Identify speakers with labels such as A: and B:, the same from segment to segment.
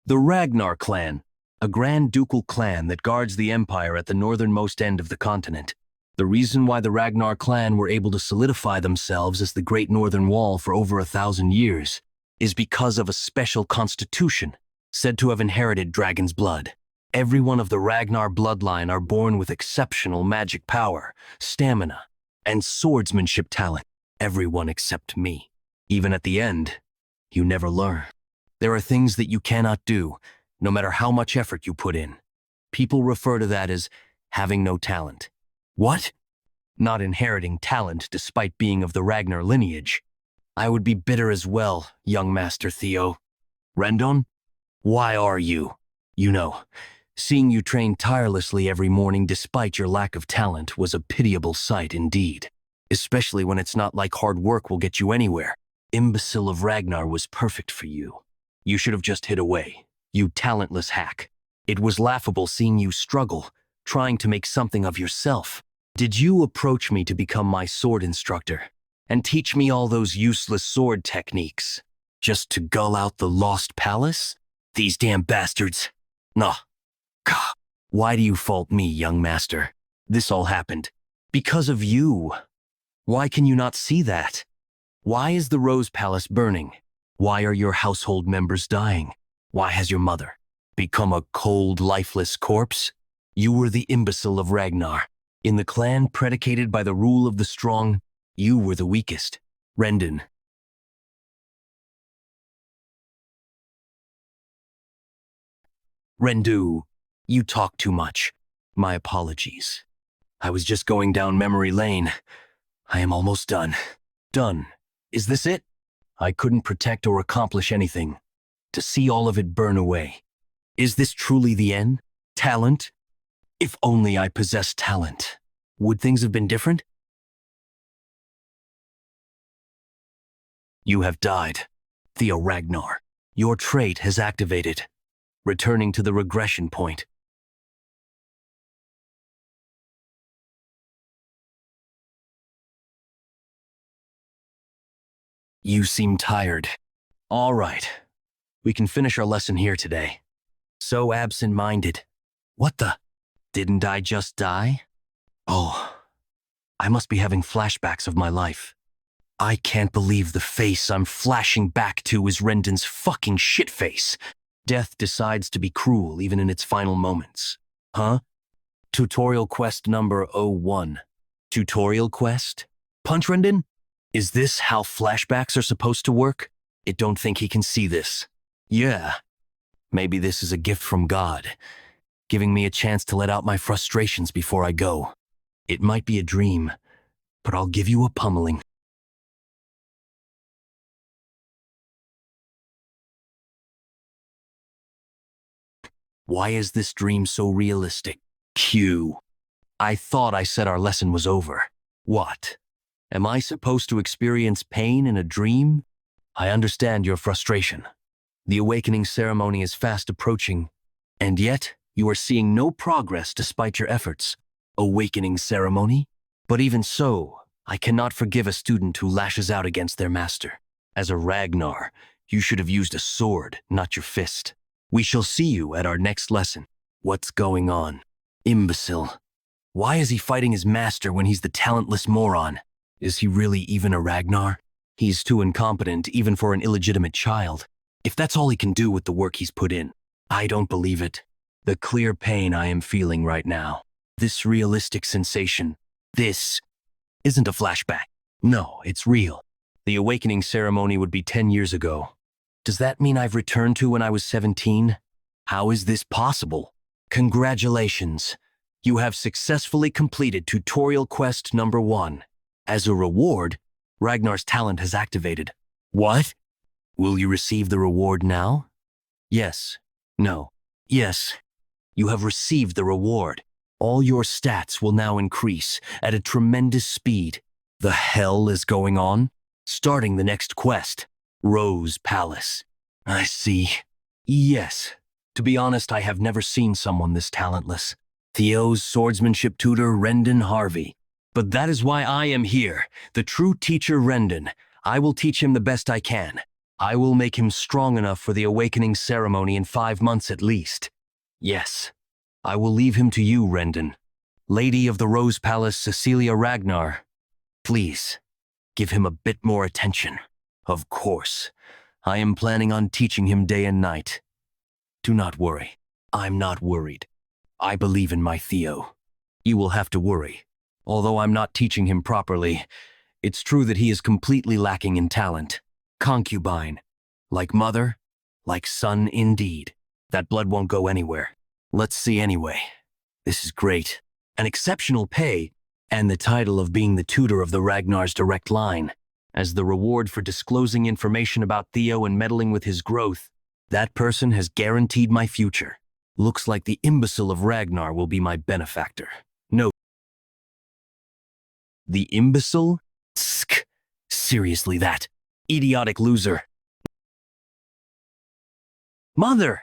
A: The Ragnar Clan, a grand ducal clan that guards the empire at the northernmost end of the continent. The reason why the Ragnar Clan were able to solidify themselves as the Great Northern Wall for over 1,000 years is because of a special constitution, said to have inherited dragon's blood. Everyone of the Ragnar bloodline are born with exceptional magic power, stamina, and swordsmanship talent. Everyone except me. Even at the end, you never learn. There are things that you cannot do, no matter how much effort you put in. People refer to that as having no talent. What? Not inheriting talent despite being of the Ragnar lineage. I would be bitter as well, young Master Theo. Rendon? Why are you? You know, seeing you train tirelessly every morning despite your lack of talent was a pitiable sight indeed. Especially when it's not like hard work will get you anywhere. Imbecile of Ragnar was perfect for you. You should have just hid away, you talentless hack. It was laughable seeing you struggle, trying to make something of yourself. Did you approach me to become my sword instructor and teach me all those useless sword techniques just to gull out the lost palace? These damn bastards. Nah. Gah. Why do you fault me, young master? This all happened because of you. Why can you not see that? Why is the Rose Palace burning? Why are your household members dying? Why has your mother become a cold, lifeless corpse? You were the imbecile of Ragnar. In the clan predicated by the rule of the strong, you were the weakest. Rendon. Rendu, you talk too much. My apologies. I was just going down memory lane. I am almost done. Done. Is this it? I couldn't protect or accomplish anything. To see all of it burn away. Is this truly the end? Talent? If only I possessed talent. Would things have been different? You have died. Theo Ragnar. Your trait has activated. Returning to the regression point. You seem tired. All right. We can finish our lesson here today. So absent-minded. What the? Didn't I just die? Oh, I must be having flashbacks of my life. I can't believe the face I'm flashing back to is Rendon's fucking shit face. Death decides to be cruel even in its final moments. Huh? Tutorial quest number 01. Tutorial quest? Punch Rendon? Is this how flashbacks are supposed to work? I don't think he can see this. Yeah. Maybe this is a gift from God, giving me a chance to let out my frustrations before I go. It might be a dream, but I'll give you a pummeling. Why is this dream so realistic? Q. I thought I said our lesson was over. What? Am I supposed to experience pain in a dream? I understand your frustration. The awakening ceremony is fast approaching, and yet you are seeing no progress despite your efforts. Awakening ceremony? But even so, I cannot forgive a student who lashes out against their master. As a Ragnar, you should have used a sword, not your fist. We shall see you at our next lesson. What's going on? Imbecile. Why is he fighting his master when he's the talentless moron? Is he really even a Ragnar? He's too incompetent even for an illegitimate child. If that's all he can do with the work he's put in, I don't believe it. The clear pain I am feeling right now, this realistic sensation, this isn't a flashback. No, it's real. The awakening ceremony would be 10 years ago. Does that mean I've returned to when I was 17? How is this possible? Congratulations. You have successfully completed tutorial quest number 1. As a reward, Ragnar's talent has activated. What? Will you receive the reward now? Yes. No. Yes. You have received the reward. All your stats will now increase at a tremendous speed. The hell is going on? Starting the next quest. Rose Palace. I see. Yes. To be honest, I have never seen someone this talentless. Theo's swordsmanship tutor, Rendon Harvey. But that is why I am here, the true teacher Rendon. I will teach him the best I can. I will make him strong enough for the awakening ceremony in 5 months at least. Yes, I will leave him to you, Rendon. Lady of the Rose Palace, Cecilia Ragnar. Please, give him a bit more attention. Of course, I am planning on teaching him day and night. Do not worry. I'm not worried. I believe in my Theo. You will have to worry. Although I'm not teaching him properly, it's true that he is completely lacking in talent. Concubine. Like mother, like son indeed. That blood won't go anywhere. Let's see anyway. This is great. An exceptional pay, and the title of being the tutor of the Ragnar's direct line. As the reward for disclosing information about Theo and meddling with his growth, that person has guaranteed my future. Looks like the imbecile of Ragnar will be my benefactor. No. The imbecile? Tsk. Seriously, that idiotic loser. Mother!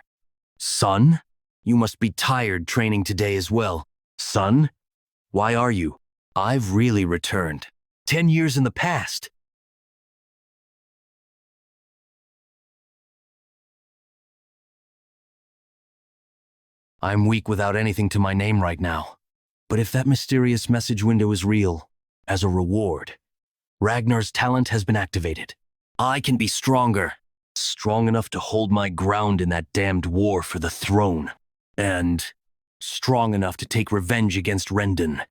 A: Son? You must be tired training today as well. Son? Why are you? I've really returned. 10 years in the past. I'm weak without anything to my name right now. But if that mysterious message window is real, as a reward, Ragnar's talent has been activated. I can be stronger. Strong enough to hold my ground in that damned war for the throne. And strong enough to take revenge against Rendon.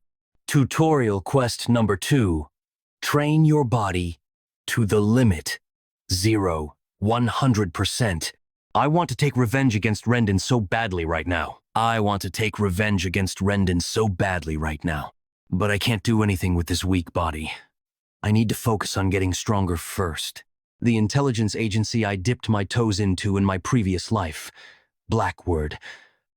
A: Tutorial quest number 2. Train your body to the limit. 0, 100%. I want to take revenge against Rendon so badly right now. I want to take revenge against Rendon so badly right now. But I can't do anything with this weak body. I need to focus on getting stronger first. The intelligence agency I dipped my toes into in my previous life. Blackwood.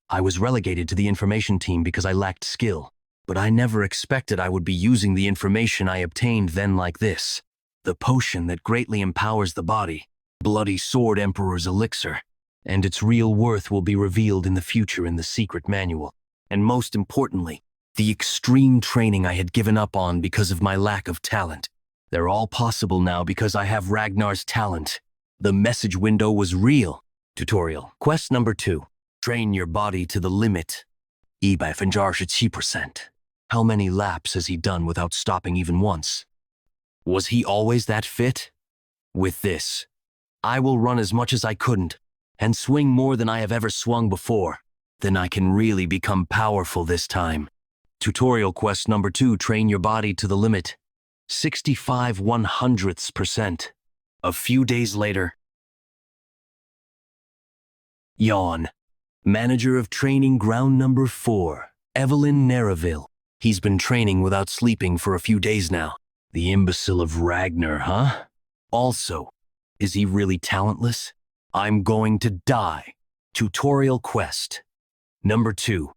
A: I was relegated to the information team because I lacked skill. But I never expected I would be using the information I obtained then like this. The potion that greatly empowers the body. Bloody Sword Emperor's elixir. And its real worth will be revealed in the future in the secret manual. And most importantly, the extreme training I had given up on because of my lack of talent. They're all possible now because I have Ragnar's talent. The message window was real. Tutorial. Quest number 2. Train your body to the limit. 157%. How many laps has he done without stopping even once? Was he always that fit? With this, I will run as much as I couldn't, and swing more than I have ever swung before. Then I can really become powerful this time. Tutorial quest number 2, train your body to the limit. 65/100%. A few days later. Yawn. Manager of training ground number 4, Evelyn Nereville. He's been training without sleeping for a few days now. The imbecile of Ragnar, huh? Also, is he really talentless? I'm going to die. Tutorial quest. Number 2.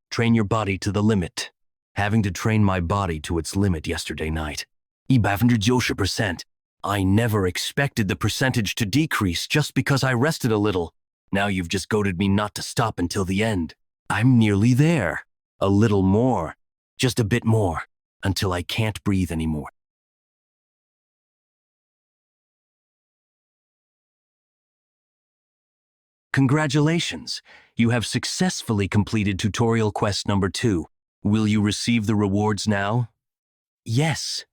A: Train your body to the limit. Having to train my body to its limit yesterday night. 190%. I never expected the percentage to decrease just because I rested a little. Now you've just goaded me not to stop until the end. I'm nearly there. A little more. Just a bit more. Until I can't breathe anymore. Congratulations! You have successfully completed tutorial quest number 2. Will you receive the rewards now? Yes.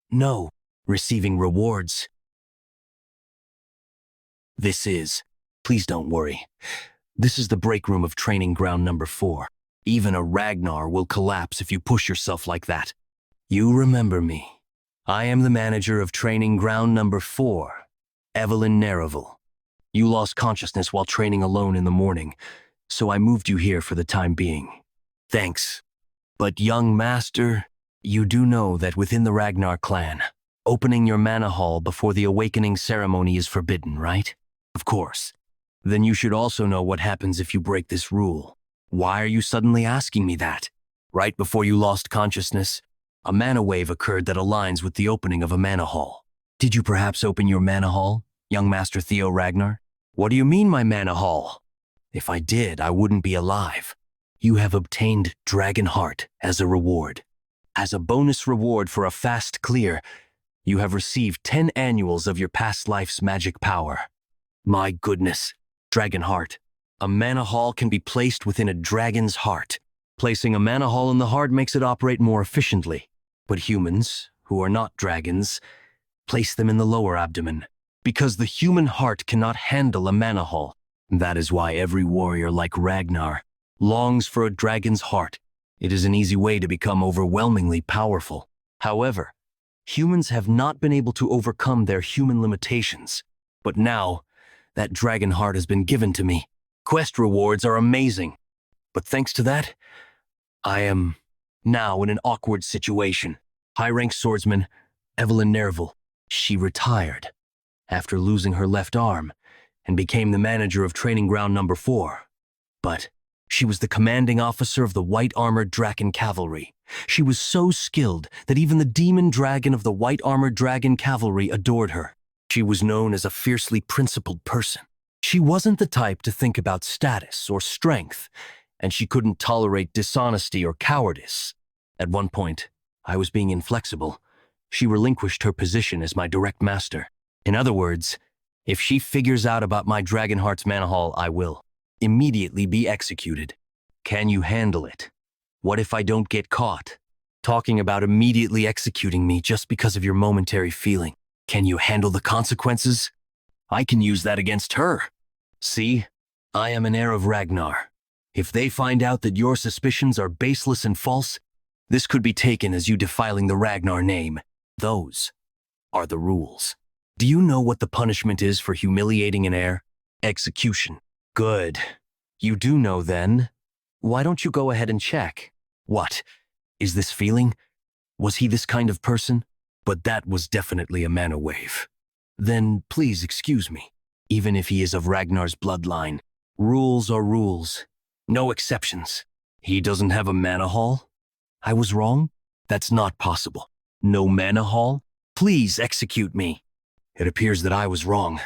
A: No. Receiving rewards. Please don't worry. This is the break room of training ground number 4. Even a Ragnar will collapse if you push yourself like that. You remember me. I am the manager of training ground number 4, Evelyn Nereville. You lost consciousness while training alone in the morning, so I moved you here for the time being. Thanks. But young master, you do know that within the Ragnar clan, opening your mana hall before the awakening ceremony is forbidden, right? Of course. Then you should also know what happens if you break this rule. Why are you suddenly asking me that? Right before you lost consciousness, a mana wave occurred that aligns with the opening of a mana hall. Did you perhaps open your mana hall, young Master Theo Ragnar? What do you mean, my mana hall? If I did, I wouldn't be alive. You have obtained Dragon Heart as a reward. As a bonus reward for a fast clear, You have received 10 annuals of your past life's magic power. My goodness, Dragon Heart. A mana hall can be placed within a dragon's heart. Placing a mana hall in the heart makes it operate more efficiently. But humans, who are not dragons, place them in the lower abdomen, because the human heart cannot handle a mana hall. That is why every warrior like Ragnar longs for a dragon's heart. It is an easy way to become overwhelmingly powerful. However, humans have not been able to overcome their human limitations. But now, that dragon heart has been given to me. Quest rewards are amazing. But thanks to that, I am now in an awkward situation. High-rank swordsman, Evelyn Nerval. She retired after losing her left arm and became the manager of Training Ground Number 4. But she was the commanding officer of the white-armored Draken Cavalry. She was so skilled that even the demon dragon of the white-armored Dragon Cavalry adored her. She was known as a fiercely principled person. She wasn't the type to think about status or strength, and she couldn't tolerate dishonesty or cowardice. At one point, I was being inflexible. She relinquished her position as my direct master. In other words, if she figures out about my Dragonheart's mana hall, I will immediately be executed. Can you handle it? What if I don't get caught? Talking about immediately executing me just because of your momentary feeling. Can you handle the consequences? I can use that against her. See, I am an heir of Ragnar. If they find out that your suspicions are baseless and false, this could be taken as you defiling the Ragnar name. Those are the rules. Do you know what the punishment is for humiliating an heir? Execution. Good. You do know then. Why don't you go ahead and check? What? Is this feeling? Was he this kind of person? But that was definitely a mana wave. Then please excuse me. Even if he is of Ragnar's bloodline, rules are rules. No exceptions. He doesn't have a mana hall? I was wrong? That's not possible. No mana hall? Please execute me. It appears that I was wrong.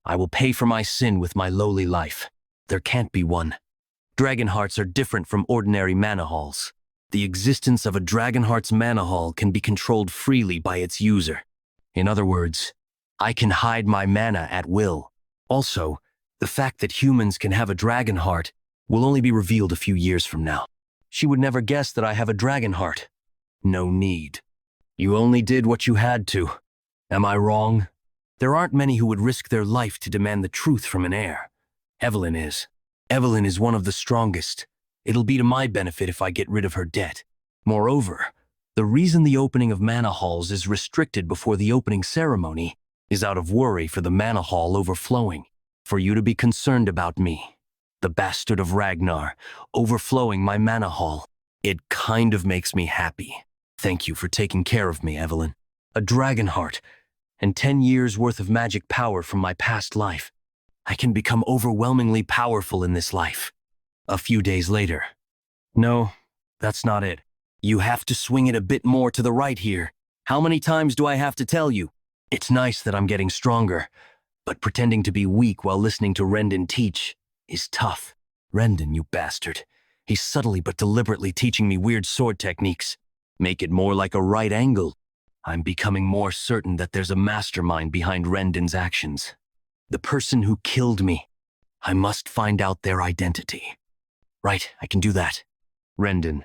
A: I will pay for my sin with my lowly life. There can't be one. Dragon hearts are different from ordinary mana halls. The existence of a Dragon Heart's mana hall can be controlled freely by its user. In other words, I can hide my mana at will. Also, the fact that humans can have a Dragon Heart will only be revealed a few years from now. She would never guess that I have a Dragon Heart. No need. You only did what you had to. Am I wrong? There aren't many who would risk their life to demand the truth from an heir. Evelyn is. Evelyn is one of the strongest. It'll be to my benefit if I get rid of her debt. Moreover, the reason the opening of mana halls is restricted before the opening ceremony is out of worry for the mana hall overflowing. For you to be concerned about me, the bastard of Ragnar, overflowing my mana hall. It kind of makes me happy. Thank you for taking care of me, Evelyn. A Dragon Heart, and 10 years worth of magic power from my past life. I can become overwhelmingly powerful in this life. A few days later. No, that's not it. You have to swing it a bit more to the right here. How many times do I have to tell you? It's nice that I'm getting stronger, but pretending to be weak while listening to Rendon teach is tough. Rendon, you bastard. He's subtly but deliberately teaching me weird sword techniques. Make it more like a right angle. I'm becoming more certain that there's a mastermind behind Rendon's actions. The person who killed me. I must find out their identity. Right, I can do that. Rendon.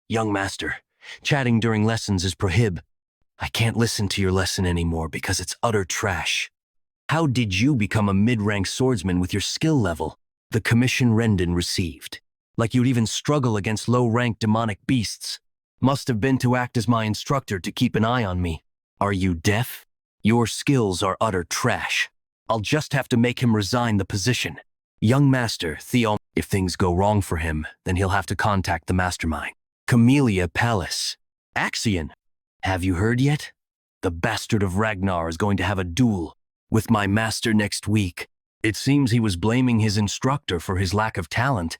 A: Young master, chatting during lessons is prohib. I can't listen to your lesson anymore because it's utter trash. How did you become a mid-rank swordsman with your skill level? The commission Rendon received. Like you'd even struggle against low-rank demonic beasts. Must have been to act as my instructor to keep an eye on me. Are you deaf? Your skills are utter trash. I'll just have to make him resign the position. Young master, Theo. If things go wrong for him, then he'll have to contact the mastermind. Camellia Palace. Axion. Have you heard yet? The bastard of Ragnar is going to have a duel with my master next week. It seems he was blaming his instructor for his lack of talent.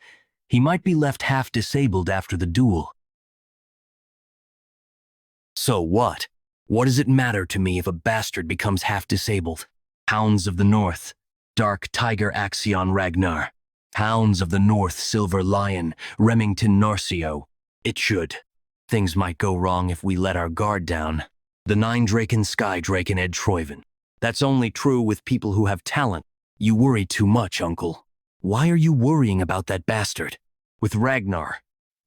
A: He might be left half disabled after the duel. So what? What does it matter to me if a bastard becomes half disabled? Hounds of the North, Dark Tiger Axion Ragnar. Hounds of the North Silver Lion, Remington Narcio. It should. Things might go wrong if we let our guard down. The Nine Draken Sky Draken Ed Troiven. That's only true with people who have talent. You worry too much, uncle. Why are you worrying about that bastard? With Ragnar,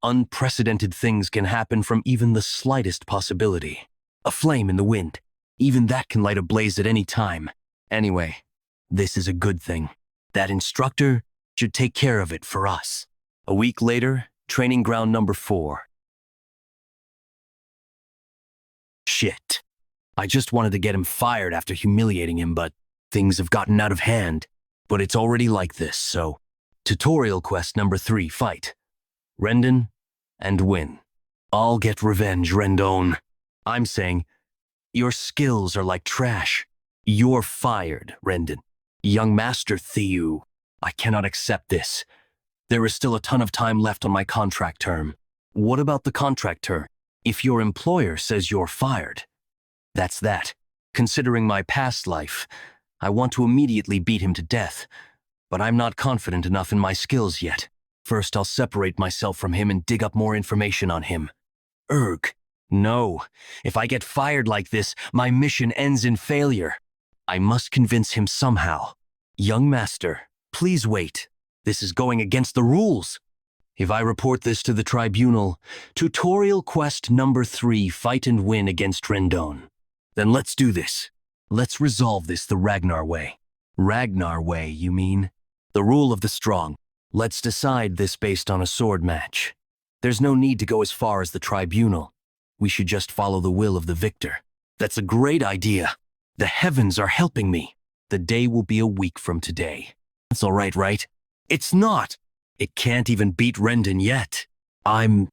A: unprecedented things can happen from even the slightest possibility. A flame in the wind. Even that can light a blaze at any time. Anyway, this is a good thing. That instructor should take care of it for us. A week later, training ground number 4. Shit. I just wanted to get him fired after humiliating him, but things have gotten out of hand. But it's already like this, so... Tutorial quest number 3, fight. Rendon and win. I'll get revenge, Rendon. I'm saying, your skills are like trash. You're fired, Rendon. Young Master Thieu, I cannot accept this. There is still a ton of time left on my contract term. What about the contract term? If your employer says you're fired, that's that. Considering my past life, I want to immediately beat him to death, but I'm not confident enough in my skills yet. First, I'll separate myself from him and dig up more information on him. Erg. No. If I get fired like this, my mission ends in failure. I must convince him somehow. Young Master, please wait. This is going against the rules. If I report this to the tribunal, tutorial quest number 3, fight and win against Rendon. Then let's do this. Let's resolve this the Ragnar way. Ragnar way, you mean? The rule of the strong. Let's decide this based on a sword match. There's no need to go as far as the tribunal. We should just follow the will of the victor. That's a great idea. The heavens are helping me. The day will be a week from today. That's all right, right? It's not. It can't even beat Rendon yet. 1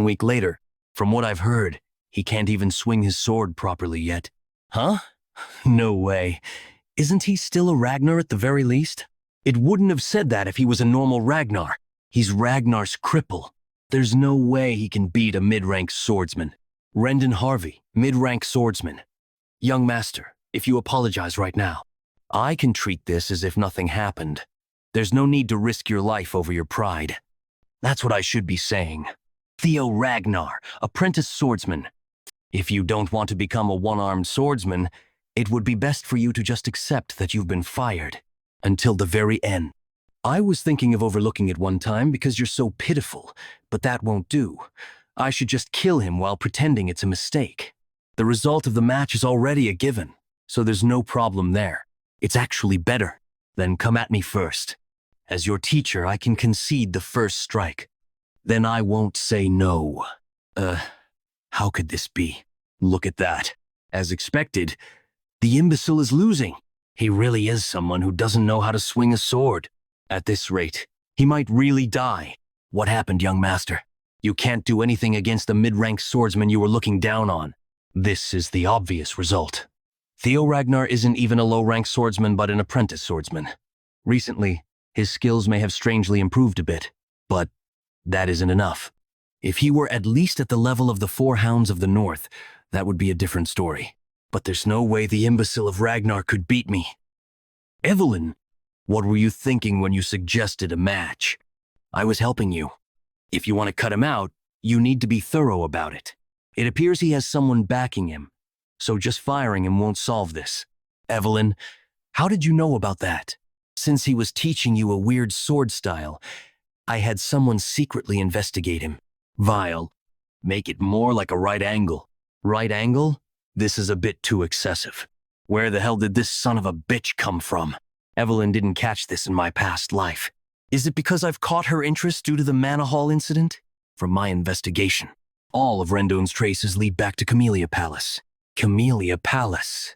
A: week later. From what I've heard, he can't even swing his sword properly yet. Huh? No way. Isn't he still a Ragnar at the very least? It wouldn't have said that if he was a normal Ragnar. He's Ragnar's cripple. There's no way he can beat a mid-rank swordsman. Rendon Harvey, mid-rank swordsman. Young Master, if you apologize right now, I can treat this as if nothing happened. There's no need to risk your life over your pride. That's what I should be saying. Theo Ragnar, apprentice swordsman. If you don't want to become a one-armed swordsman, it would be best for you to just accept that you've been fired. Until the very end. I was thinking of overlooking it one time because you're so pitiful, but that won't do. I should just kill him while pretending it's a mistake. The result of the match is already a given, so there's no problem there. It's actually better. Then come at me first. As your teacher, I can concede the first strike. Then I won't say no. How could this be? Look at that. As expected, the imbecile is losing. He really is someone who doesn't know how to swing a sword. At this rate, he might really die. What happened, young master? You can't do anything against the mid-rank swordsman you were looking down on. This is the obvious result. Theo Ragnar isn't even a low-rank swordsman but an apprentice swordsman. Recently, his skills may have strangely improved a bit, but that isn't enough. If he were at least at the level of the 4 Hounds of the North, that would be a different story. But there's no way the imbecile of Ragnar could beat me. Evelyn, what were you thinking when you suggested a match? I was helping you. If you want to cut him out, you need to be thorough about it. It appears he has someone backing him, so just firing him won't solve this. Evelyn, how did you know about that? Since he was teaching you a weird sword style, I had someone secretly investigate him. Vile. Make it more like a right angle. Right angle? This is a bit too excessive. Where the hell did this son of a bitch come from? Evelyn didn't catch this in my past life. Is it because I've caught her interest due to the Manor Hall incident? From my investigation, all of Rendon's traces lead back to Camellia Palace. Camellia Palace.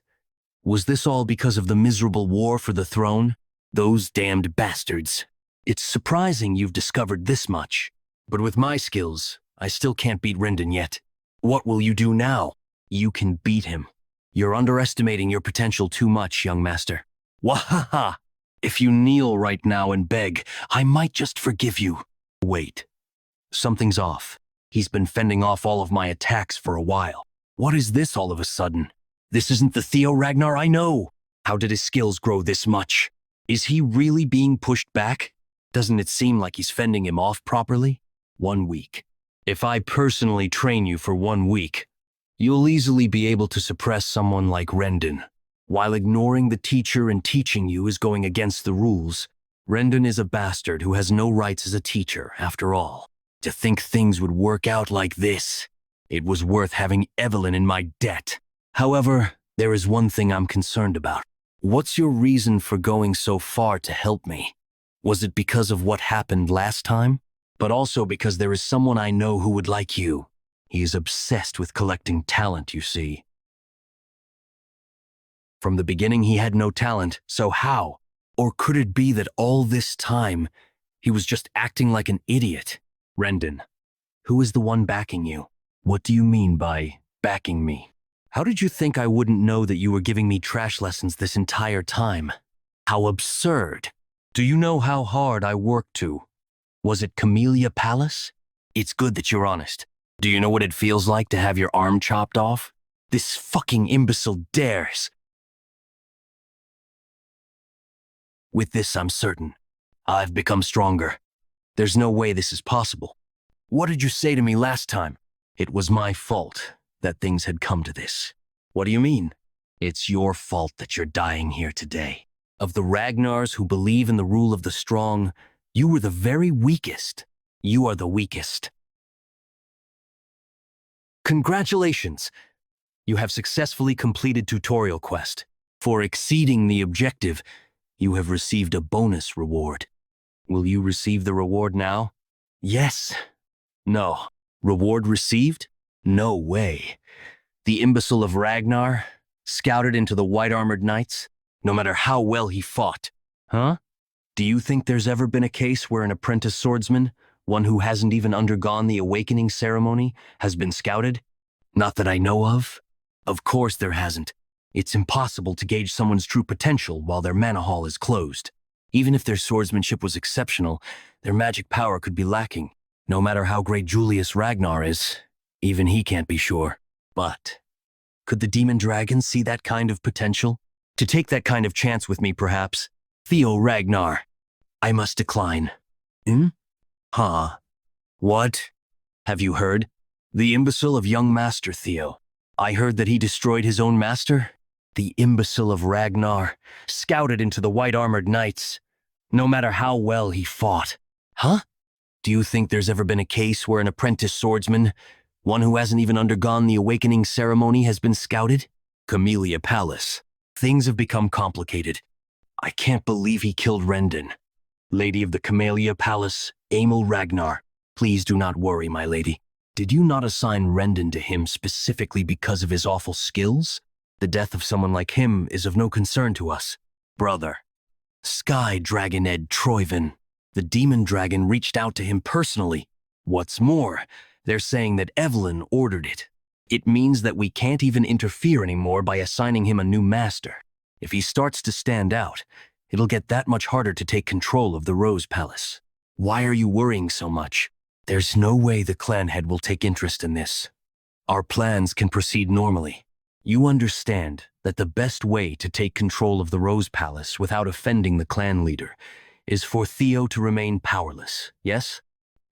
A: Was this all because of the miserable war for the throne? Those damned bastards. It's surprising you've discovered this much. But with my skills, I still can't beat Rendon yet. What will you do now? You can beat him. You're underestimating your potential too much, young master. Wahaha! If you kneel right now and beg, I might just forgive you. Wait. Something's off. He's been fending off all of my attacks for a while. What is this all of a sudden? This isn't the Theo Ragnar I know. How did his skills grow this much? Is he really being pushed back? Doesn't it seem like he's fending him off properly? 1 week. If I personally train you for 1 week, You'll easily be able to suppress someone like Rendon. While ignoring the teacher and teaching you is going against the rules, Rendon is a bastard who has no rights as a teacher, after all. To think things would work out like this. It was worth having Evelyn in my debt. However, there is one thing I'm concerned about. What's your reason for going so far to help me? Was it because of what happened last time? But also because there is someone I know who would like you. He is obsessed with collecting talent, you see. From the beginning, he had no talent, so how? Or could it be that all this time, he was just acting like an idiot? Rendon, who is the one backing you? What do you mean by backing me? How did you think I wouldn't know that you were giving me trash lessons this entire time? How absurd! Do you know how hard I worked to? Was it Camellia Palace? It's good that you're honest. Do you know what it feels like to have your arm chopped off? This fucking imbecile dares. With this, I'm certain. I've become stronger. There's no way this is possible. What did you say to me last time? It was my fault that things had come to this. What do you mean? It's your fault that you're dying here today. Of the Ragnars who believe in the rule of the strong, you were the very weakest. You are the weakest. Congratulations! You have successfully completed tutorial quest. For exceeding the objective, you have received a bonus reward. Will you receive the reward now? Yes. No. Reward received? No way. The imbecile of Ragnar, scouted into the white-armored knights, no matter how well he fought. Huh? Do you think there's ever been a case where an apprentice swordsman, one who hasn't even undergone the awakening ceremony, has been scouted? Not that I know of. Of course there hasn't. It's impossible to gauge someone's true potential while their mana hall is closed. Even if their swordsmanship was exceptional, their magic power could be lacking. No matter how great Julius Ragnar is, even he can't be sure. But could the demon dragon see that kind of potential? To take that kind of chance with me, perhaps? Theo Ragnar. I must decline. Huh? What? Have you heard? The imbecile of young Master Theo. I heard that he destroyed his own master? The imbecile of Ragnar, scouted into the white-armored knights, no matter how well he fought. Huh? Do you think there's ever been a case where an apprentice swordsman, one who hasn't even undergone the awakening ceremony, has been scouted? Camellia Palace. Things have become complicated. I can't believe he killed Rendon. Lady of the Camellia Palace, Emil Ragnar. Please do not worry, my lady. Did you not assign Rendon to him specifically because of his awful skills? The death of someone like him is of no concern to us. Brother. Sky Dragoned Troyvin. The demon dragon reached out to him personally. What's more, they're saying that Evelyn ordered it. It means that we can't even interfere anymore by assigning him a new master. If he starts to stand out, it'll get that much harder to take control of the Rose Palace. Why are you worrying so much? There's no way the clan head will take interest in this. Our plans can proceed normally. You understand that the best way to take control of the Rose Palace without offending the clan leader is for Theo to remain powerless, yes?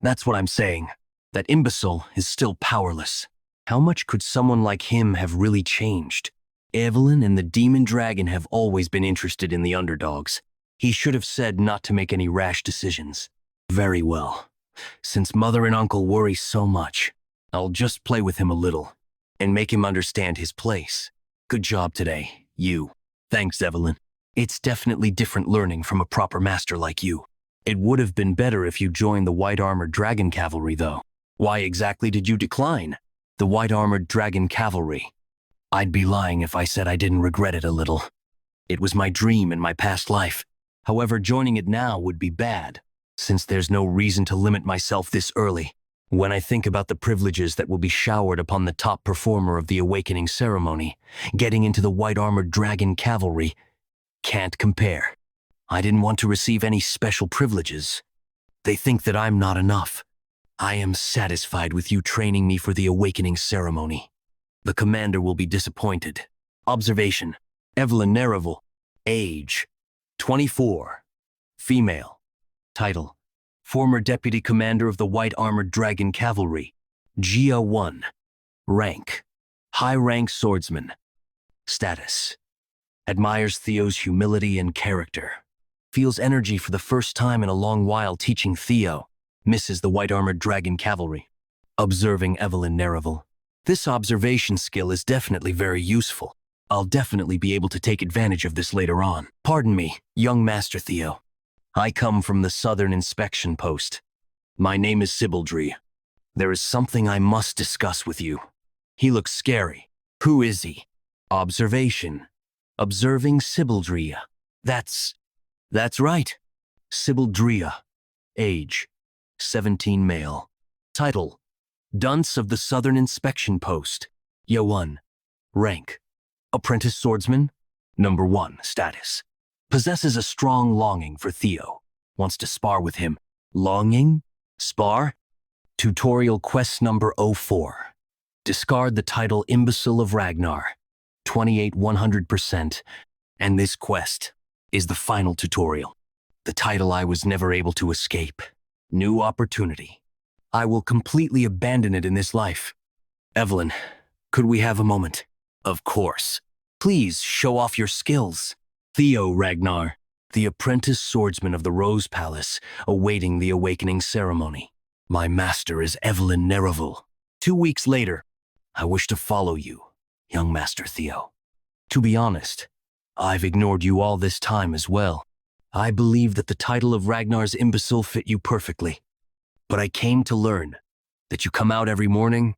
A: That's what I'm saying. That imbecile is still powerless. How much could someone like him have really changed? Evelyn and the demon dragon have always been interested in the underdogs. He should have said not to make any rash decisions. Very well. Since mother and uncle worry so much, I'll just play with him a little and make him understand his place. Good job today, you. Thanks, Evelyn. It's definitely different learning from a proper master like you. It would have been better if you joined the white-armored dragon cavalry, though. Why exactly did you decline? The white-armored dragon cavalry. I'd be lying if I said I didn't regret it a little. It was my dream in my past life. However, joining it now would be bad, since there's no reason to limit myself this early. When I think about the privileges that will be showered upon the top performer of the awakening ceremony, getting into the white-armored dragon cavalry can't compare. I didn't want to receive any special privileges. They think that I'm not enough. I am satisfied with you training me for the awakening ceremony. The commander will be disappointed. Observation: Evelyn Nereville. Age: 24. Female. Title: Former Deputy Commander of the White Armored Dragon Cavalry. Gia 1. Rank: High-rank swordsman. Status. Admires Theo's humility and character. Feels energy for the first time in a long while teaching Theo. Misses the white-armored dragon cavalry. Observing Evelyn Nereville. This observation skill is definitely very useful. I'll definitely be able to take advantage of this later on. Pardon me, young Master Theo. I come from the Southern Inspection Post. My name is Sibaldry. There is something I must discuss with you. He looks scary. Who is he? Observation. Observing Sibaldria. That's right. Sibaldria. Age. 17 male. Title. Dunce of the Southern Inspection Post. Yew1. Rank. Apprentice swordsman. Number 1. Status. Possesses a strong longing for Theo. Wants to spar with him. Longing? Spar? Tutorial quest number 04. Discard the title Imbecile of Ragnar. 28 100%. And this quest is the final tutorial. The title I was never able to escape. New opportunity. I will completely abandon it in this life. Evelyn, could we have a moment? Of course. Please show off your skills. Theo Ragnar, the apprentice swordsman of the Rose Palace, awaiting the awakening ceremony. My master is Evelyn Nereville. 2 weeks later, I wish to follow you, young Master Theo. To be honest, I've ignored you all this time as well. I believe that the title of Ragnar's imbecile fit you perfectly. But I came to learn that you come out every morning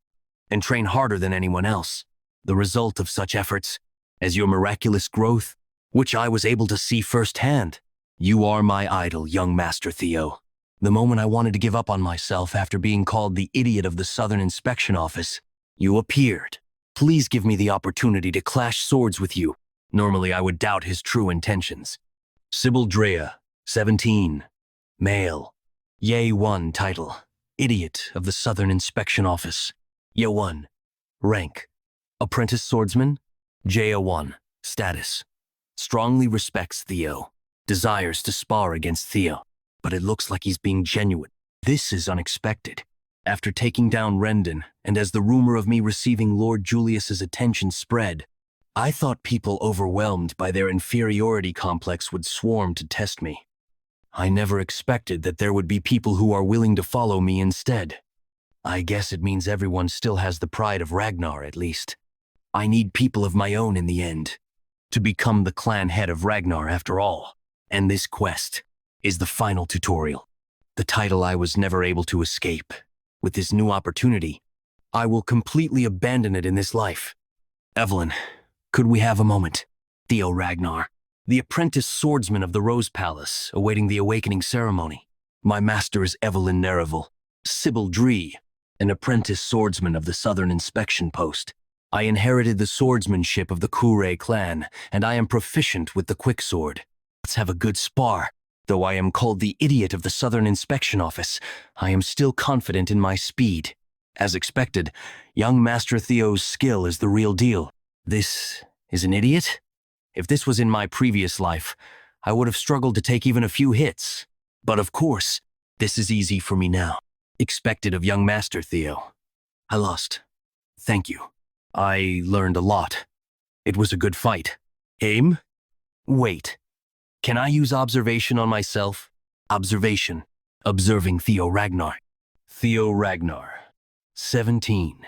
A: and train harder than anyone else. The result of such efforts, as your miraculous growth, which I was able to see firsthand. You are my idol, young Master Theo. The moment I wanted to give up on myself after being called the idiot of the Southern Inspection Office, you appeared. Please give me the opportunity to clash swords with you. Normally I would doubt his true intentions. Sibaldrea, 17. Male. Yew1 title. Idiot of the Southern Inspection Office. Yew1. Rank. Apprentice swordsman. Yew1. Status. Strongly respects Theo. Desires to spar against Theo. But it looks like he's being genuine. This is unexpected. After taking down Rendon, and as the rumor of me receiving Lord Julius's attention spread, I thought people overwhelmed by their inferiority complex would swarm to test me. I never expected that there would be people who are willing to follow me instead. I guess it means everyone still has the pride of Ragnar, at least. I need people of my own in the end, to become the clan head of Ragnar after all. And this quest is the final tutorial. The title I was never able to escape. With this new opportunity, I will completely abandon it in this life. Evelyn, could we have a moment? Theo Ragnar, the apprentice swordsman of the Rose Palace, awaiting the awakening ceremony. My master is Evelyn Nereville. Sibaldry, an apprentice swordsman of the Southern Inspection Post. I inherited the swordsmanship of the Ragnar Clan, and I am proficient with the quicksword. Let's have a good spar. Though I am called the idiot of the Southern Inspection Office, I am still confident in my speed. As expected, young Master Theo's skill is the real deal. This is an idiot? If this was in my previous life, I would have struggled to take even a few hits. But of course, this is easy for me now. Expected of young Master Theo. I lost. Thank you. I learned a lot. It was a good fight. Aim? Wait. Can I use observation on myself? Observation. Observing Theo Ragnar. Theo Ragnar. 17.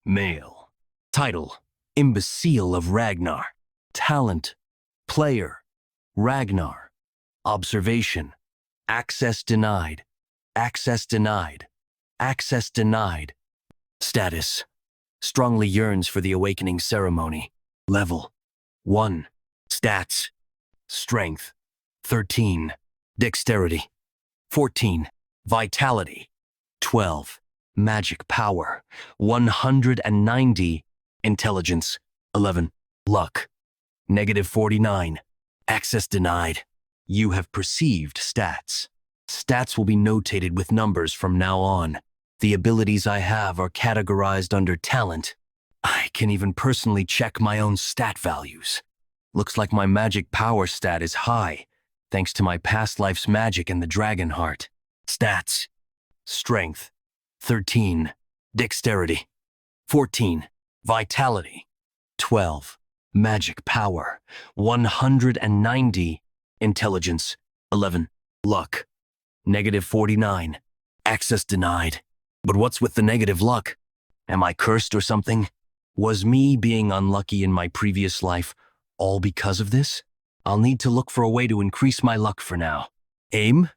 A: Male. Title. Imbecile of Ragnar. Talent. Player. Ragnar. Observation. Access denied. Access denied. Access denied. Status. Strongly yearns for the awakening ceremony. Level. 1. Stats. Strength. 13. Dexterity. 14. Vitality. 12. Magic power. 190. Intelligence. 11. Luck. -49. Access denied. You have perceived stats. Stats will be notated with numbers from now on. The abilities I have are categorized under talent. I can even personally check my own stat values. Looks like my magic power stat is high, thanks to my past life's magic and the dragon heart. Stats. Strength. 13. Dexterity. 14. Vitality, 12. Magic power, 190. Intelligence, 11. Luck, -49. Access denied. But what's with the negative luck? Am I cursed or something? Was me being unlucky in my previous life all because of this? I'll need to look for a way to increase my luck for now. Aim?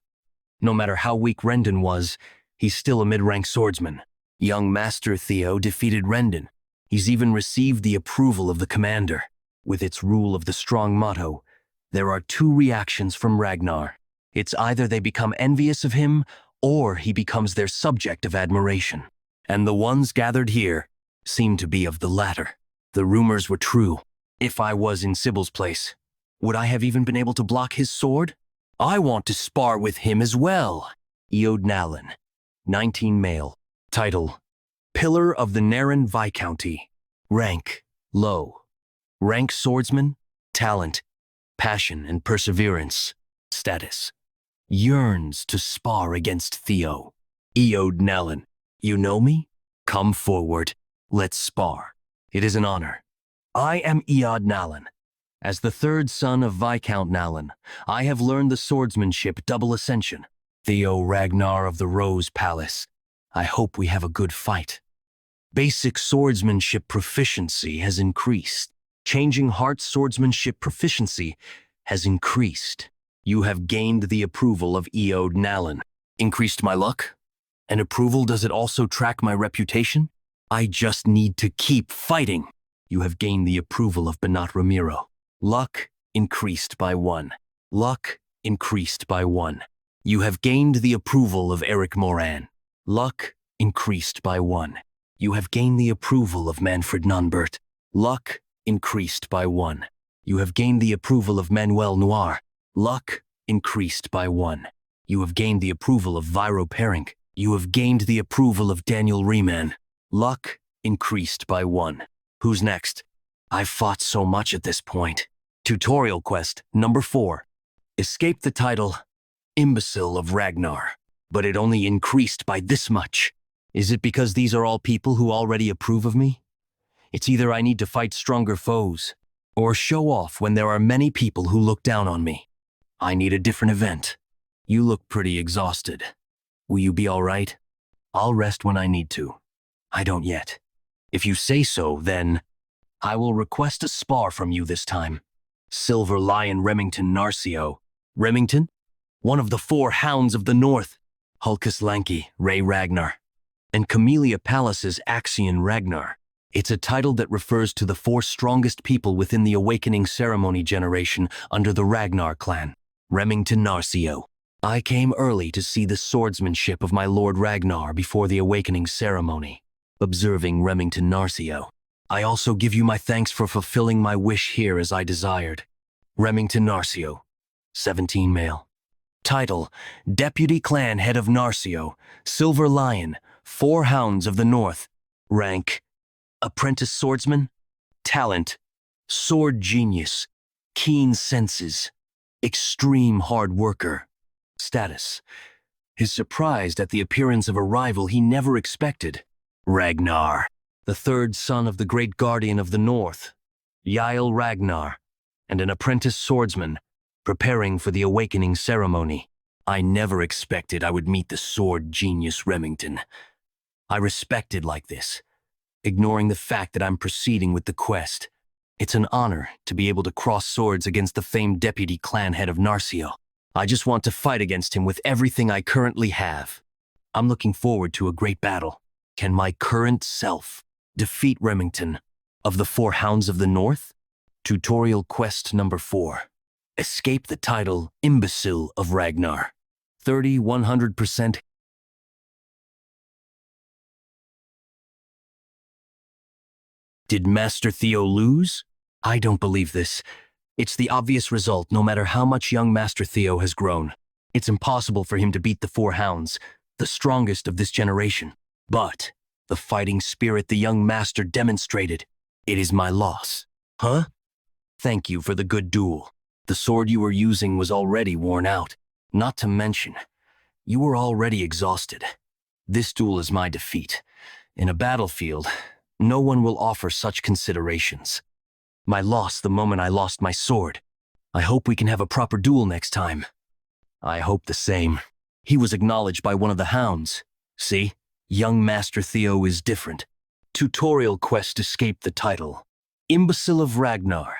A: No matter how weak Rendon was, he's still a mid-rank swordsman. Young Master Theo defeated Rendon. He's even received the approval of the commander. With its rule of the strong motto, there are two reactions from Ragnar. It's either they become envious of him, or he becomes their subject of admiration. And the ones gathered here seem to be of the latter. The rumors were true. If I was in Sybil's place, would I have even been able to block his sword? I want to spar with him as well. Eod Nalin, 19 male. Title, Pillar of the Naren Viscounty. Rank, low. Rank swordsman, talent, passion and perseverance. Status, yearns to spar against Theo. Eod Nalin, you know me? Come forward. Let's spar. It is an honor. I am Eod Nalin. As the third son of Viscount Nalin, I have learned the swordsmanship double ascension. Theo Ragnar of the Rose Palace. I hope we have a good fight. Basic swordsmanship proficiency has increased. Changing Heart swordsmanship proficiency has increased. You have gained the approval of Eod Nalin. Increased my luck? And approval, does it also track my reputation? I just need to keep fighting. You have gained the approval of Benat Ramiro. Luck increased by 1. Luck increased by 1. You have gained the approval of Eric Moran. Luck increased by 1. You have gained the approval of Manfred Nonbert. Luck increased by 1. You have gained the approval of Manuel Noir. Luck increased by 1. You have gained the approval of Viro Perink. You have gained the approval of Daniel Riemann. Luck increased by 1. Who's next? I've fought so much at this point. Tutorial quest number 4. Escape the title, Imbecile of Ragnar. But it only increased by this much. Is it because these are all people who already approve of me? It's either I need to fight stronger foes, or show off when there are many people who look down on me. I need a different event. You look pretty exhausted. Will you be all right? I'll rest when I need to. I don't yet. If you say so, then I will request a spar from you this time. Silver Lion Remington Narcio. Remington? One of the 4 hounds of the north. Hulkus Lanky, Ray Ragnar. And Camellia Palace's Axion Ragnar. It's a title that refers to the 4 strongest people within the Awakening Ceremony generation under the Ragnar Clan. Remington Narcio. I came early to see the swordsmanship of my Lord Ragnar before the Awakening Ceremony. Observing Remington Narcio. I also give you my thanks for fulfilling my wish here as I desired. Remington Narcio, 17 male. Title, Deputy Clan Head of Narcio, Silver Lion, 4 Hounds of the North. Rank, Apprentice Swordsman. Talent, Sword Genius, Keen Senses, Extreme Hard Worker. Status, is surprised at the appearance of a rival he never expected. Ragnar, the 3rd son of the great guardian of the north, Yael Ragnar, and an apprentice swordsman, preparing for the awakening ceremony. I never expected I would meet the sword genius Remington. I respected like this, ignoring the fact that I'm proceeding with the quest. It's an honor to be able to cross swords against the famed deputy clan head of Narcio. I just want to fight against him with everything I currently have. I'm looking forward to a great battle. Can my current self defeat Remington of the 4 Hounds of the North? Tutorial quest number 4. Escape the title Imbecile of Ragnar. 100%. Did Master Theo lose? I don't believe this. It's the obvious result no matter how much young Master Theo has grown. It's impossible for him to beat the 4 Hounds, the strongest of this generation. But the fighting spirit the young master demonstrated, it is my loss. Huh? Thank you for the good duel. The sword you were using was already worn out. Not to mention, you were already exhausted. This duel is my defeat. In a battlefield, No one will offer such considerations. My loss the moment I lost my sword. I hope we can have a proper duel next time. I hope the same. He was acknowledged by one of the hounds. See, young Master Theo is different. Tutorial quest escape the title. Imbecile of Ragnar.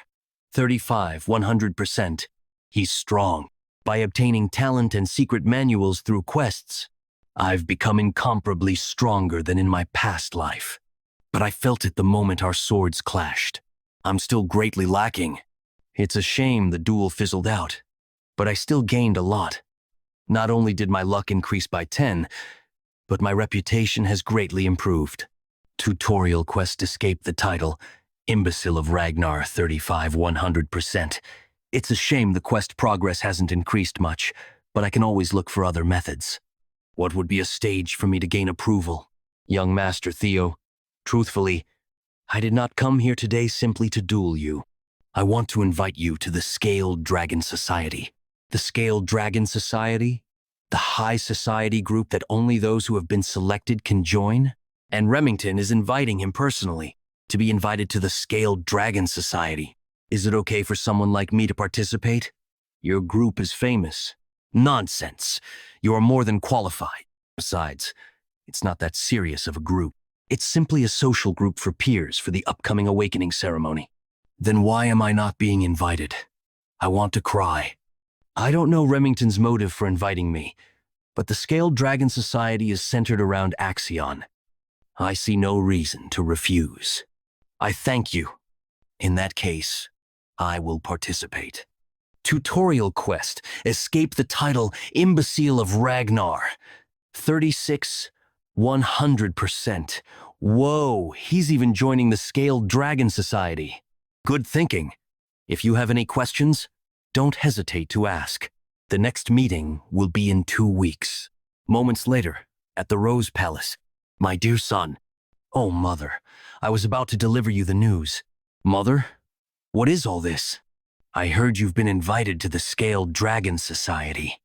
A: 35, 100%. He's strong. By obtaining talent and secret manuals through quests, I've become incomparably stronger than in my past life. But I felt it the moment our swords clashed. I'm still greatly lacking. It's a shame the duel fizzled out, but I still gained a lot. Not only did my luck increase by 10, but my reputation has greatly improved. Tutorial quest escape the title, Imbecile of Ragnar 35 100%. It's a shame the quest progress hasn't increased much, but I can always look for other methods. What would be a stage for me to gain approval? Young Master Theo, truthfully, I did not come here today simply to duel you. I want to invite you to the Scaled Dragon Society. The Scaled Dragon Society? The high society group that only those who have been selected can join? And Remington is inviting him personally to be invited to the Scaled Dragon Society. Is it okay for someone like me to participate? Your group is famous. Nonsense. You are more than qualified. Besides, it's not that serious of a group. It's simply a social group for peers for the upcoming awakening ceremony. Then why am I not being invited? I want to cry. I don't know Remington's motive for inviting me, but the Scaled Dragon Society is centered around Axion. I see no reason to refuse. I thank you. In that case, I will participate. Tutorial quest, escape the title Imbecile of Ragnar. 36, 100%. Whoa, he's even joining the Scaled Dragon Society. Good thinking. If you have any questions, don't hesitate to ask. The next meeting will be in 2 weeks. Moments later, at the Rose Palace. My dear son. Oh, Mother, I was about to deliver you the news. Mother, what is all this? I heard you've been invited to the Scaled Dragon Society.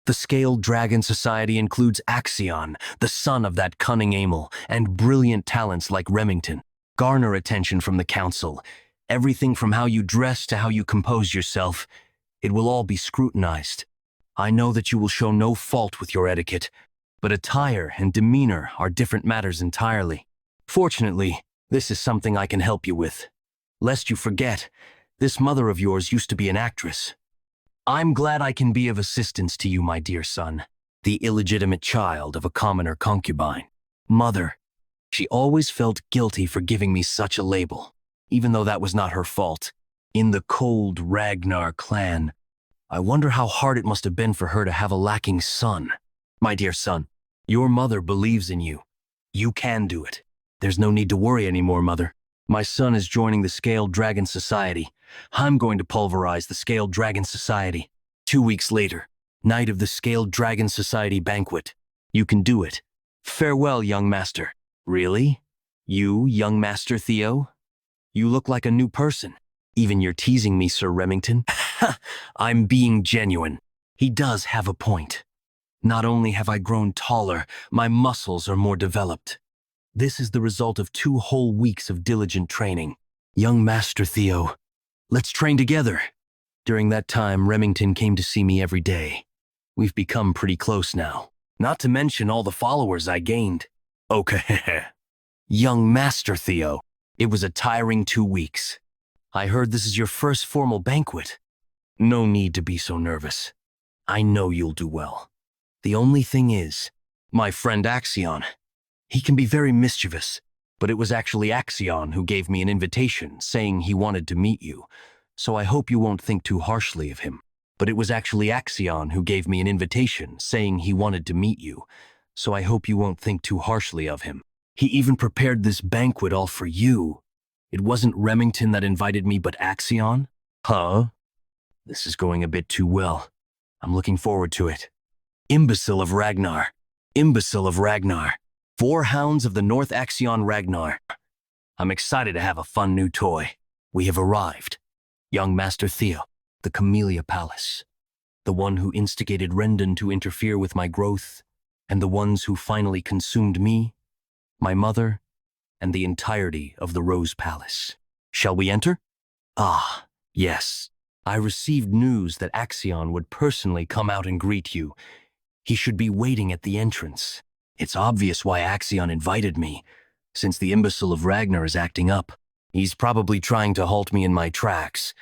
A: The Scaled Dragon Society includes Axion, the son of that cunning Amel, and brilliant talents like Remington. Garner attention from the council. Everything from how you dress to how you compose yourself. It will all be scrutinized. I know that you will show no fault with your etiquette, but attire and demeanor are different matters entirely. Fortunately, this is something I can help you with. Lest you forget, this mother of yours used to be an actress. I'm glad I can be of assistance to you, my dear son, the illegitimate child of a commoner concubine. Mother, she always felt guilty for giving me such a label, even though that was not her fault. In the cold Ragnar Clan, I wonder how hard it must have been for her to have a lacking son. My dear son, your mother believes in you. You can do it. There's no need to worry anymore, Mother. My son is joining the Scaled Dragon Society. I'm going to pulverize the Scaled Dragon Society. 2 weeks later, night of the Scaled Dragon Society banquet. You can do it. Farewell, young master. Really? You, young Master Theo? You look like a new person. Even you're teasing me, Sir Remington. I'm being genuine. He does have a point. Not only have I grown taller, my muscles are more developed. This is the result of 2 whole weeks of diligent training. Young Master Theo, let's train together. During that time, Remington came to see me every day. We've become pretty close now. Not to mention all the followers I gained. Okay. Young Master Theo, it was a tiring 2 weeks. I heard this is your first formal banquet. No need to be so nervous. I know you'll do well. The only thing is, my friend Axion, he can be very mischievous, but it was actually Axion who gave me an invitation saying he wanted to meet you, so I hope you won't think too harshly of him. But it was actually Axion who gave me an invitation saying he wanted to meet you, so I hope you won't think too harshly of him. He even prepared this banquet all for you. It wasn't Remington that invited me, but Axion? Huh? This is going a bit too well. I'm looking forward to it. Imbecile of Ragnar. Imbecile of Ragnar. 4 hounds of the North Axion Ragnar. I'm excited to have a fun new toy. We have arrived. Young Master Theo, the Camellia Palace. The one who instigated Rendon to interfere with my growth, and the ones who finally consumed me, my mother, and the entirety of the Rose Palace. Shall we enter? Ah, yes. I received news that Axion would personally come out and greet you. He should be waiting at the entrance. It's obvious why Axion invited me, since the imbecile of Ragnar is acting up. He's probably trying to halt me in my tracks.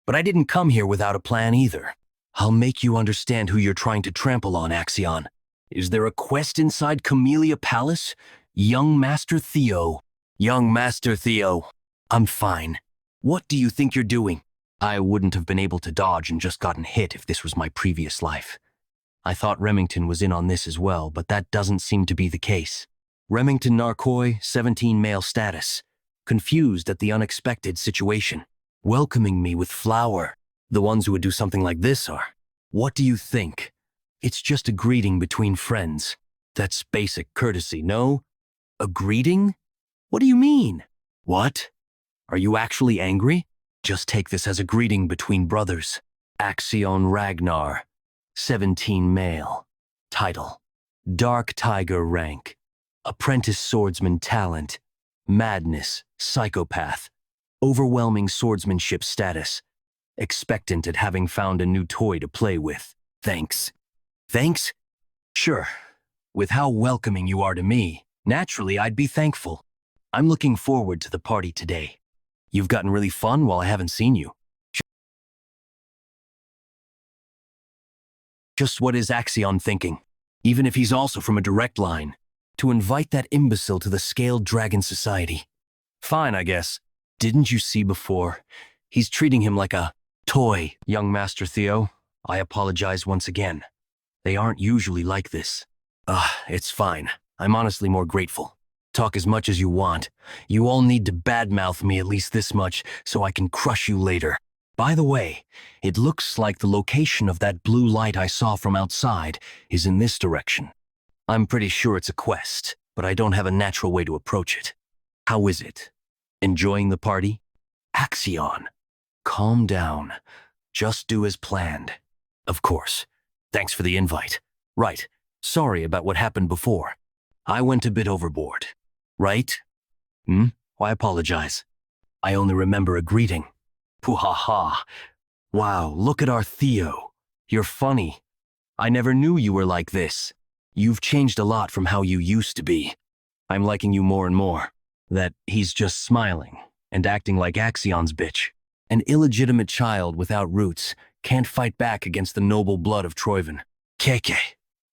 A: But I didn't come here without a plan either. I'll make you understand who you're trying to trample on, Axion. Is there a quest inside Camellia Palace? Young Master Theo. Young Master Theo. I'm fine. What do you think you're doing? I wouldn't have been able to dodge and just gotten hit if this was my previous life. I thought Remington was in on this as well, but that doesn't seem to be the case. Remington Narcoy, 17 male status. Confused at the unexpected situation. Welcoming me with flour. The ones who would do something like this are. What do you think? It's just a greeting between friends. That's basic courtesy, no? A greeting? What do you mean? What? Are you actually angry? Just take this as a greeting between brothers. Axion Ragnar, 17 male. Title: Dark Tiger rank. Apprentice swordsman talent. Madness, psychopath. Overwhelming swordsmanship status. Expectant at having found a new toy to play with. Thanks. Thanks? Sure. With how welcoming you are to me, naturally I'd be thankful. I'm looking forward to the party today. You've gotten really fun while I haven't seen you. Just what is Axion thinking? Even if he's also from a direct line. To invite that imbecile to the Scaled Dragon Society. Fine, I guess. Didn't you see before? He's treating him like a toy. Young Master Theo, I apologize once again. They aren't usually like this. It's fine. I'm honestly more grateful. Talk as much as you want. You all need to badmouth me at least this much so I can crush you later. By the way, it looks like the location of that blue light I saw from outside is in this direction. I'm pretty sure it's a quest, but I don't have a natural way to approach it. How is it? Enjoying the party? Axion. Calm down. Just do as planned. Of course. Thanks for the invite. Right. Sorry about what happened before. I went a bit overboard. Right? Why apologize? I only remember a greeting. Poo-ha-ha. Wow, look at our Theo. You're funny. I never knew you were like this. You've changed a lot from how you used to be. I'm liking you more and more. That he's just smiling and acting like Axion's bitch. An illegitimate child without roots can't fight back against the noble blood of Troivan. KK,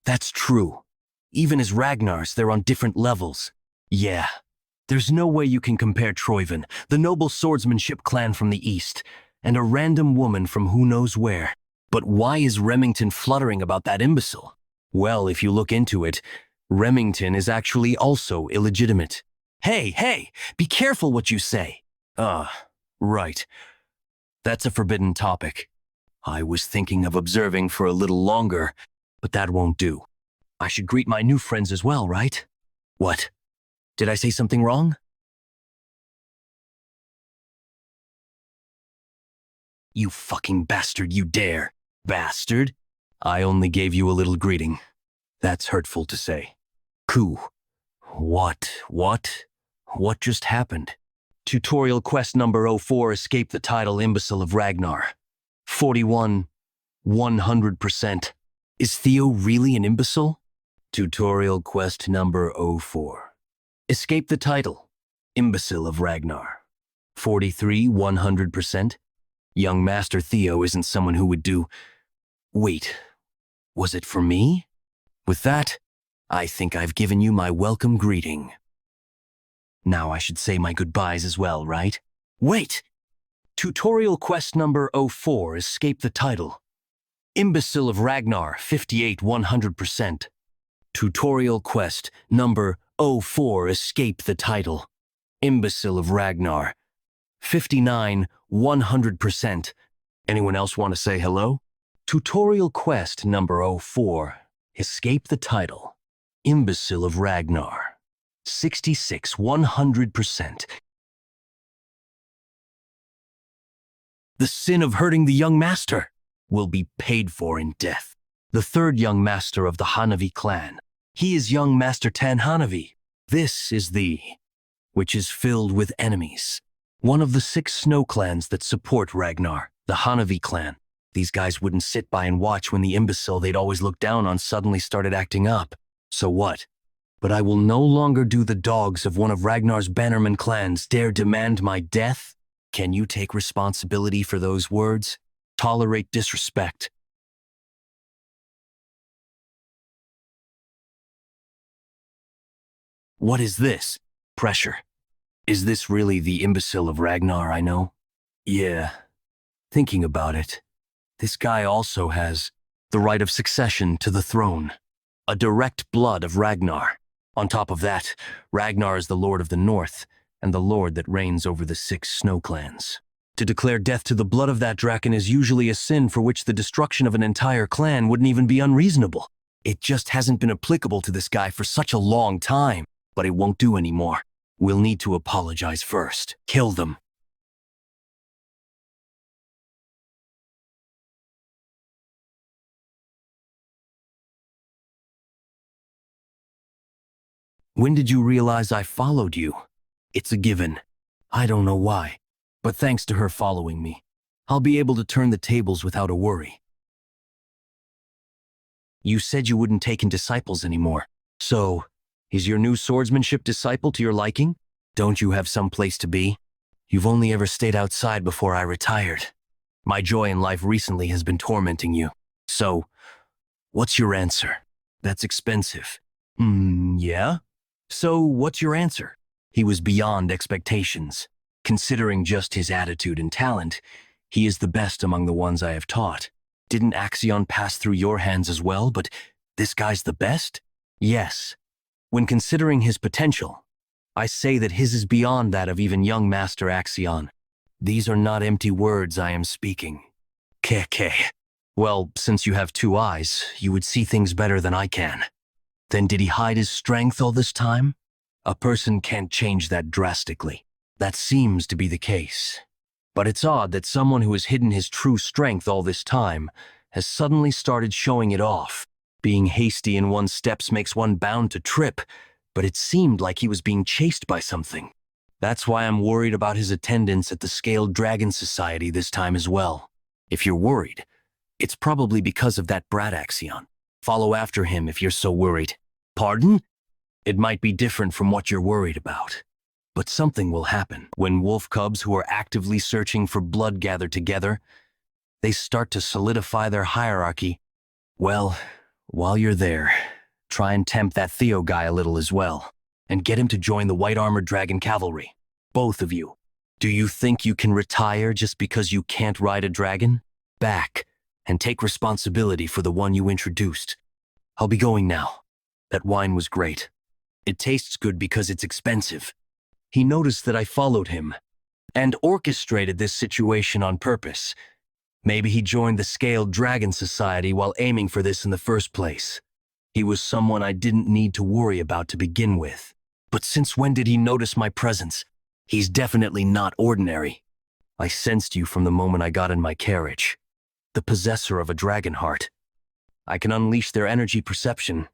A: that's true. Even as Ragnars, they're on different levels. Yeah, there's no way you can compare Troivan, the noble swordsmanship clan from the east, and a random woman from who knows where. But why is Remington fluttering about that imbecile? Well, if you look into it, Remington is actually also illegitimate. Hey, be careful what you say. Right. That's a forbidden topic. I was thinking of observing for a little longer, but that won't do. I should greet my new friends as well, right? What? Did I say something wrong? You fucking bastard, you dare. Bastard? I only gave you a little greeting. That's hurtful to say. Coup. What? What just happened? Tutorial quest number 04, escape the title Imbecile of Ragnar. 41, 100%. Is Theo really an imbecile? Tutorial quest number 04. Escape the title, Imbecile of Ragnar. 43, 100%. Young Master Theo isn't someone who would do... Wait, was it for me? With that, I think I've given you my welcome greeting. Now I should say my goodbyes as well, right? Wait! Tutorial quest number 04, escape the title. Imbecile of Ragnar, 58, 100%. Tutorial quest number 04, escape the title. Imbecile of Ragnar, 59, 100%. Anyone else want to say hello? Tutorial quest number 04, escape the title. Imbecile of Ragnar, 66, 100%. The sin of hurting the young master will be paid for in death. The third young master of the Hanavi clan. He is young Master Tan Hanavi. This is the which is filled with enemies. One of the 6 snow clans that support Ragnar, the Hanavi clan. These guys wouldn't sit by and watch when the imbecile they'd always looked down on suddenly started acting up. So what? But I will no longer do the dogs of one of Ragnar's bannerman clans dare demand my death? Can you take responsibility for those words? Tolerate disrespect. What is this? Pressure. Is this really the imbecile of Ragnar I know? Yeah. Thinking about it, this guy also has the right of succession to the throne. A direct blood of Ragnar. On top of that, Ragnar is the Lord of the North, and the Lord that reigns over the 6 snow clans. To declare death to the blood of that draken is usually a sin for which the destruction of an entire clan wouldn't even be unreasonable. It just hasn't been applicable to this guy for such a long time, but it won't do anymore. We'll need to apologize first. Kill them. When did you realize I followed you? It's a given. I don't know why, but thanks to her following me, I'll be able to turn the tables without a worry. You said you wouldn't take in disciples anymore. So, is your new swordsmanship disciple to your liking? Don't you have some place to be? You've only ever stayed outside before I retired. My joy in life recently has been tormenting you. So, what's your answer? That's expensive. Yeah? So, what's your answer? He was beyond expectations. Considering just his attitude and talent, he is the best among the ones I have taught. Didn't Axion pass through your hands as well, but this guy's the best? Yes. When considering his potential, I say that his is beyond that of even young Master Axion. These are not empty words I am speaking. Keke. Well, since you have 2 eyes, you would see things better than I can. Then did he hide his strength all this time? A person can't change that drastically. That seems to be the case. But it's odd that someone who has hidden his true strength all this time has suddenly started showing it off. Being hasty in one's steps makes one bound to trip, but it seemed like he was being chased by something. That's why I'm worried about his attendance at the Scaled Dragon Society this time as well. If you're worried, it's probably because of that brat Axion. Follow after him if you're so worried. Pardon? It might be different from what you're worried about. But something will happen. When wolf cubs who are actively searching for blood gather together, they start to solidify their hierarchy. Well, while you're there, try and tempt that Theo guy a little as well, and get him to join the white-armored dragon cavalry. Both of you. Do you think you can retire just because you can't ride a dragon? Back, and take responsibility for the one you introduced. I'll be going now. That wine was great. It tastes good because it's expensive. He noticed that I followed him, and orchestrated this situation on purpose. Maybe he joined the Scaled Dragon Society while aiming for this in the first place. He was someone I didn't need to worry about to begin with. But since when did he notice my presence? He's definitely not ordinary. I sensed you from the moment I got in my carriage. The possessor of a dragon heart. I can unleash their energy perception,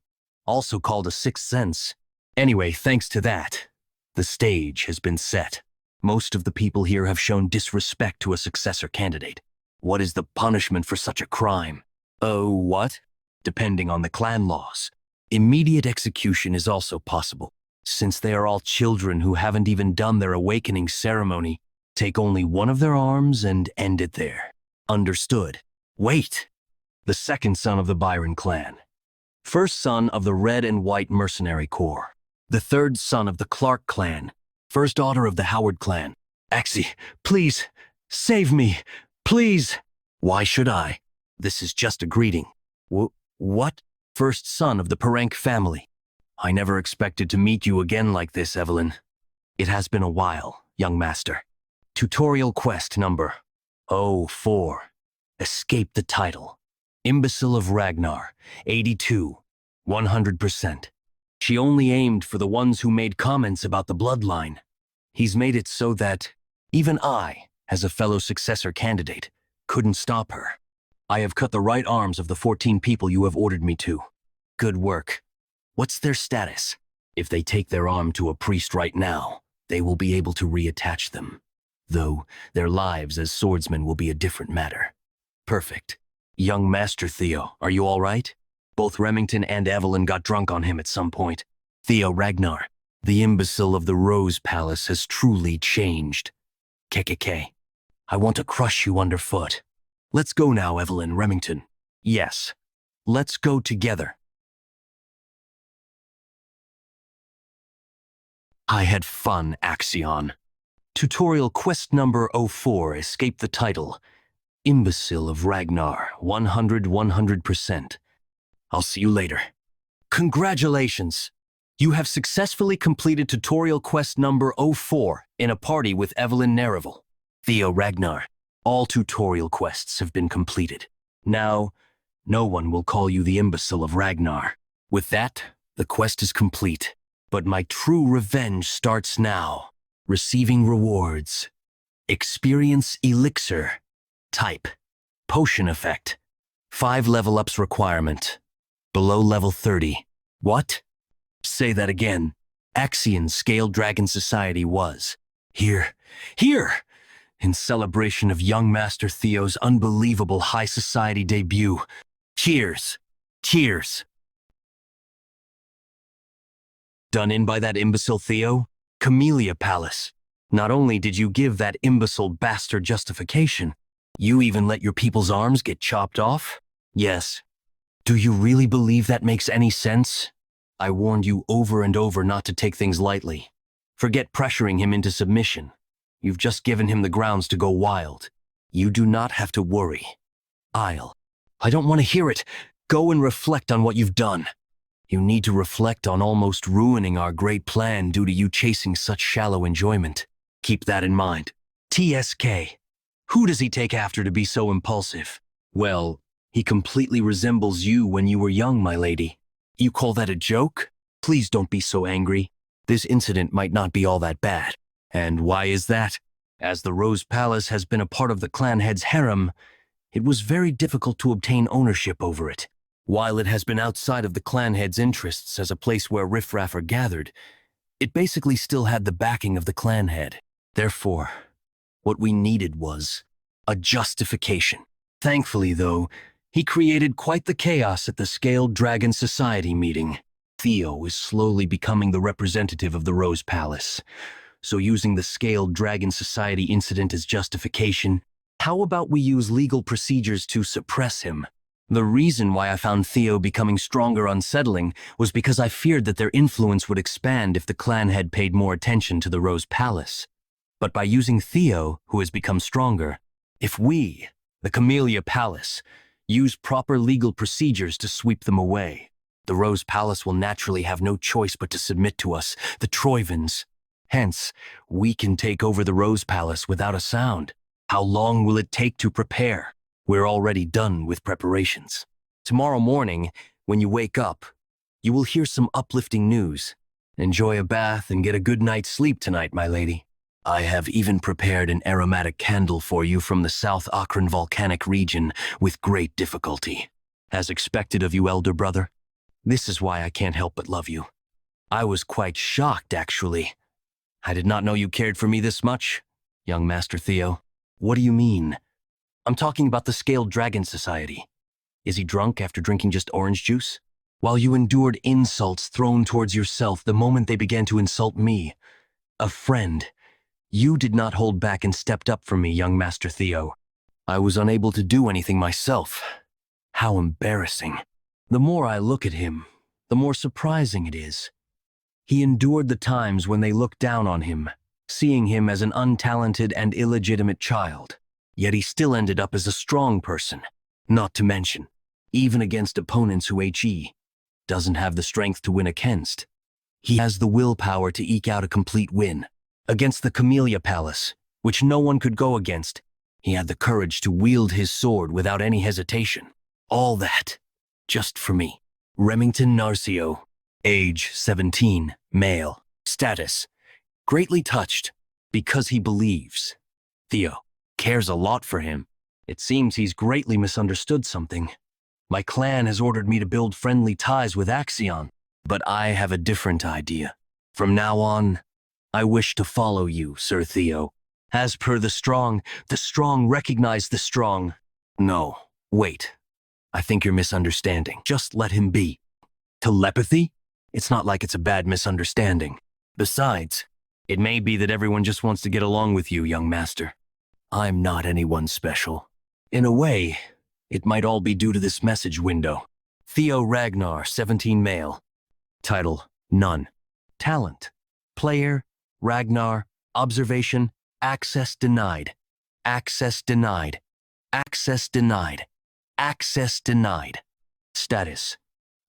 A: also called a sixth sense. Anyway, thanks to that, the stage has been set. Most of the people here have shown disrespect to a successor candidate. What is the punishment for such a crime? Oh, what? Depending on the clan laws. Immediate execution is also possible. Since they are all children who haven't even done their awakening ceremony, take only one of their arms and end it there. Understood. Wait! The second son of the Byron clan. First son of the Red and White Mercenary Corps. The third son of the Clark clan. First daughter of the Howard clan. Axie, please, save me, please. Why should I? This is just a greeting. What? First son of the Perenk family. I never expected to meet you again like this, Evelyn. It has been a while, young master. Tutorial quest number 04. Escape the title. Imbecile of Ragnar, 82, 100%. She only aimed for the ones who made comments about the bloodline. He's made it so that even I, as a fellow successor candidate, couldn't stop her. I have cut the right arms of the 14 people you have ordered me to. Good work. What's their status? If they take their arm to a priest right now, they will be able to reattach them. Though their lives as swordsmen will be a different matter. Perfect. Young Master Theo, are you all right? Both Remington and Evelyn got drunk on him at some point. Theo Ragnar, the imbecile of the Rose Palace has truly changed. KKK. I want to crush you underfoot. Let's go now, Evelyn, Remington. Yes. Let's go together. I had fun, Axion. Tutorial quest number 04, escape the title. Imbecile of Ragnar, 100%. I'll see you later. Congratulations! You have successfully completed tutorial quest number 04 in a party with Evelyn Nereville. Theo Ragnar, all tutorial quests have been completed. Now, no one will call you the imbecile of Ragnar. With that, the quest is complete. But my true revenge starts now. Receiving rewards. Experience elixir. Type. Potion effect. 5 level ups requirement. Below level 30. What? Say that again. Axion Scaled Dragon Society was. Here. In celebration of young Master Theo's unbelievable high society debut. Cheers. Done in by that imbecile Theo? Camellia Palace. Not only did you give that imbecile bastard justification, you even let your people's arms get chopped off? Yes. Do you really believe that makes any sense? I warned you over and over not to take things lightly. Forget pressuring him into submission. You've just given him the grounds to go wild. You do not have to worry. I don't want to hear it. Go and reflect on what you've done. You need to reflect on almost ruining our great plan due to you chasing such shallow enjoyment. Keep that in mind. TSK. Who does he take after to be so impulsive? Well, he completely resembles you when you were young, my lady. You call that a joke? Please don't be so angry. This incident might not be all that bad. And why is that? As the Rose Palace has been a part of the clan head's harem, it was very difficult to obtain ownership over it. While it has been outside of the clan head's interests as a place where riffraff are gathered, it basically still had the backing of the clan head. Therefore, what we needed was a justification. Thankfully, though, he created quite the chaos at the Scaled Dragon Society meeting. Theo is slowly becoming the representative of the Rose Palace. So using the Scaled Dragon Society incident as justification, how about we use legal procedures to suppress him? The reason why I found Theo becoming stronger unsettling was because I feared that their influence would expand if the clan had paid more attention to the Rose Palace. But by using Theo, who has become stronger, if we, the Camellia Palace, use proper legal procedures to sweep them away, the Rose Palace will naturally have no choice but to submit to us, the Troivans. Hence, we can take over the Rose Palace without a sound. How long will it take to prepare? We're already done with preparations. Tomorrow morning, when you wake up, you will hear some uplifting news. Enjoy a bath and get a good night's sleep tonight, my lady. I have even prepared an aromatic candle for you from the South Akron volcanic region with great difficulty. As expected of you, elder brother. This is why I can't help but love you. I was quite shocked, actually. I did not know you cared for me this much, young Master Theo. What do you mean? I'm talking about the Scaled Dragon Society. Is he drunk after drinking just orange juice? While you endured insults thrown towards yourself the moment they began to insult me, a friend, you did not hold back and stepped up for me, young Master Theo. I was unable to do anything myself. How embarrassing. The more I look at him, the more surprising it is. He endured the times when they looked down on him, seeing him as an untalented and illegitimate child. Yet he still ended up as a strong person, not to mention, even against opponents who he doesn't have the strength to win against. He has the willpower to eke out a complete win. Against the Camellia Palace, which no one could go against, he had the courage to wield his sword without any hesitation. All that, just for me. Remington Narcio, age 17, male, status, greatly touched, because he believes. Theo cares a lot for him. It seems he's greatly misunderstood something. My clan has ordered me to build friendly ties with Axion, but I have a different idea. From now on, I wish to follow you, Sir Theo. As per the strong recognize the strong. No, wait. I think you're misunderstanding. Just let him be. Telepathy? It's not like it's a bad misunderstanding. Besides, it may be that everyone just wants to get along with you, young master. I'm not anyone special. In a way, it might all be due to this message window. Theo Ragnar, 17 male. Title, none. Talent, player, Ragnar, observation, access denied. Access denied. Access denied. Access denied. Status,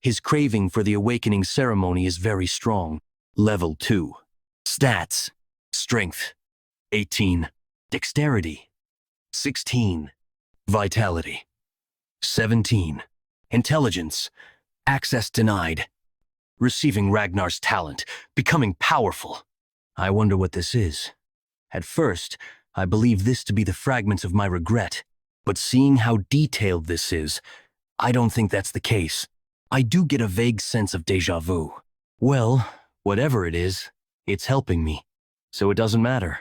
A: his craving for the awakening ceremony is very strong. Level 2. Stats, strength, 18. Dexterity, 16. Vitality, 17. Intelligence, access denied. Receiving Ragnar's talent, becoming powerful. I wonder what this is. At first, I believed this to be the fragments of my regret, but seeing how detailed this is, I don't think that's the case. I do get a vague sense of déjà vu. Well, whatever it is, it's helping me, so it doesn't matter.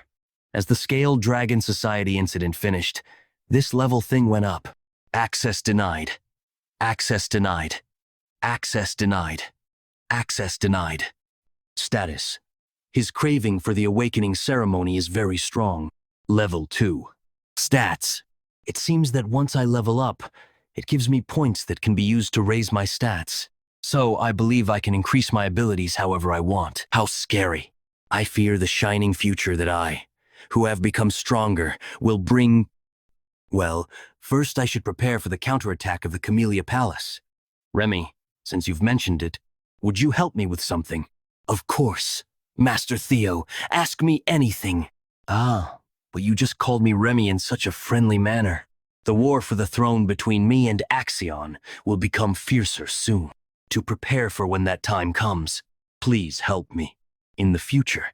A: As the Scaled Dragon Society incident finished, this level thing went up. Access denied. Access denied. Access denied. Access denied. Status, his craving for the awakening ceremony is very strong. Level 2. Stats, it seems that once I level up, it gives me points that can be used to raise my stats. So I believe I can increase my abilities however I want. How scary. I fear the shining future that I, who have become stronger, will bring... Well, first I should prepare for the counterattack of the Camellia Palace. Remy, since you've mentioned it, would you help me with something? Of course. Master Theo, ask me anything. Ah, but you just called me Remy in such a friendly manner. The war for the throne between me and Axion will become fiercer soon. To prepare for when that time comes, please help me. In the future,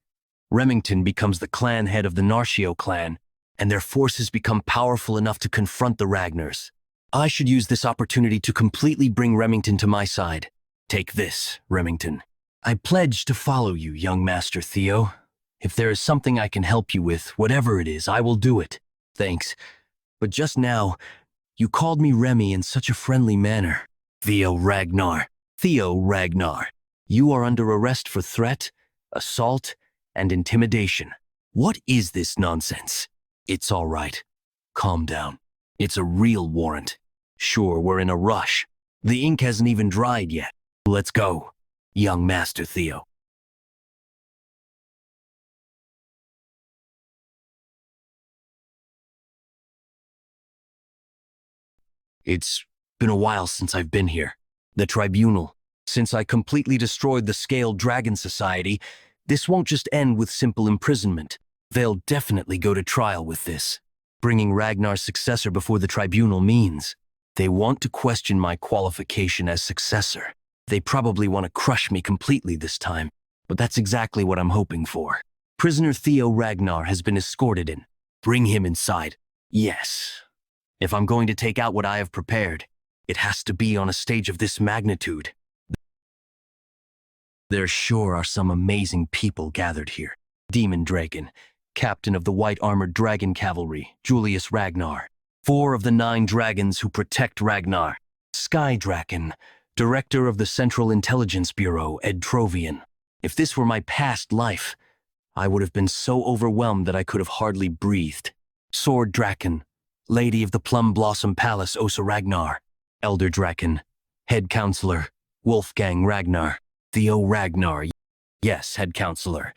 A: Remington becomes the clan head of the Narcio clan, and their forces become powerful enough to confront the Ragnars. I should use this opportunity to completely bring Remington to my side. Take this, Remington. I pledge to follow you, young Master Theo. If there is something I can help you with, whatever it is, I will do it. Thanks. But just now, you called me Remy in such a friendly manner. Theo Ragnar. Theo Ragnar. You are under arrest for threat, assault, and intimidation. What is this nonsense? It's all right. Calm down. It's a real warrant. Sure, we're in a rush. The ink hasn't even dried yet. Let's go, young Master Theo. It's been a while since I've been here. The tribunal. Since I completely destroyed the Scaled Dragon Society, this won't just end with simple imprisonment. They'll definitely go to trial with this. Bringing Ragnar's successor before the tribunal means they want to question my qualification as successor. They probably want to crush me completely this time, but that's exactly what I'm hoping for. Prisoner Theo Ragnar has been escorted in. Bring him inside. Yes. If I'm going to take out what I have prepared, it has to be on a stage of this magnitude. There sure are some amazing people gathered here. Demon Dragon, captain of the white-armored dragon cavalry, Julius Ragnar. 4 of the 9 dragons who protect Ragnar. Sky Draken, director of the Central Intelligence Bureau, Ed Trovian. If this were my past life, I would have been so overwhelmed that I could have hardly breathed. Sword Draken, lady of the Plum Blossom Palace, Osa Ragnar. Elder Draken, head counselor, Wolfgang Ragnar. Theo Ragnar, yes, head counselor.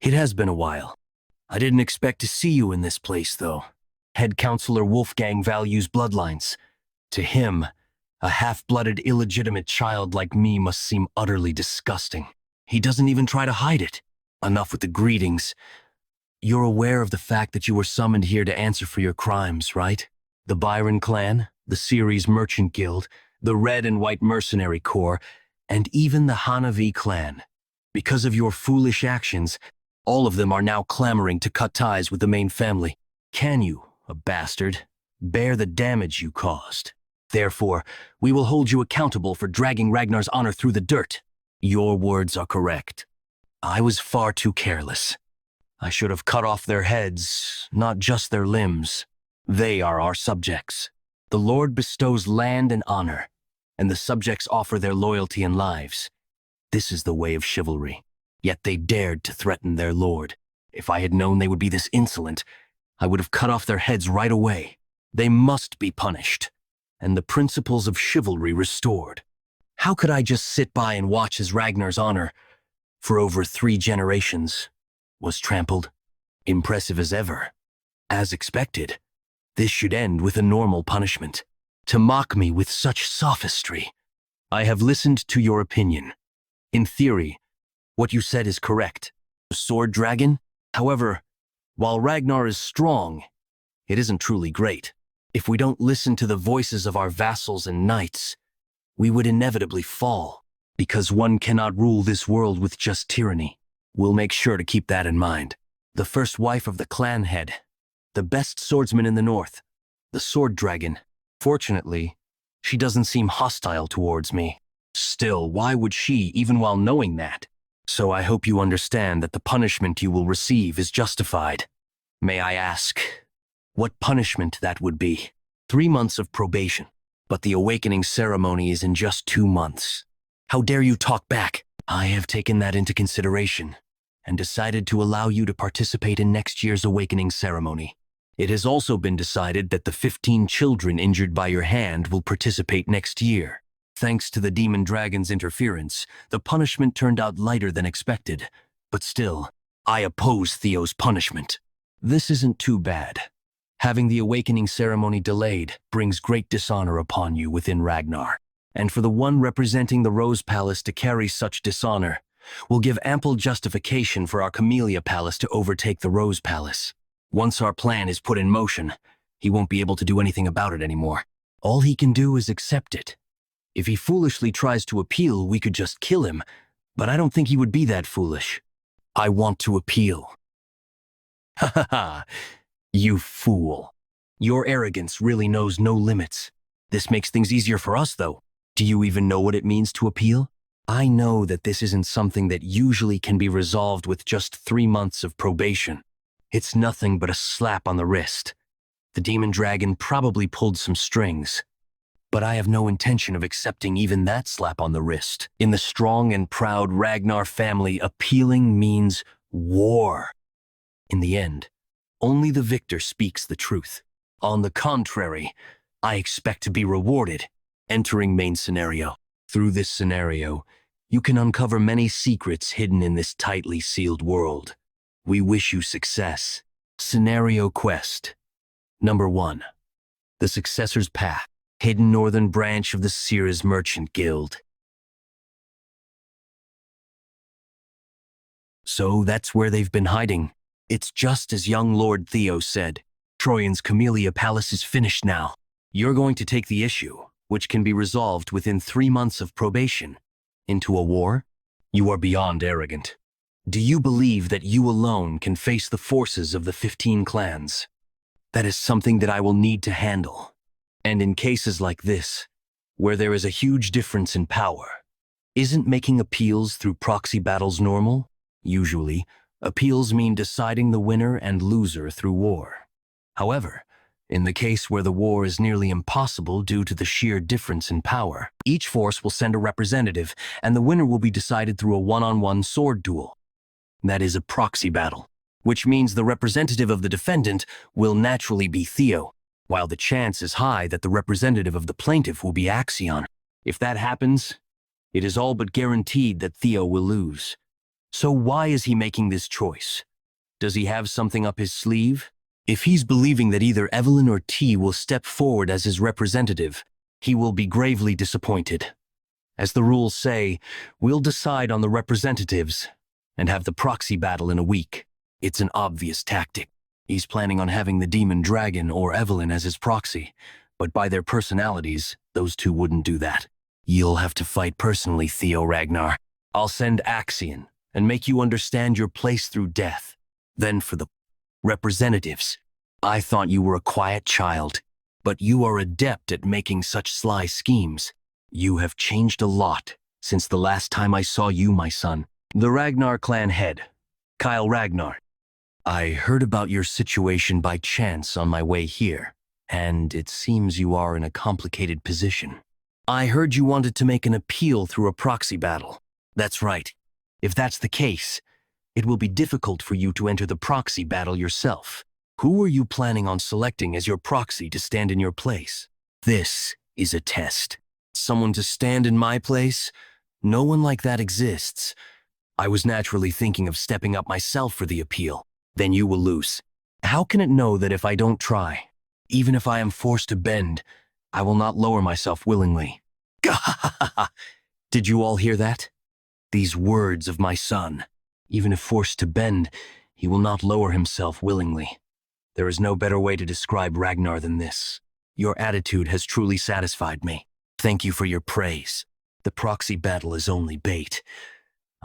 A: It has been a while. I didn't expect to see you in this place, though. Head counselor Wolfgang values bloodlines. To him, a half-blooded illegitimate child like me must seem utterly disgusting. He doesn't even try to hide it. Enough with the greetings. You're aware of the fact that you were summoned here to answer for your crimes, right? The Byron clan, the Ceres Merchant Guild, the Red and White Mercenary Corps, and even the Hanavi clan. Because of your foolish actions, all of them are now clamoring to cut ties with the main family. Can you, a bastard, bear the damage you caused? Therefore, we will hold you accountable for dragging Ragnar's honor through the dirt. Your words are correct. I was far too careless. I should have cut off their heads, not just their limbs. They are our subjects. The Lord bestows land and honor, and the subjects offer their loyalty and lives. This is the way of chivalry. Yet they dared to threaten their lord. If I had known they would be this insolent, I would have cut off their heads right away. They must be punished, and the principles of chivalry restored. How could I just sit by and watch as Ragnar's honor, for over 3 generations, was trampled? Impressive as ever. As expected, this should end with a normal punishment. To mock me with such sophistry. I have listened to your opinion. In theory, what you said is correct. The sword dragon? However, while Ragnar is strong, it isn't truly great. If we don't listen to the voices of our vassals and knights, we would inevitably fall, because one cannot rule this world with just tyranny. We'll make sure to keep that in mind. The first wife of the clan head, the best swordsman in the north, the sword dragon. Fortunately, she doesn't seem hostile towards me. Still, why would she, even while knowing that? So I hope you understand that the punishment you will receive is justified. May I ask, what punishment that would be? 3 months of probation, but the awakening ceremony is in just 2 months. How dare you talk back? I have taken that into consideration and decided to allow you to participate in next year's awakening ceremony. It has also been decided that the 15 children injured by your hand will participate next year. Thanks to the demon dragon's interference, the punishment turned out lighter than expected. But still, I oppose Theo's punishment. This isn't too bad. Having the awakening ceremony delayed brings great dishonor upon you within Ragnar. And for the one representing the Rose Palace to carry such dishonor, will give ample justification for our Camellia Palace to overtake the Rose Palace. Once our plan is put in motion, he won't be able to do anything about it anymore. All he can do is accept it. If he foolishly tries to appeal, we could just kill him, but I don't think he would be that foolish. I want to appeal. Ha ha ha, you fool. Your arrogance really knows no limits. This makes things easier for us, though. Do you even know what it means to appeal? I know that this isn't something that usually can be resolved with just 3 months of probation. It's nothing but a slap on the wrist. The demon dragon probably pulled some strings. But I have no intention of accepting even that slap on the wrist. In the strong and proud Ragnar family, appealing means war. In the end, only the victor speaks the truth. On the contrary, I expect to be rewarded. Entering main scenario. Through this scenario, you can uncover many secrets hidden in this tightly sealed world. We wish you success. Scenario Quest. Number 1. The Successor's Path. Hidden northern branch of the Sears Merchant Guild. So that's where they've been hiding. It's just as young Lord Theo said. Troyan's Camellia Palace is finished now. You're going to take the issue, which can be resolved within 3 months of probation, into a war? You are beyond arrogant. Do you believe that you alone can face the forces of the 15 clans? That is something that I will need to handle. And in cases like this, where there is a huge difference in power, isn't making appeals through proxy battles normal? Usually, appeals mean deciding the winner and loser through war. However, in the case where the war is nearly impossible due to the sheer difference in power, each force will send a representative, and the winner will be decided through a one-on-one sword duel. That is a proxy battle, which means the representative of the defendant will naturally be Theo, while the chance is high that the representative of the plaintiff will be Axion. If that happens, it is all but guaranteed that Theo will lose. So why is he making this choice? Does he have something up his sleeve? If he's believing that either Evelyn or T will step forward as his representative, he will be gravely disappointed. As the rules say, we'll decide on the representatives and have the proxy battle in a week. It's an obvious tactic. He's planning on having the demon dragon or Evelyn as his proxy, but by their personalities, those two wouldn't do that. You'll have to fight personally, Theo Ragnar. I'll send Axion and make you understand your place through death. Then for the representatives, I thought you were a quiet child, but you are adept at making such sly schemes. You have changed a lot since the last time I saw you, my son. The Ragnar Clan head, Kyle Ragnar. I heard about your situation by chance on my way here, and it seems you are in a complicated position. I heard you wanted to make an appeal through a proxy battle. That's right. If that's the case, it will be difficult for you to enter the proxy battle yourself. Who are you planning on selecting as your proxy to stand in your place? This is a test. Someone to stand in my place? No one like that exists. I was naturally thinking of stepping up myself for the appeal. Then you will lose. How can it know that if I don't try, even if I am forced to bend, I will not lower myself willingly? Did you all hear that? These words of my son. Even if forced to bend, he will not lower himself willingly. There is no better way to describe Ragnar than this. Your attitude has truly satisfied me. Thank you for your praise. The proxy battle is only bait.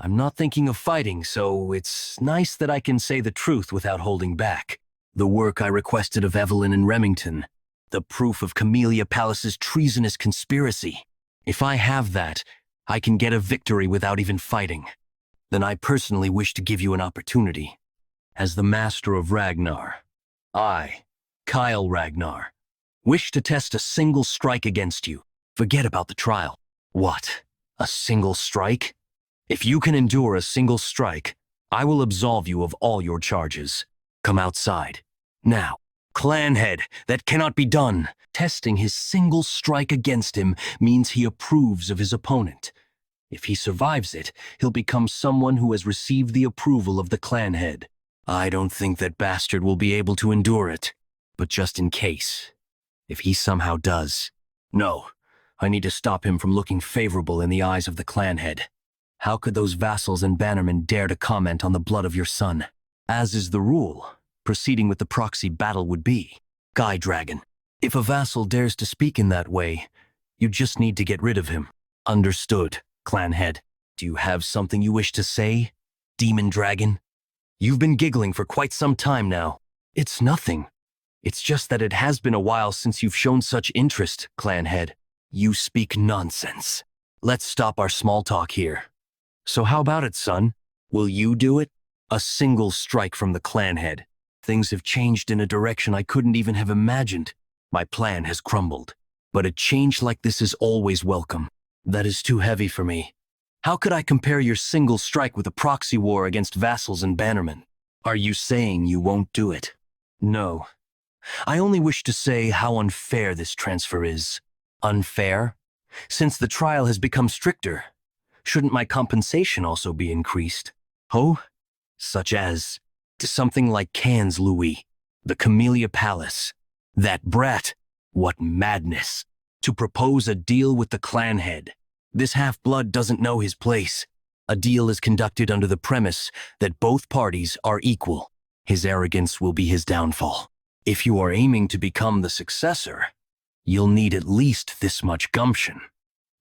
A: I'm not thinking of fighting, so it's nice that I can say the truth without holding back. The work I requested of Evelyn and Remington, the proof of Camellia Palace's treasonous conspiracy. If I have that, I can get a victory without even fighting. Then I personally wish to give you an opportunity. As the master of Ragnar, I, Kyle Ragnar, wish to test a single strike against you. Forget about the trial. What? A single strike? If you can endure a single strike, I will absolve you of all your charges. Come outside. Now, clan head, that cannot be done. Testing his single strike against him means he approves of his opponent. If he survives it, he'll become someone who has received the approval of the clan head. I don't think that bastard will be able to endure it. But just in case, if he somehow does, no, I need to stop him from looking favorable in the eyes of the clan head. How could those vassals and bannermen dare to comment on the blood of your son? As is the rule, proceeding with the proxy battle would be. Guy Dragon, if a vassal dares to speak in that way, you just need to get rid of him. Understood, clan head. Do you have something you wish to say, Demon Dragon? You've been giggling for quite some time now. It's nothing. It's just that it has been a while since you've shown such interest, clan head. You speak nonsense. Let's stop our small talk here. So how about it, son? Will you do it? A single strike from the clan head. Things have changed in a direction I couldn't even have imagined. My plan has crumbled. But a change like this is always welcome. That is too heavy for me. How could I compare your single strike with a proxy war against vassals and bannermen? Are you saying you won't do it? No. I only wish to say how unfair this transfer is. Unfair? Since the trial has become stricter, shouldn't my compensation also be increased? Oh? Such as something like Cannes Louis, the Camellia Palace. That brat. What madness. To propose a deal with the clan head. This half-blood doesn't know his place. A deal is conducted under the premise that both parties are equal. His arrogance will be his downfall. If you are aiming to become the successor, you'll need at least this much gumption.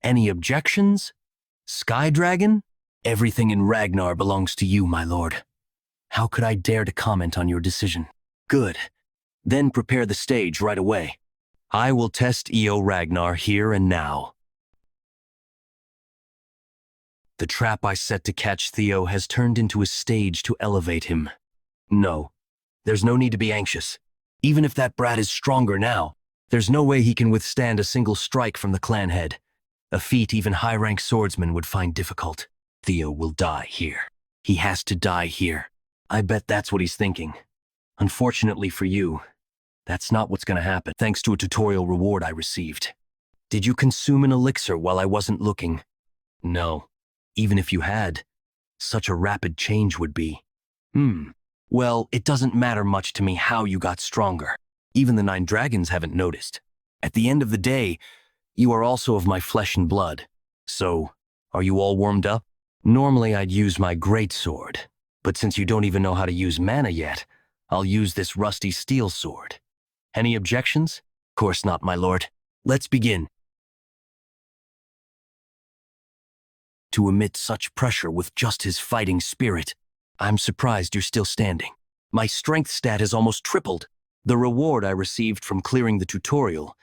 A: Any objections? Sky Dragon? Everything in Ragnar belongs to you, my lord. How could I dare to comment on your decision? Good. Then prepare the stage right away. I will test EO Ragnar here and now. The trap I set to catch Theo has turned into a stage to elevate him. No, there's no need to be anxious. Even if that brat is stronger now, there's no way he can withstand a single strike from the clan head. A feat even high-rank swordsmen would find difficult. Theo will die here. He has to die here. I bet that's what he's thinking. Unfortunately for you, that's not what's going to happen, thanks to a tutorial reward I received. Did you consume an elixir while I wasn't looking? No. Even if you had, such a rapid change would be. Well, it doesn't matter much to me how you got stronger. Even the 9 dragons haven't noticed. At the end of the day, you are also of my flesh and blood. So, are you all warmed up? Normally I'd use my greatsword, but since you don't even know how to use mana yet, I'll use this rusty steel sword. Any objections? Of course not, my lord. Let's begin. To emit such pressure with just his fighting spirit, I'm surprised you're still standing. My strength stat has almost tripled. The reward I received from clearing the tutorial,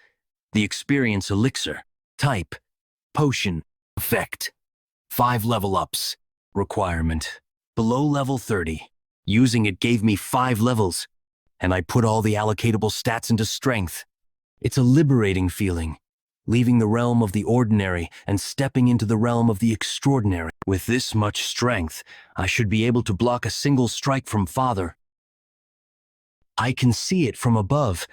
A: the experience elixir, type, potion, effect, 5 level ups, requirement, below level 30. Using it gave me 5 levels, and I put all the allocatable stats into strength. It's a liberating feeling, leaving the realm of the ordinary and stepping into the realm of the extraordinary. With this much strength, I should be able to block a single strike from Father. I can see it from above.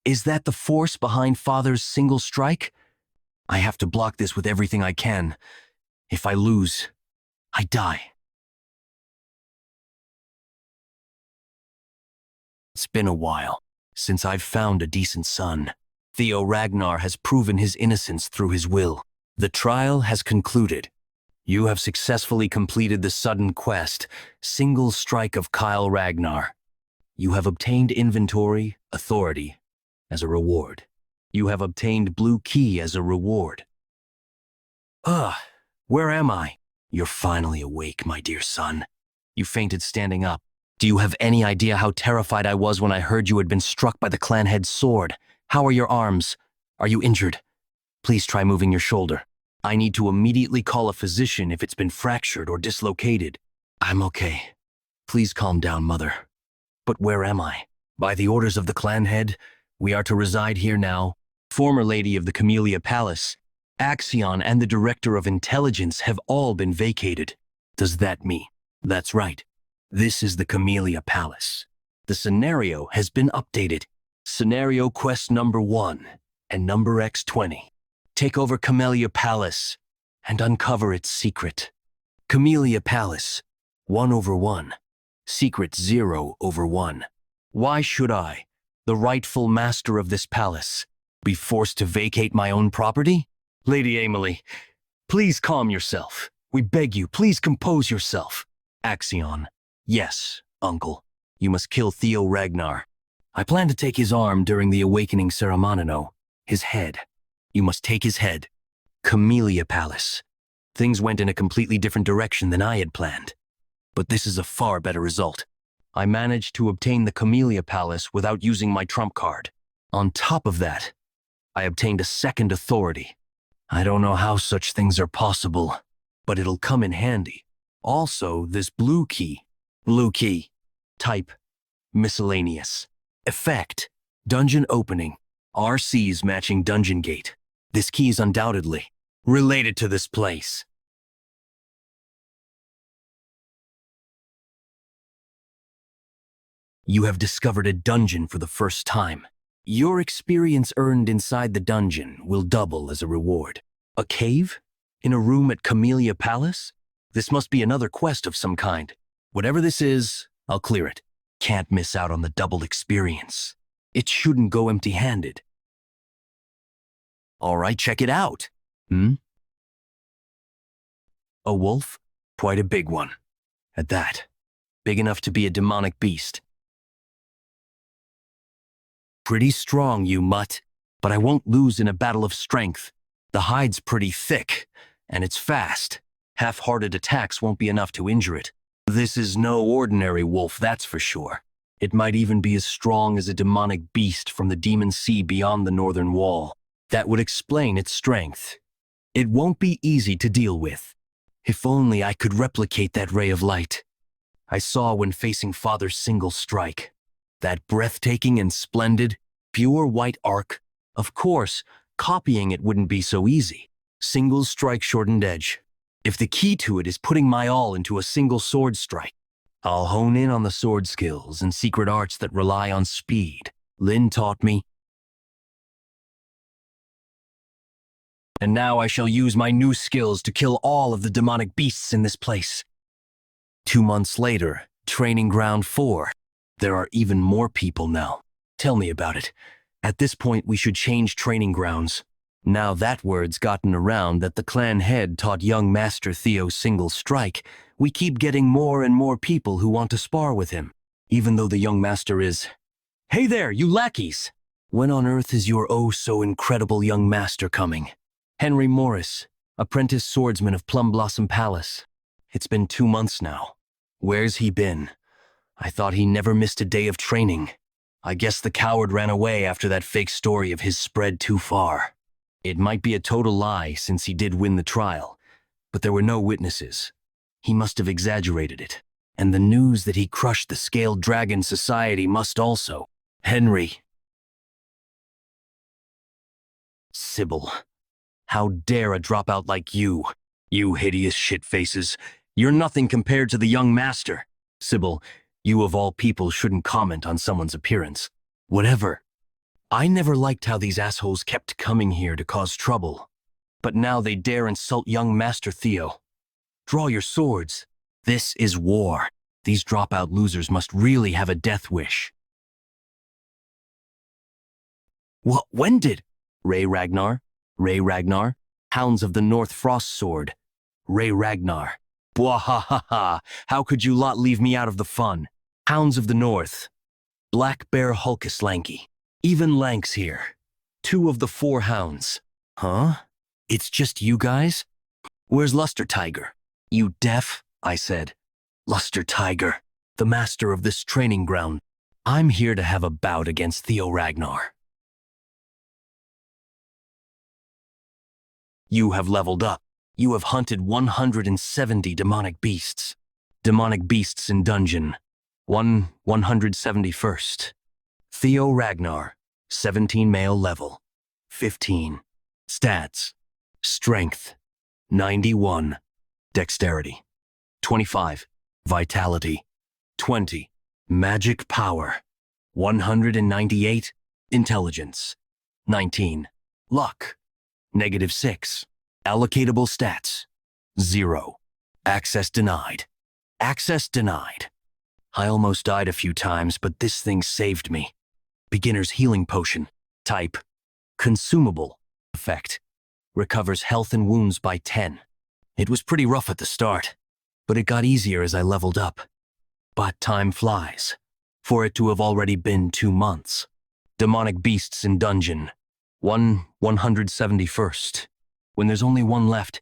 A: Is that the force behind Father's single strike? I have to block this with everything I can. If I lose, I die. It's been a while since I've found a decent son. Theo Ragnar has proven his innocence through his will. The trial has concluded. You have successfully completed the sudden quest, Single Strike of Kyle Ragnar. You have obtained inventory, authority, as a reward. You have obtained blue key as a reward. Where am I? You're finally awake, my dear son. You fainted standing up. Do you have any idea how terrified I was when I heard you had been struck by the clan head's sword? How are your arms? Are you injured? Please try moving your shoulder. I need to immediately call a physician if it's been fractured or dislocated. I'm okay. Please calm down, mother. But where am I? By the orders of the clan head, we are to reside here now. Former lady of the Camellia Palace, Axion, and the Director of Intelligence have all been vacated. Does that mean? That's right. This is the Camellia Palace. The scenario has been updated. Scenario quest number 1 and number X20. Take over Camellia Palace and uncover its secret. Camellia Palace, 1/1. Secret 0/1. Why should I, the rightful master of this palace, be forced to vacate my own property? Lady Emily, please calm yourself. We beg you, please compose yourself. Axion. Yes, uncle. You must kill Theo Ragnar. I plan to take his arm during the awakening ceremony. His head. You must take his head. Camellia Palace. Things went in a completely different direction than I had planned. But this is a far better result. I managed to obtain the Camellia Palace without using my trump card. On top of that, I obtained a second authority. I don't know how such things are possible, but it'll come in handy. Also, this blue key. Blue key. Type. Miscellaneous. Effect. Dungeon opening. RC's matching dungeon gate. This key is undoubtedly related to this place. You have discovered a dungeon for the first time. Your experience earned inside the dungeon will double as a reward. A cave? In a room at Camellia Palace? This must be another quest of some kind. Whatever this is, I'll clear it. Can't miss out on the double experience. It shouldn't go empty-handed. All right, check it out. A wolf? Quite a big one. At that. Big enough to be a demonic beast. Pretty strong, you mutt. But I won't lose in a battle of strength. The hide's pretty thick, and it's fast. Half-hearted attacks won't be enough to injure it. This is no ordinary wolf, that's for sure. It might even be as strong as a demonic beast from the demon sea beyond the northern wall. That would explain its strength. It won't be easy to deal with. If only I could replicate that ray of light I saw when facing Father's single strike. That breathtaking and splendid, pure white arc. Of course, copying it wouldn't be so easy. Single strike shortened edge. If the key to it is putting my all into a single sword strike, I'll hone in on the sword skills and secret arts that rely on speed. Lin taught me. And now I shall use my new skills to kill all of the demonic beasts in this place. 2 months later, Training Ground 4. There are even more people now. Tell me about it. At this point, we should change training grounds. Now that word's gotten around that the clan head taught young Master Theo single strike, we keep getting more and more people who want to spar with him, even though the young master is... Hey there, you lackeys! When on earth is your oh-so-incredible young master coming? Henry Morris, apprentice swordsman of Plum Blossom Palace. It's been 2 months now. Where's he been? I thought he never missed a day of training. I guess the coward ran away after that fake story of his spread too far. It might be a total lie since he did win the trial, but there were no witnesses. He must have exaggerated it. And the news that he crushed the Scaled Dragon Society must also. Henry. Sybil. How dare a dropout like you? You hideous shitfaces. You're nothing compared to the young master. Sybil, you of all people shouldn't comment on someone's appearance. Whatever. I never liked how these assholes kept coming here to cause trouble. But now they dare insult young Master Theo. Draw your swords. This is war. These dropout losers must really have a death wish. What? When did? Ragnar? Ragnar? Hounds of the North Frost Sword. Ragnar. Bwahahaha. How could you lot leave me out of the fun? Hounds of the North. Black Bear Hulkus Lanky. Even Lank's here. 2 of the 4 hounds. Huh? It's just you guys? Where's Luster Tiger? You deaf? I said. Luster Tiger, the master of this training ground. I'm here to have a bout against Theo Ragnar. You have leveled up. You have hunted 170 demonic beasts. Demonic beasts in dungeon. 171st. Theo Ragnar, 17 male level. 15. Stats. Strength, 91. Dexterity, 25. Vitality, 20. Magic power, 198. Intelligence, 19. Luck, -6. Allocatable stats, 0. Access denied. Access denied. I almost died a few times, but this thing saved me. Beginner's healing potion. Type, consumable. Effect, recovers health and wounds by 10. It was pretty rough at the start, but it got easier as I leveled up. But time flies, for it to have already been 2 months. Demonic beasts in dungeon. 171st. When there's only one left,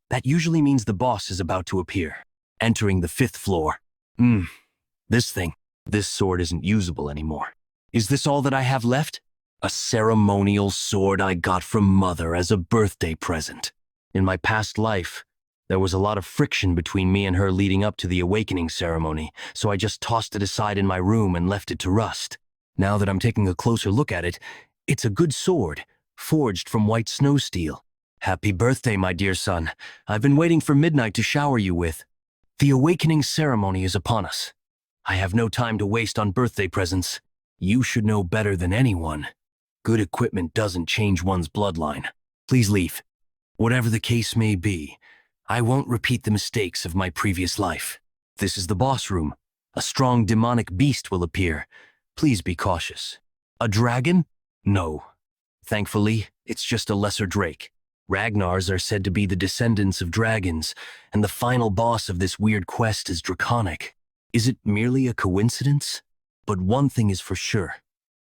A: that usually means the boss is about to appear. Entering the 5th floor. This sword isn't usable anymore. Is this all that I have left? A ceremonial sword I got from Mother as a birthday present. In my past life, there was a lot of friction between me and her leading up to the awakening ceremony, so I just tossed it aside in my room and left it to rust. Now that I'm taking a closer look at it, it's a good sword, forged from white snow steel. Happy birthday, my dear son. I've been waiting for midnight to shower you with. The awakening ceremony is upon us. I have no time to waste on birthday presents. You should know better than anyone. Good equipment doesn't change one's bloodline. Please leave. Whatever the case may be, I won't repeat the mistakes of my previous life. This is the boss room. A strong demonic beast will appear. Please be cautious. A dragon? No. Thankfully, it's just a lesser drake. Ragnars are said to be the descendants of dragons, and the final boss of this weird quest is draconic. Is it merely a coincidence? But one thing is for sure.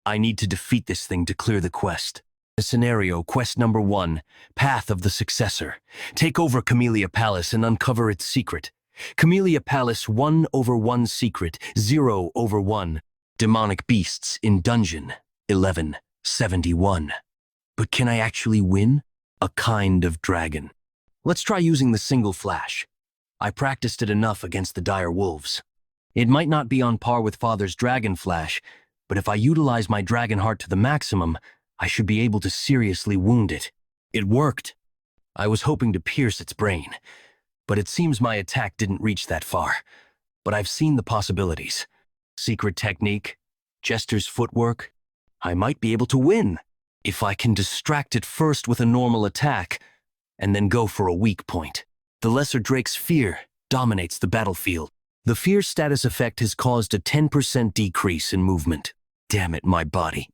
A: I need to defeat this thing to clear the quest. The scenario, quest number 1, Path of the Successor. Take over Camellia Palace and uncover its secret. Camellia Palace 1/1 secret, 0/1. Demonic beasts in dungeon, 1171. But can I actually win? A kind of dragon. Let's try using the single flash. I practiced it enough against the dire wolves. It might not be on par with Father's dragon flash, but if I utilize my dragon heart to the maximum, I should be able to seriously wound it. It worked. I was hoping to pierce its brain, but it seems my attack didn't reach that far. But I've seen the possibilities. Secret technique, Jester's footwork. I might be able to win if I can distract it first with a normal attack and then go for a weak point. The Lesser Drake's fear dominates the battlefield. The fear status effect has caused a 10% decrease in movement. Damn it, my body.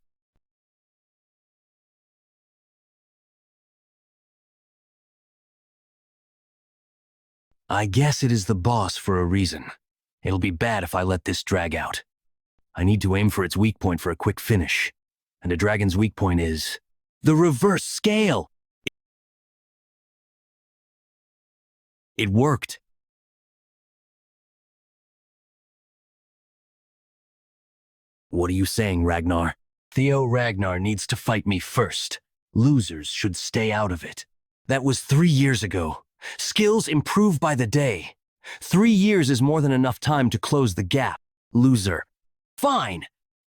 A: I guess it is the boss for a reason. It'll be bad if I let this drag out. I need to aim for its weak point for a quick finish. And a dragon's weak point is the reverse scale. It worked. What are you saying, Ragnar? Theo Ragnar needs to fight me first. Losers should stay out of it. That was 3 years ago. Skills improve by the day. 3 years is more than enough time to close the gap. Loser. Fine.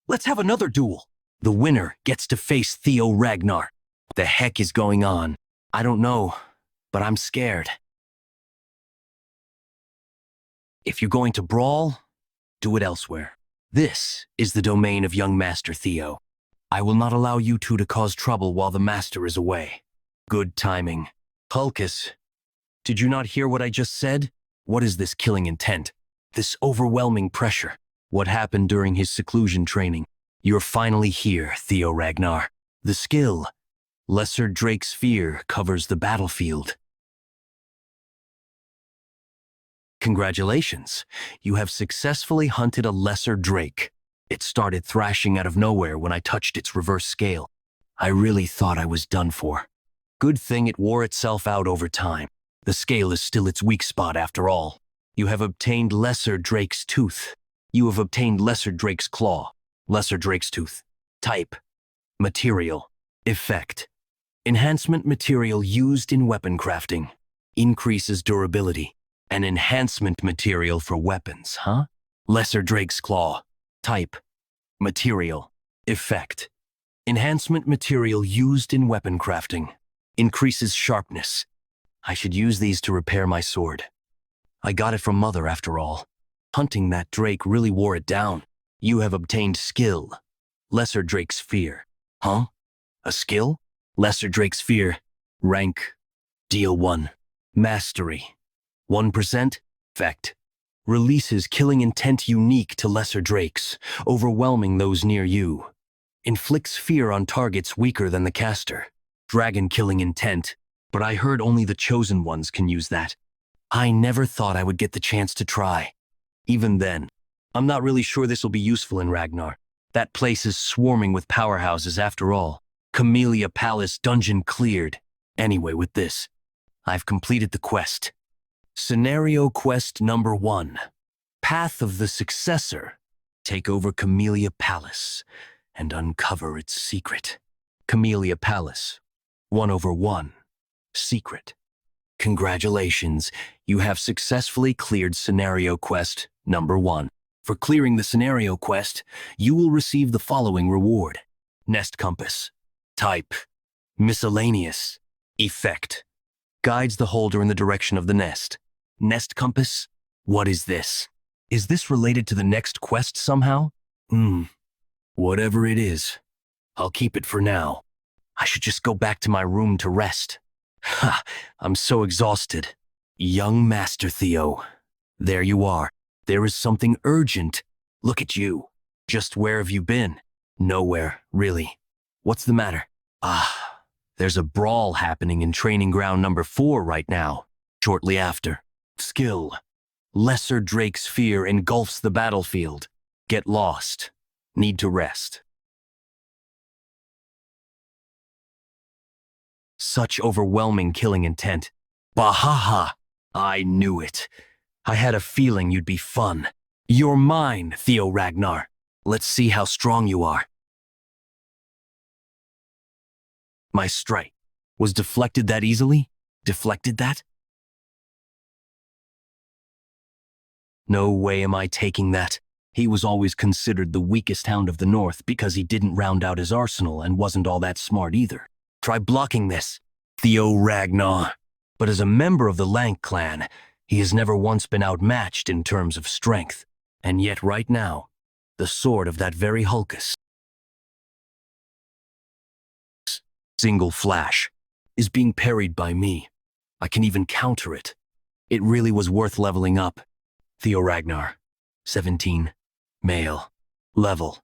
A: Let's have another duel. The winner gets to face Theo Ragnar. The heck is going on? I don't know, but I'm scared. If you're going to brawl, do it elsewhere. This is the domain of young Master Theo. I will not allow you two to cause trouble while the Master is away. Good timing. Hulkus, did you not hear what I just said? What is this killing intent? This overwhelming pressure? What happened during his seclusion training? You're finally here, Theo Ragnar. The skill, Lesser Drake's Fear, covers the battlefield. Congratulations, you have successfully hunted a Lesser Drake. It started thrashing out of nowhere when I touched its reverse scale. I really thought I was done for. Good thing it wore itself out over time. The scale is still its weak spot after all. You have obtained Lesser Drake's Tooth. You have obtained Lesser Drake's Claw. Lesser Drake's Tooth. Type. Material. Effect. Enhancement material used in weapon crafting. Increases durability. An enhancement material for weapons, huh? Lesser Drake's Claw. Type. Material. Effect. Enhancement material used in weapon crafting. Increases sharpness. I should use these to repair my sword. I got it from Mother after all. Hunting that Drake really wore it down. You have obtained skill. Lesser Drake's Fear. Huh? A skill? Lesser Drake's Fear. Rank. Deal 1. Mastery. 1%. Effect. Releases killing intent unique to Lesser Drakes, overwhelming those near you. Inflicts fear on targets weaker than the caster. Dragon killing intent, but I heard only the chosen ones can use that. I never thought I would get the chance to try. Even then, I'm not really sure this will be useful in Ragnar. That place is swarming with powerhouses after all. Camellia Palace dungeon cleared. Anyway, with this, I've completed the quest. Scenario quest number 1. Path of the Successor. Take over Camellia Palace and uncover its secret. Camellia Palace. 1/1. Secret. Congratulations, you have successfully cleared scenario quest number 1. For clearing the scenario quest, you will receive the following reward. Nest Compass. Type. Miscellaneous. Effect. Guides the holder in the direction of the nest. Nest Compass? What is this? Is this related to the next quest somehow? Whatever it is, I'll keep it for now. I should just go back to my room to rest. Ha! I'm so exhausted. Young Master Theo. There you are. There is something urgent. Look at you. Just where have you been? Nowhere, really. What's the matter? There's a brawl happening in training ground number 4 right now. Shortly after. Skill. Lesser Drake's Fear engulfs the battlefield. Get lost. Need to rest. Such overwhelming killing intent. Bahaha! I knew it. I had a feeling you'd be fun. You're mine, Theo Ragnar. Let's see how strong you are. My strike was deflected that easily? Deflected that? No way am I taking that. He was always considered the weakest hound of the North because he didn't round out his arsenal and wasn't all that smart either. Try blocking this, Theo Ragnar. But as a member of the Lank clan, he has never once been outmatched in terms of strength. And yet right now, the sword of that very Hulkus, single flash, is being parried by me. I can even counter it. It really was worth leveling up. Theo Ragnar, 17, male, level,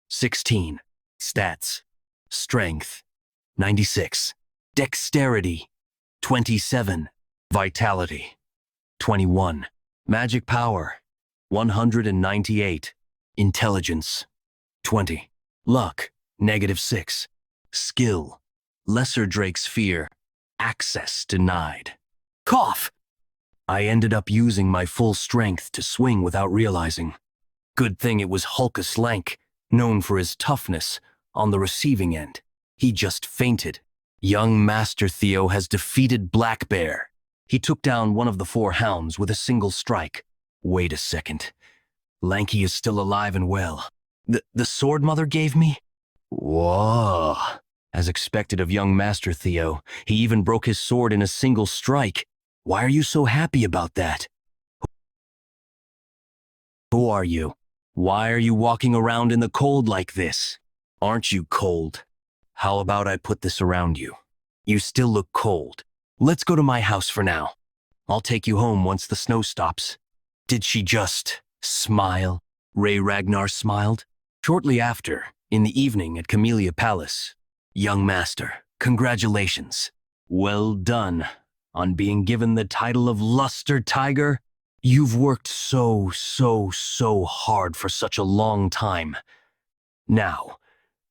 A: 16, stats, strength, 96, dexterity, 27, vitality, 21, magic power, 198, intelligence, 20, luck, -6, skill, Lesser Drake's Fear, access denied. Cough! I ended up using my full strength to swing without realizing. Good thing it was Hulkus Lank, known for his toughness, on the receiving end. He just fainted. Young Master Theo has defeated Black Bear. He took down one of the 4 hounds with a single strike. Wait a second. Lanky is still alive and well. The sword mother gave me? Whoa. As expected of young Master Theo, he even broke his sword in a single strike. Why are you so happy about that? Who are you? Why are you walking around in the cold like this? Aren't you cold? How about I put this around you? You still look cold. Let's go to my house for now. I'll take you home once the snow stops. Did she just smile? Ragnar smiled. Shortly after, in the evening at Camellia Palace, young master, congratulations. Well done on being given the title of Luster Tiger. You've worked so hard for such a long time. Now,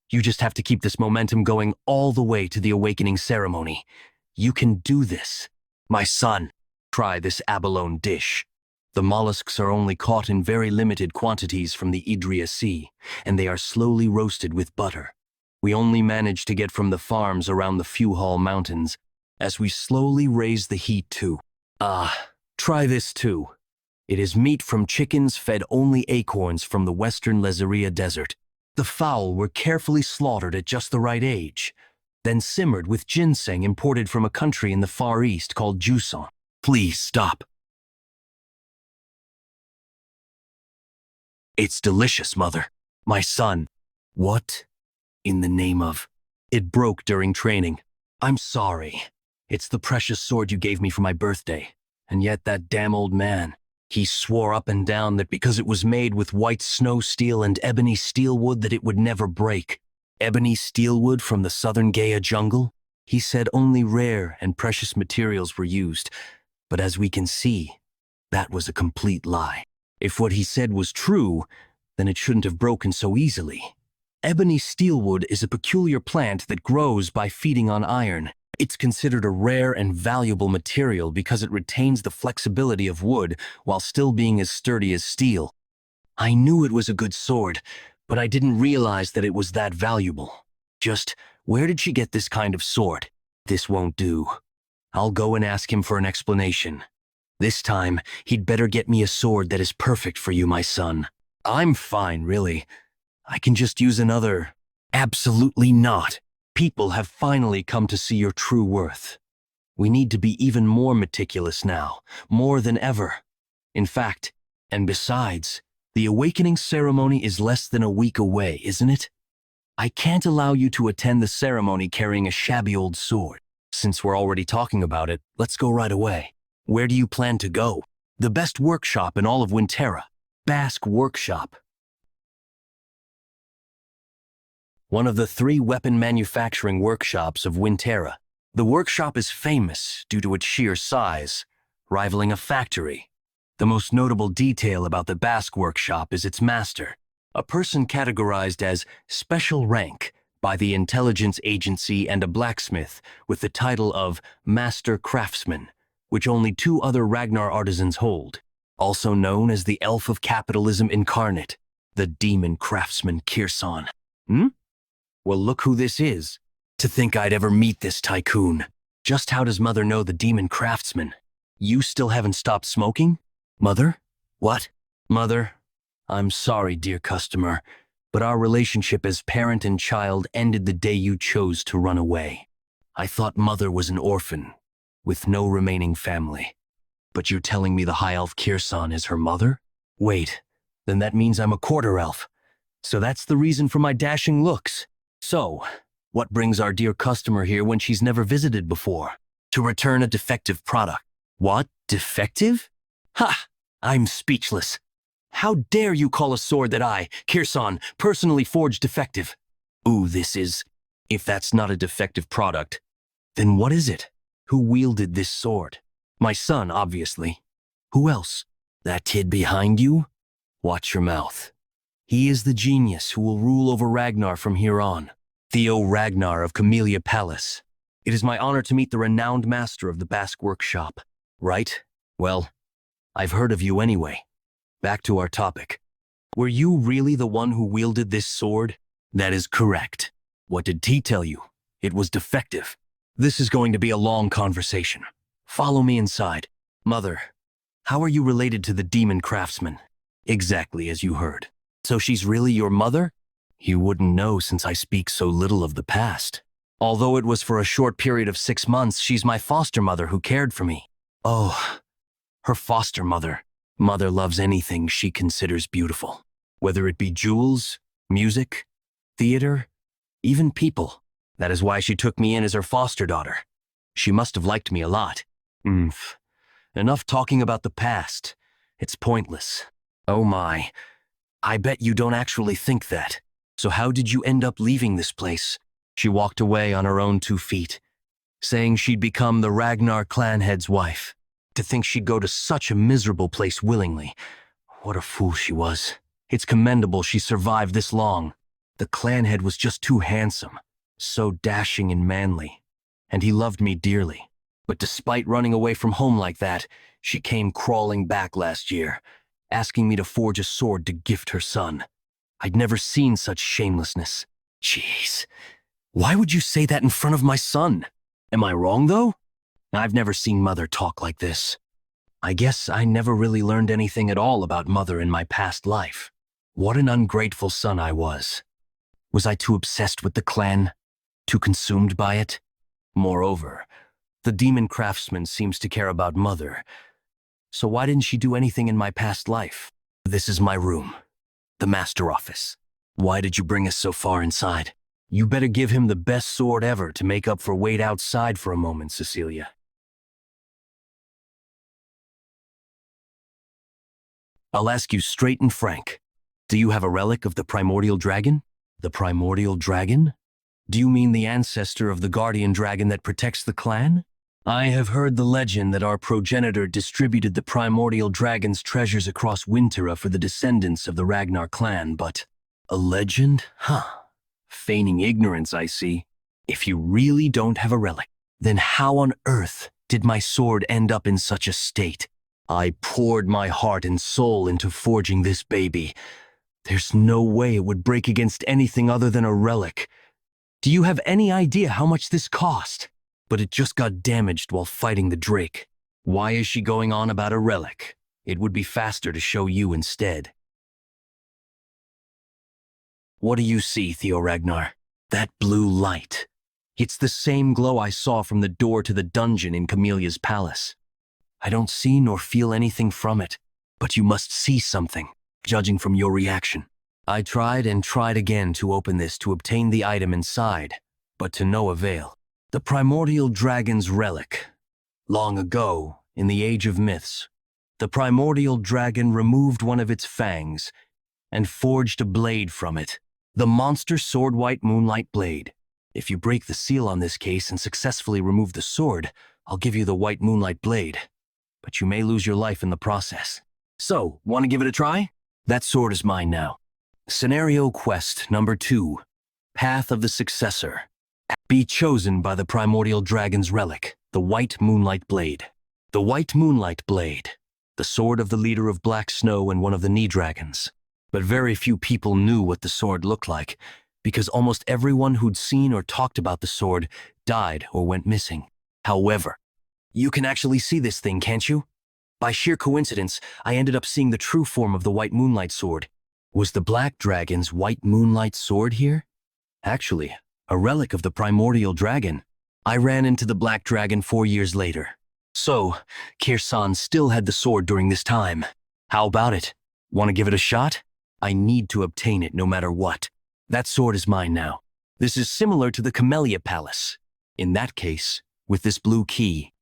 A: you just have to keep this momentum going all the way to the awakening ceremony. You can do this. My son, try this abalone dish. The mollusks are only caught in very limited quantities from the Idria Sea, and they are slowly roasted with butter. We only manage to get from the farms around the Fuhall Mountains, as we slowly raise the heat too. Try this too. It is meat from chickens fed only acorns from the western Lezeria Desert. The fowl were carefully slaughtered at just the right age, then simmered with ginseng imported from a country in the Far East called Juson. Please stop. It's delicious, Mother. My son. What? In the name of... It broke during training. I'm sorry. It's the precious sword you gave me for my birthday. And yet that damn old man, he swore up and down that because it was made with white snow steel and ebony steelwood that it would never break. Ebony steelwood from the southern Gaia jungle? He said only rare and precious materials were used. But as we can see, that was a complete lie. If what he said was true, then it shouldn't have broken so easily. Ebony steelwood is a peculiar plant that grows by feeding on iron. It's considered a rare and valuable material because it retains the flexibility of wood while still being as sturdy as steel. I knew it was a good sword, but I didn't realize that it was that valuable. Just, where did she get this kind of sword? This won't do. I'll go and ask him for an explanation. This time, he'd better get me a sword that is perfect for you, my son. I'm fine, really. I can just use another. Absolutely not. People have finally come to see your true worth. We need to be even more meticulous now, more than ever. In fact, and besides, the awakening ceremony is less than a week away, isn't it? I can't allow you to attend the ceremony carrying a shabby old sword. Since we're already talking about it, let's go right away. Where do you plan to go? The best workshop in all of Winterra. Basque Workshop. One of the 3 weapon manufacturing workshops of Winterra. The workshop is famous due to its sheer size, rivaling a factory. The most notable detail about the Basque Workshop is its master, a person categorized as special rank by the intelligence agency and a blacksmith with the title of Master Craftsman, which only 2 other Ragnar artisans hold, also known as the Elf of Capitalism Incarnate, the Demon Craftsman Kirsan. Well, look who this is. To think I'd ever meet this tycoon. Just how does Mother know the Demon Craftsman? You still haven't stopped smoking? Mother? What? Mother, I'm sorry, dear customer, but our relationship as parent and child ended the day you chose to run away. I thought Mother was an orphan, with no remaining family. But you're telling me the High Elf Kirsan is her mother? Wait, then that means I'm a quarter elf. So that's the reason for my dashing looks. So, what brings our dear customer here when she's never visited before? To return a defective product. What? Defective? Ha! I'm speechless. How dare you call a sword that I, Kirsan, personally forged defective? Ooh, this is... If that's not a defective product, then what is it? Who wielded this sword? My son, obviously. Who else? That kid behind you? Watch your mouth. He is the genius who will rule over Ragnar from here on. Theo Ragnar of Camellia Palace. It is my honor to meet the renowned master of the Basque Workshop. Right? Well, I've heard of you anyway. Back to our topic. Were you really the one who wielded this sword? That is correct. What did T tell you? It was defective. This is going to be a long conversation. Follow me inside. Mother, how are you related to the demon craftsman? Exactly as you heard. So she's really your mother? You wouldn't know since I speak so little of the past. Although it was for a short period of 6 months, she's my foster mother who cared for me. Oh, her foster mother. Mother loves anything she considers beautiful. Whether it be jewels, music, theater, even people. That is why she took me in as her foster daughter. She must have liked me a lot. Enough talking about the past. It's pointless. Oh my, I bet you don't actually think that. So how did you end up leaving this place? She walked away on her own 2 feet, saying she'd become the Ragnar Clan head's wife. To think she'd go to such a miserable place willingly. What a fool she was. It's commendable she survived this long. The clan head was just too handsome, so dashing and manly, and he loved me dearly. But despite running away from home like that, she came crawling back last year, asking me to forge a sword to gift her son. I'd never seen such shamelessness. Jeez, why would you say that in front of my son? Am I wrong, though? I've never seen Mother talk like this. I guess I never really learned anything at all about Mother in my past life. What an ungrateful son I was. Was I too obsessed with the clan? Too consumed by it? Moreover, the demon craftsman seems to care about Mother. So why didn't she do anything in my past life? This is my room. The master office. Why did you bring us so far inside? You better give him the best sword ever to make up for wait outside for a moment, Cecilia. I'll ask you straight and frank. Do you have a relic of the primordial dragon? The primordial dragon? Do you mean the ancestor of the guardian dragon that protects the clan? I have heard the legend that our progenitor distributed the primordial dragon's treasures across Winterra for the descendants of the Ragnar clan, but... A legend? Huh. Feigning ignorance, I see. If you really don't have a relic, then how on earth did my sword end up in such a state? I poured my heart and soul into forging this baby. There's no way it would break against anything other than a relic. Do you have any idea how much this cost? But it just got damaged while fighting the Drake. Why is she going on about a relic? It would be faster to show you instead. What do you see, Theo Ragnar? That blue light. It's the same glow I saw from the door to the dungeon in Camelia's palace. I don't see nor feel anything from it, but you must see something, judging from your reaction. I tried and tried again to open this to obtain the item inside, but to no avail. The primordial dragon's relic. Long ago, in the age of myths, the primordial dragon removed one of its fangs and forged a blade from it. The monster sword white moonlight blade. If you break the seal on this case and successfully remove the sword, I'll give you the white moonlight blade. But you may lose your life in the process. So, want to give it a try? That sword is mine now. Scenario quest number 2. Path of the Successor. Be chosen by the primordial dragon's relic, the white moonlight blade. The white moonlight blade. The sword of the leader of Black Snow and one of the Knee Dragons. But very few people knew what the sword looked like, because almost everyone who'd seen or talked about the sword died or went missing. However, you can actually see this thing, can't you? By sheer coincidence, I ended up seeing the true form of the white moonlight sword. Was the Black Dragon's white moonlight sword here? Actually, a relic of the primordial dragon. I ran into the Black Dragon 4 years later. So, Kirsan still had the sword during this time. How about it? Want to give it a shot? I need to obtain it no matter what. That sword is mine now. This is similar to the Camellia Palace. In that case, with this blue key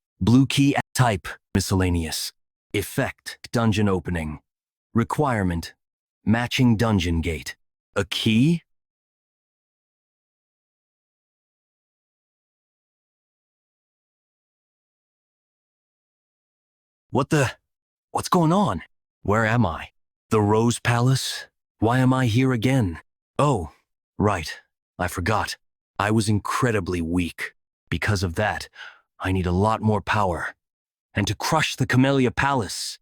A: type, miscellaneous. Effect, dungeon opening. Requirement, matching dungeon gate. A key? What's going on? Where am I? The Rose Palace? Why am I here again? Oh, right, I forgot. I was incredibly weak. Because of that, I need a lot more power. And to crush the Camellia Palace.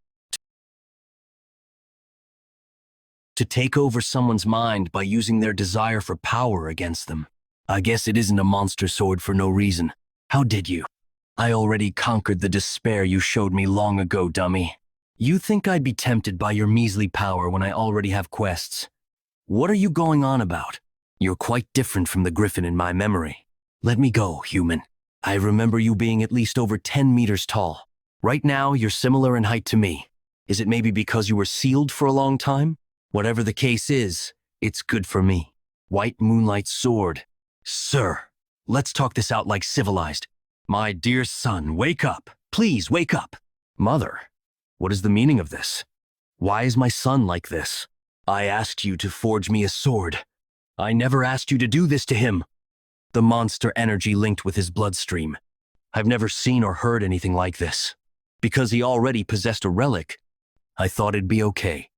A: To take over someone's mind by using their desire for power against them. I guess it isn't a monster sword for no reason. How did you? I already conquered the despair you showed me long ago, dummy. You think I'd be tempted by your measly power when I already have quests? What are you going on about? You're quite different from the griffin in my memory. Let me go, human. I remember you being at least over 10 meters tall. Right now, you're similar in height to me. Is it maybe because you were sealed for a long time? Whatever the case is, it's good for me. White Moonlight Sword. Sir, let's talk this out like civilized. My dear son, wake up. Please, wake up. Mother, what is the meaning of this? Why is my son like this? I asked you to forge me a sword. I never asked you to do this to him. The monster energy linked with his bloodstream. I've never seen or heard anything like this. Because he already possessed a relic, I thought it'd be okay.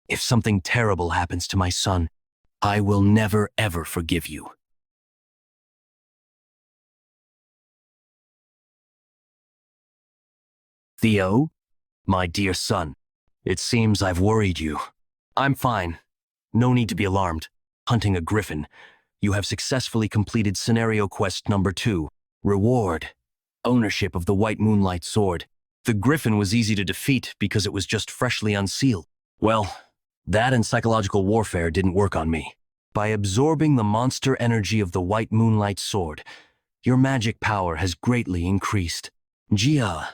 A: If something terrible happens to my son, I will never ever forgive you. Theo, my dear son, it seems I've worried you. I'm fine. No need to be alarmed. Hunting a griffin. You have successfully completed scenario quest number 2. Reward. Ownership of the White Moonlight Sword. The griffin was easy to defeat because it was just freshly unsealed. Well, that and psychological warfare didn't work on me. By absorbing the monster energy of the White Moonlight Sword, your magic power has greatly increased. Jia,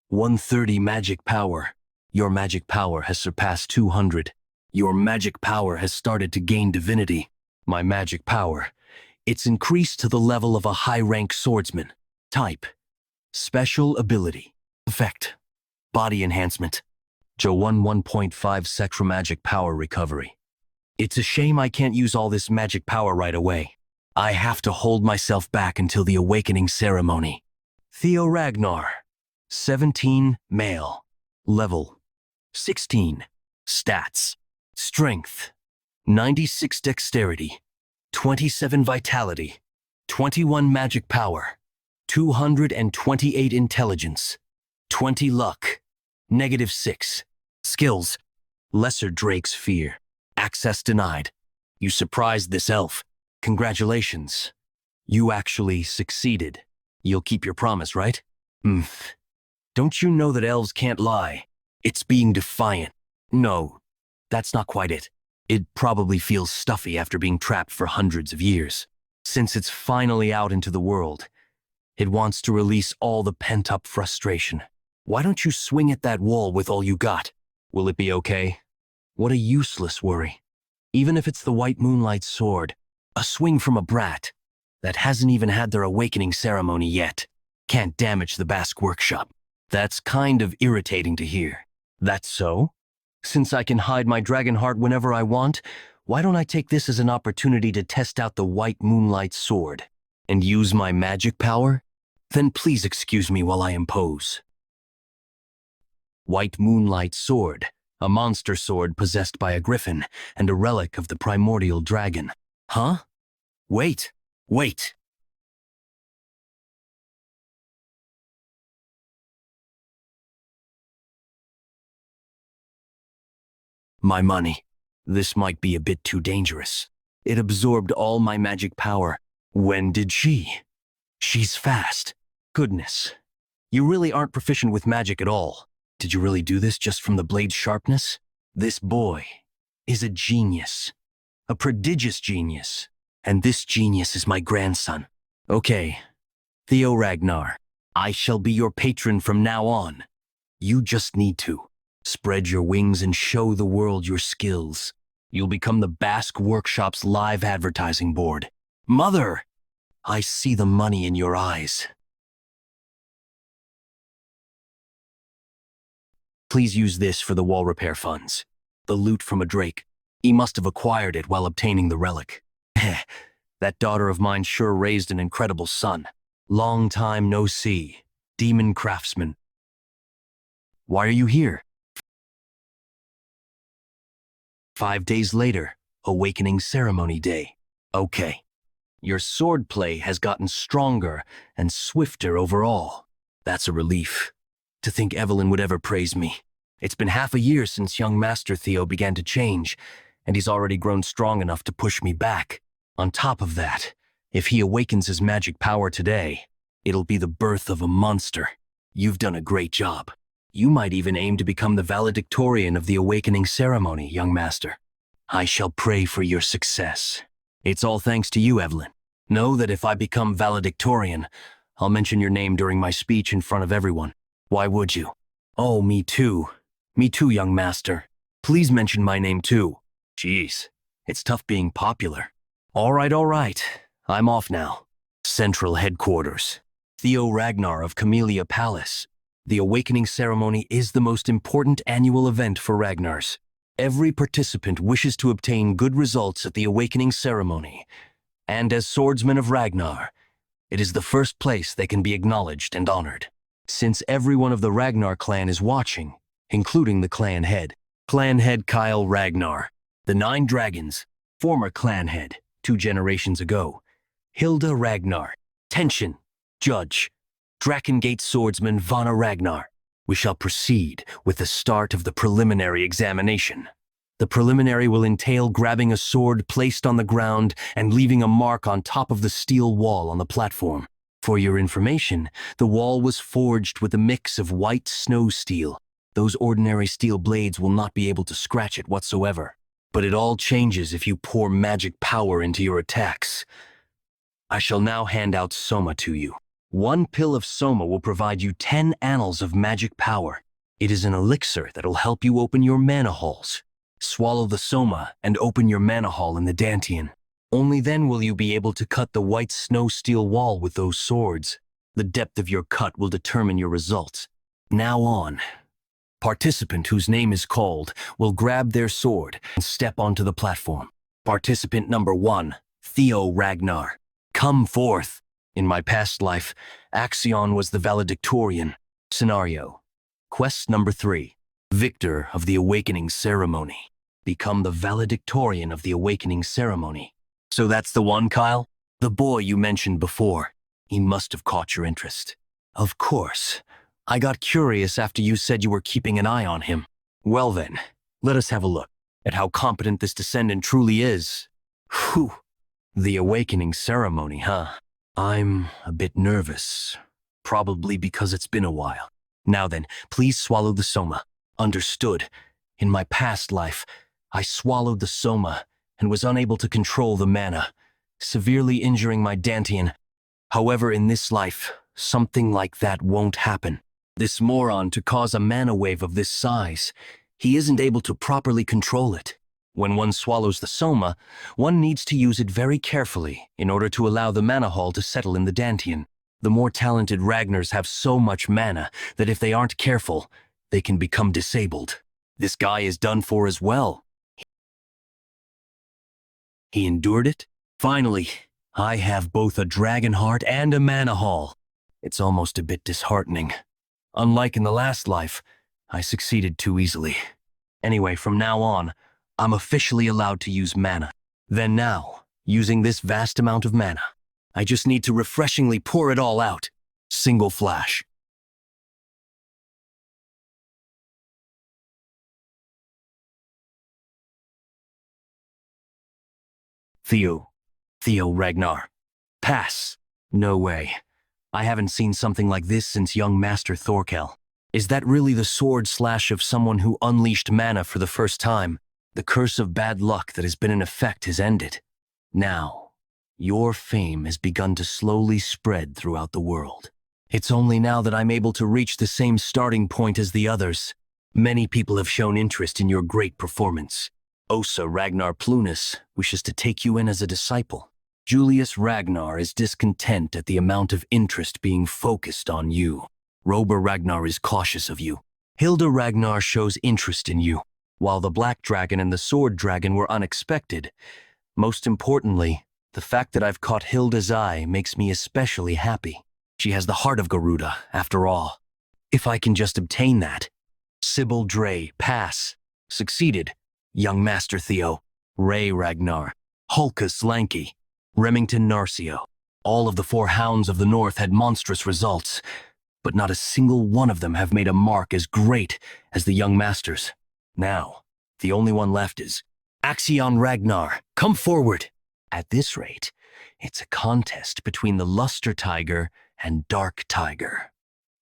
A: 130 magic power. Your magic power has surpassed 200. Your magic power has started to gain divinity. My magic power, it's increased to the level of a high-rank swordsman. Type, special ability. Effect, body enhancement. Jo1 1.5 Sectra magic power recovery. It's a shame I can't use all this magic power right away. I have to hold myself back until the awakening ceremony. Theo Ragnar, 17, male. Level, 16. Stats, strength, 96 dexterity, 27 vitality, 21 magic power, 228 intelligence, 20 luck, -6. Skills, Lesser Drake's Fear. Access denied. You surprised this elf. Congratulations. You actually succeeded. You'll keep your promise, right? Don't you know that elves can't lie? It's being defiant. No, that's not quite it. It probably feels stuffy after being trapped for hundreds of years. Since it's finally out into the world, it wants to release all the pent-up frustration. Why don't you swing at that wall with all you got? Will it be okay? What a useless worry. Even if it's the White Moonlight Sword, a swing from a brat that hasn't even had their awakening ceremony yet can't damage the Basque workshop. That's kind of irritating to hear. That's so? Since I can hide my dragon heart whenever I want, why don't I take this as an opportunity to test out the White Moonlight Sword and use my magic power? Then please excuse me while I impose. White Moonlight Sword, a monster sword possessed by a griffin and a relic of the primordial dragon. Huh? Wait. My money. This might be a bit too dangerous. It absorbed all my magic power. When did she? She's fast. Goodness. You really aren't proficient with magic at all. Did you really do this just from the blade's sharpness? This boy is a genius. A prodigious genius. And this genius is my grandson. Okay, Theo Ragnar, I shall be your patron from now on. You just need to spread your wings and show the world your skills. You'll become the Basque Workshop's live advertising board. Mother, I see the money in your eyes. Please use this for the wall repair funds. The loot from a drake. He must have acquired it while obtaining the relic. That daughter of mine sure raised an incredible son. Long time no see. Demon craftsman. Why are you here? 5 days later, awakening ceremony day. Okay. Your swordplay has gotten stronger and swifter overall. That's a relief. To think Evelyn would ever praise me. It's been half a year since young Master Theo began to change, and he's already grown strong enough to push me back. On top of that, if he awakens his magic power today, It'll be the birth of a monster. You've done a great job. You might even aim to become the valedictorian of the awakening ceremony, young master. I shall pray for your success. It's all thanks to you, Evelyn. Know that if I become valedictorian, I'll mention your name during my speech in front of everyone. Why would you? Oh, me too. Me too, young master. Please mention my name too. Jeez, it's tough being popular. All right. I'm off now. Central Headquarters. Theo Ragnar of Camellia Palace. The awakening ceremony is the most important annual event for Ragnars. Every participant wishes to obtain good results at the awakening ceremony. And as swordsmen of Ragnar, it is the first place they can be acknowledged and honored. Since everyone of the Ragnar clan is watching, including the clan head. Clan head Kyle Ragnar. The 9 dragons. Former clan head, 2 generations ago. Hilda Ragnar. Tension. Judge. Drakengate swordsman Vana Ragnar. We shall proceed with the start of the preliminary examination. The preliminary will entail grabbing a sword placed on the ground and leaving a mark on top of the steel wall on the platform. For your information, the wall was forged with a mix of white snow steel. Those ordinary steel blades will not be able to scratch it whatsoever. But it all changes if you pour magic power into your attacks. I shall now hand out Soma to you. 1 pill of Soma will provide you 10 annals of magic power. It is an elixir that will help you open your mana halls. Swallow the Soma and open your mana hall in the Dantian. Only then will you be able to cut the white snow steel wall with those swords. The depth of your cut will determine your results. Now on. Participant whose name is called will grab their sword and step onto the platform. Participant number 1, Theo Ragnar. Come forth. In my past life, Axion was the valedictorian. Scenario. Quest number 3. Victor of the Awakening Ceremony. Become the valedictorian of the Awakening Ceremony. So that's the one, Kyle? The boy you mentioned before. He must have caught your interest. Of course. I got curious after you said you were keeping an eye on him. Well then, let us have a look at how competent this descendant truly is. Whew. The Awakening Ceremony, huh? I'm a bit nervous. Probably because it's been a while. Now then, please swallow the Soma. Understood. In my past life, I swallowed the Soma and was unable to control the mana, severely injuring my Dantian. However, in this life, something like that won't happen. This moron, to cause a mana wave of this size, he isn't able to properly control it. When one swallows the Soma, one needs to use it very carefully in order to allow the mana hall to settle in the Dantian. The more talented Ragnars have so much mana that if they aren't careful, they can become disabled. This guy is done for as well. He endured it? Finally, I have both a dragon heart and a mana hall. It's almost a bit disheartening. Unlike in the last life, I succeeded too easily. Anyway, from now on, I'm officially allowed to use mana. Then now, using this vast amount of mana, I just need to refreshingly pour it all out. Single flash. Theo Ragnar. Pass. No way. I haven't seen something like this since young Master Thorkel. Is that really the sword slash of someone who unleashed mana for the first time? The curse of bad luck that has been in effect has ended. Now, your fame has begun to slowly spread throughout the world. It's only now that I'm able to reach the same starting point as the others. Many people have shown interest in your great performance. Osa Ragnar Plunus wishes to take you in as a disciple. Julius Ragnar is discontent at the amount of interest being focused on you. Rober Ragnar is cautious of you. Hilda Ragnar shows interest in you. While the Black Dragon and the Sword Dragon were unexpected, most importantly, the fact that I've caught Hilda's eye makes me especially happy. She has the heart of Garuda, after all. If I can just obtain that. Sybil Dre, pass. Succeeded. Young Master Theo. Ray Ragnar. Hulkus Lanky. Remington Narcio. All of the 4 hounds of the north had monstrous results, but not a single one of them have made a mark as great as the young masters. Now, the only one left is Axion Ragnar. Come forward. At this rate, it's a contest between the Luster Tiger and dark tiger.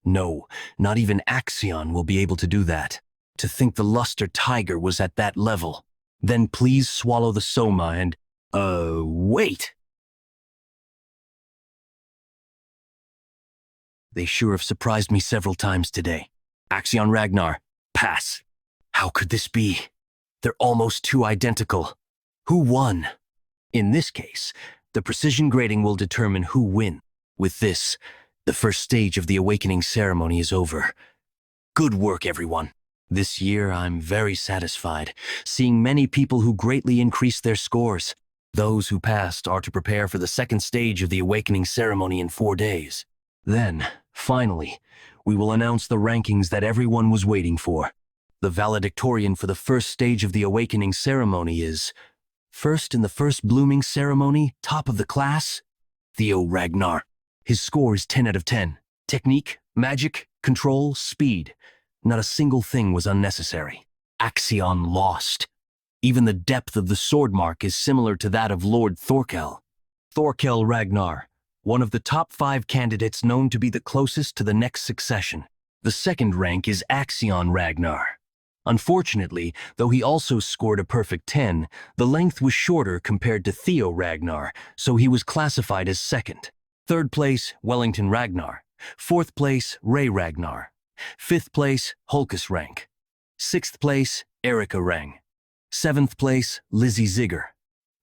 A: No, not even Axion will be able to do that. To think the luster tiger was at that level. Then please swallow the soma and, wait! They sure have surprised me several times today. Axion Ragnar, pass. How could this be? They're almost too identical. Who won? In this case, the precision grading will determine who wins. With this, the first stage of the awakening ceremony is over. Good work, everyone. This year, I'm very satisfied, seeing many people who greatly increased their scores. Those who passed are to prepare for the second stage of the awakening ceremony in 4 days. Then, finally, we will announce the rankings that everyone was waiting for. The valedictorian for the first stage of the awakening ceremony is, first in the first blooming ceremony, top of the class, Theo Ragnar. His score is 10 out of 10. Technique, magic, control, speed. Not a single thing was unnecessary. Axion lost. Even the depth of the sword mark is similar to that of Lord Thorkel. Thorkel Ragnar, one of the top 5 candidates known to be the closest to the next succession. The second rank is Axion Ragnar. Unfortunately, though he also scored a perfect 10, the length was shorter compared to Theo Ragnar, so he was classified as second. Third place, Wellington Ragnar. Fourth place, Ray Ragnar. Fifth place, Hulkus Rank. Sixth place, Erica Rang. Seventh place, Lizzie Zigger.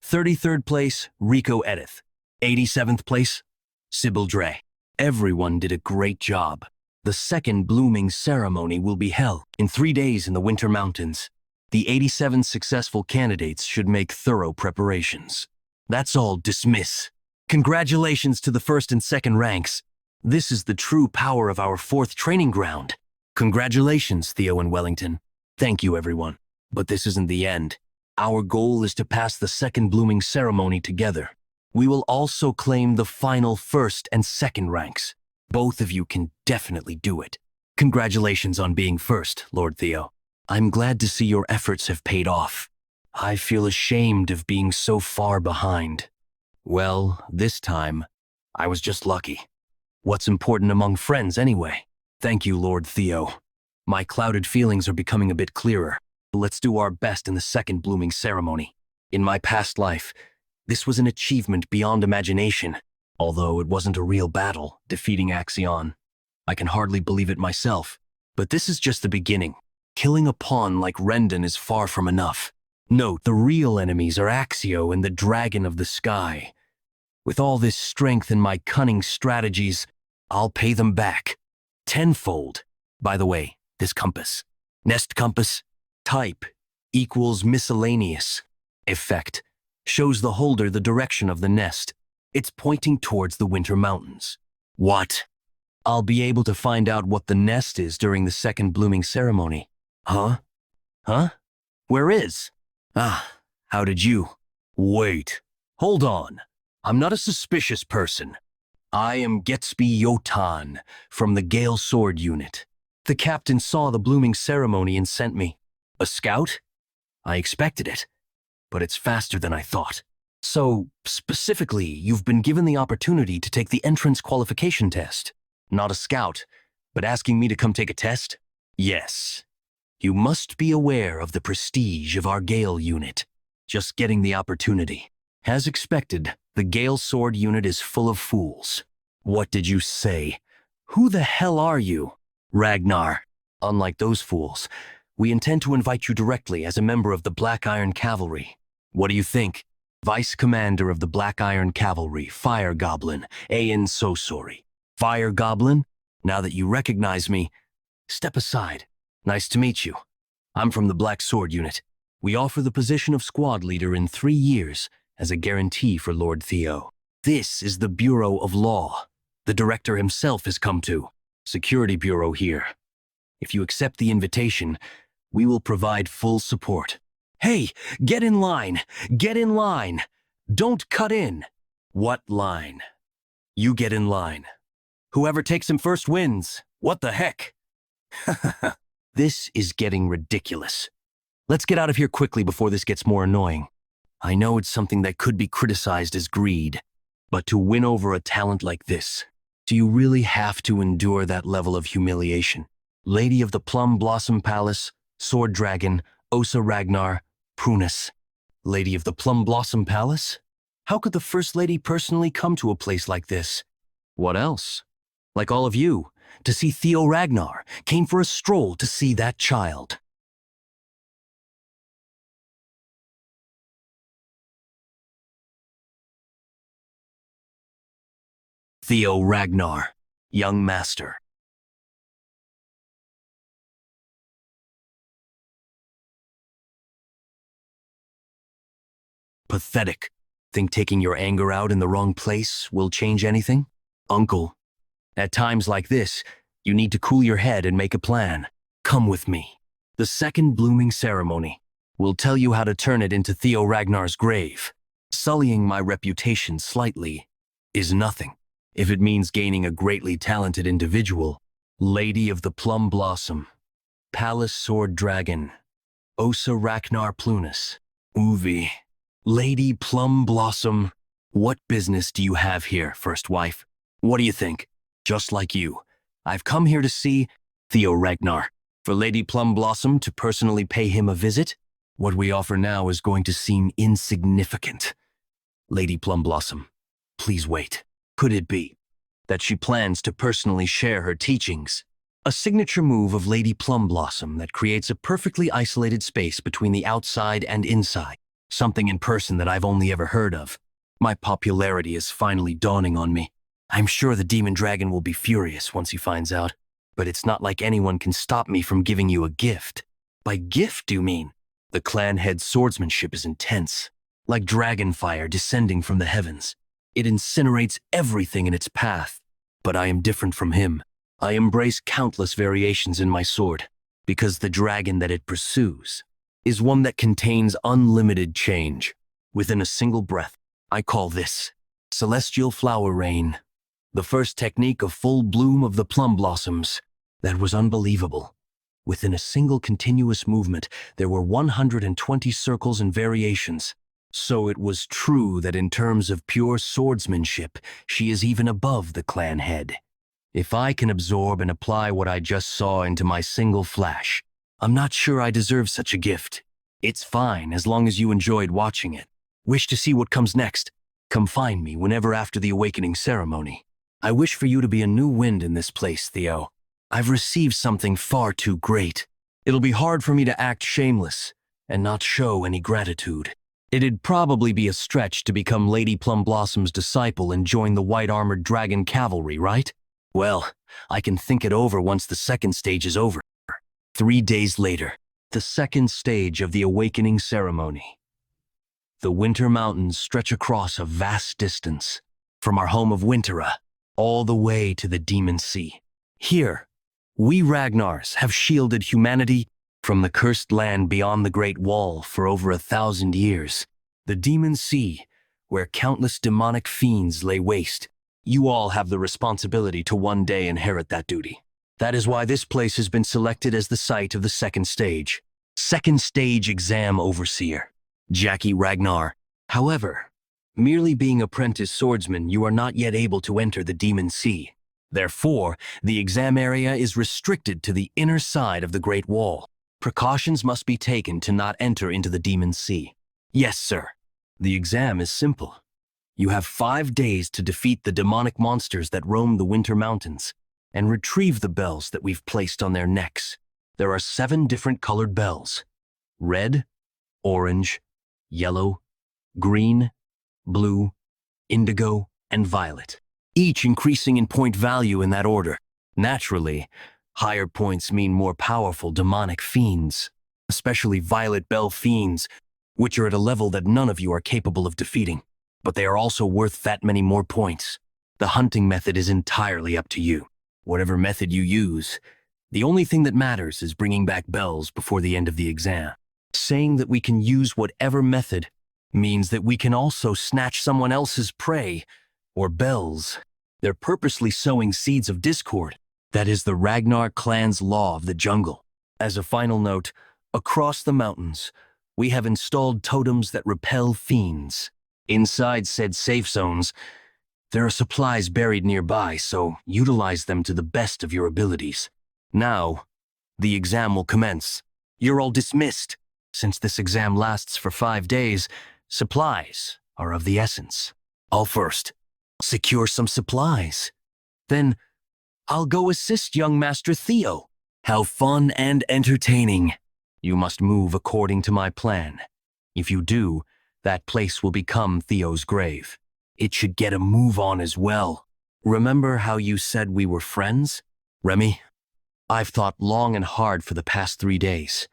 A: 33rd place, Rico Edith. 87th place, Sybil Dre. Everyone did a great job. The second blooming ceremony will be held in 3 days in the Winter Mountains. The 87 successful candidates should make thorough preparations. That's all, dismiss. Congratulations to the first and second ranks. This is the true power of our 4th training ground. Congratulations, Theo and Wellington. Thank you, everyone. But this isn't the end. Our goal is to pass the second blooming ceremony together. We will also claim the final first and second ranks. Both of you can definitely do it. Congratulations on being first, Lord Theo. I'm glad to see your efforts have paid off. I feel ashamed of being so far behind. Well, this time, I was just lucky. What's important among friends, anyway? Thank you, Lord Theo. My clouded feelings are becoming a bit clearer. Let's do our best in the second blooming ceremony. In my past life, this was an achievement beyond imagination. Although it wasn't a real battle, defeating Axion. I can hardly believe it myself. But this is just the beginning. Killing a pawn like Rendon is far from enough. Note, the real enemies are Axio and the Dragon of the Sky. With all this strength and my cunning strategies, I'll pay them back. Tenfold. By the way, this compass. Nest compass. Type equals miscellaneous. Effect shows the holder the direction of the nest. It's pointing towards the Winter Mountains. What? I'll be able to find out what the nest is during the second blooming ceremony. Huh? Huh? Where is? Ah, how did you? Wait. Hold on. I'm not a suspicious person. I am Getsby Yotan from the Gale Sword Unit. The captain saw the blooming ceremony and sent me. A scout? I expected it, but it's faster than I thought. So, specifically, you've been given the opportunity to take the entrance qualification test. Not a scout, but asking me to come take a test? Yes. You must be aware of the prestige of our Gale unit. Just getting the opportunity. As expected, the Gale Sword unit is full of fools. What did you say? Who the hell are you? Ragnar. Unlike those fools, we intend to invite you directly as a member of the Black Iron Cavalry. What do you think? Vice Commander of the Black Iron Cavalry, Fire Goblin, Ayan Sosori. Fire Goblin? Now that you recognize me, step aside. Nice to meet you. I'm from the Black Sword Unit. We offer the position of squad leader in 3 years as a guarantee for Lord Theo. This is the Bureau of Law. The director himself has come to. Security Bureau here. If you accept the invitation, we will provide full support. Hey, get in line! Get in line! Don't cut in! What line? You get in line. Whoever takes him first wins. What the heck? This is getting ridiculous. Let's get out of here quickly before this gets more annoying. I know it's something that could be criticized as greed, but to win over a talent like this, Do you really have to endure that level of humiliation? Lady of the Plum Blossom Palace, Sword Dragon, Osa Ragnar, Prunus. Lady of the Plum Blossom Palace? How could the First Lady personally come to a place like this? What else? Like all of you, to see Theo Ragnar, came for a stroll to see that child. Theo Ragnar, young master. Pathetic. Think taking your anger out in the wrong place will change anything? Uncle, at times like this, you need to cool your head and make a plan. Come with me. The second blooming ceremony will tell you how to turn it into Theo Ragnar's grave. Sullying my reputation slightly is nothing, if it means gaining a greatly talented individual. Lady of the Plum Blossom, Palace Sword Dragon, Osa Ragnar Plunus, Uvi. Lady Plum Blossom, what business do you have here, first wife? What do you think? Just like you, I've come here to see Theo Ragnar. For Lady Plum Blossom to personally pay him a visit, what we offer now is going to seem insignificant. Lady Plum Blossom, please wait. Could it be that she plans to personally share her teachings? A signature move of Lady Plum Blossom that creates a perfectly isolated space between the outside and inside. Something in person that I've only ever heard of. My popularity is finally dawning on me. I'm sure the demon dragon will be furious once he finds out, but it's not like anyone can stop me from giving you a gift. By gift, do you mean? The clan head's swordsmanship is intense, like dragon fire descending from the heavens. It incinerates everything in its path, but I am different from him. I embrace countless variations in my sword, because the dragon that it pursues is one that contains unlimited change within a single breath. I call this celestial flower rain, the first technique of full bloom of the plum blossoms. That was unbelievable. Within a single continuous movement, there were 120 circles and variations. So it was true that in terms of pure swordsmanship, she is even above the clan head. If I can absorb and apply what I just saw into my single flash, I'm not sure I deserve such a gift. It's fine as long as you enjoyed watching it. Wish to see what comes next? Come find me whenever after the awakening ceremony. I wish for you to be a new wind in this place, Theo. I've received something far too great. It'll be hard for me to act shameless and not show any gratitude. It'd probably be a stretch to become Lady Plum Blossom's disciple and join the white-armored dragon cavalry, right? Well, I can think it over once the second stage is over. 3 days later, the second stage of the awakening ceremony. The Winter Mountains stretch across a vast distance, from our home of Wintera, all the way to the Demon Sea. Here, we Ragnars have shielded humanity from the cursed land beyond the Great Wall for over 1,000 years. The Demon Sea, where countless demonic fiends lay waste. You all have the responsibility to one day inherit that duty. That is why this place has been selected as the site of the second stage. Second stage exam overseer, Jackie Ragnar. However, merely being apprentice swordsman, you are not yet able to enter the Demon Sea. Therefore, the exam area is restricted to the inner side of the Great Wall. Precautions must be taken to not enter into the Demon Sea. Yes, sir. The exam is simple. You have 5 days to defeat the demonic monsters that roam the Winter Mountains and retrieve the bells that we've placed on their necks. There are 7 different colored bells: red, orange, yellow, green, blue, indigo, and violet, each increasing in point value in that order. Naturally, higher points mean more powerful demonic fiends, especially violet bell fiends, which are at a level that none of you are capable of defeating. But they are also worth that many more points. The hunting method is entirely up to you. Whatever method you use, the only thing that matters is bringing back bells before the end of the exam. Saying that we can use whatever method means that we can also snatch someone else's prey, or bells. They're purposely sowing seeds of discord. That is the Ragnar Clan's law of the jungle. As a final note, across the mountains, we have installed totems that repel fiends. Inside said safe zones, There are supplies buried nearby, so utilize them to the best of your abilities. Now, the exam will commence. You're all dismissed. Since this exam lasts for 5 days, supplies are of the essence. I'll first secure some supplies. Then, I'll go assist young Master Theo. How fun and entertaining. You must move according to my plan. If you do, that place will become Theo's grave. It should get a move on as well. Remember how you said we were friends? Remy, I've thought long and hard for the past 3 days,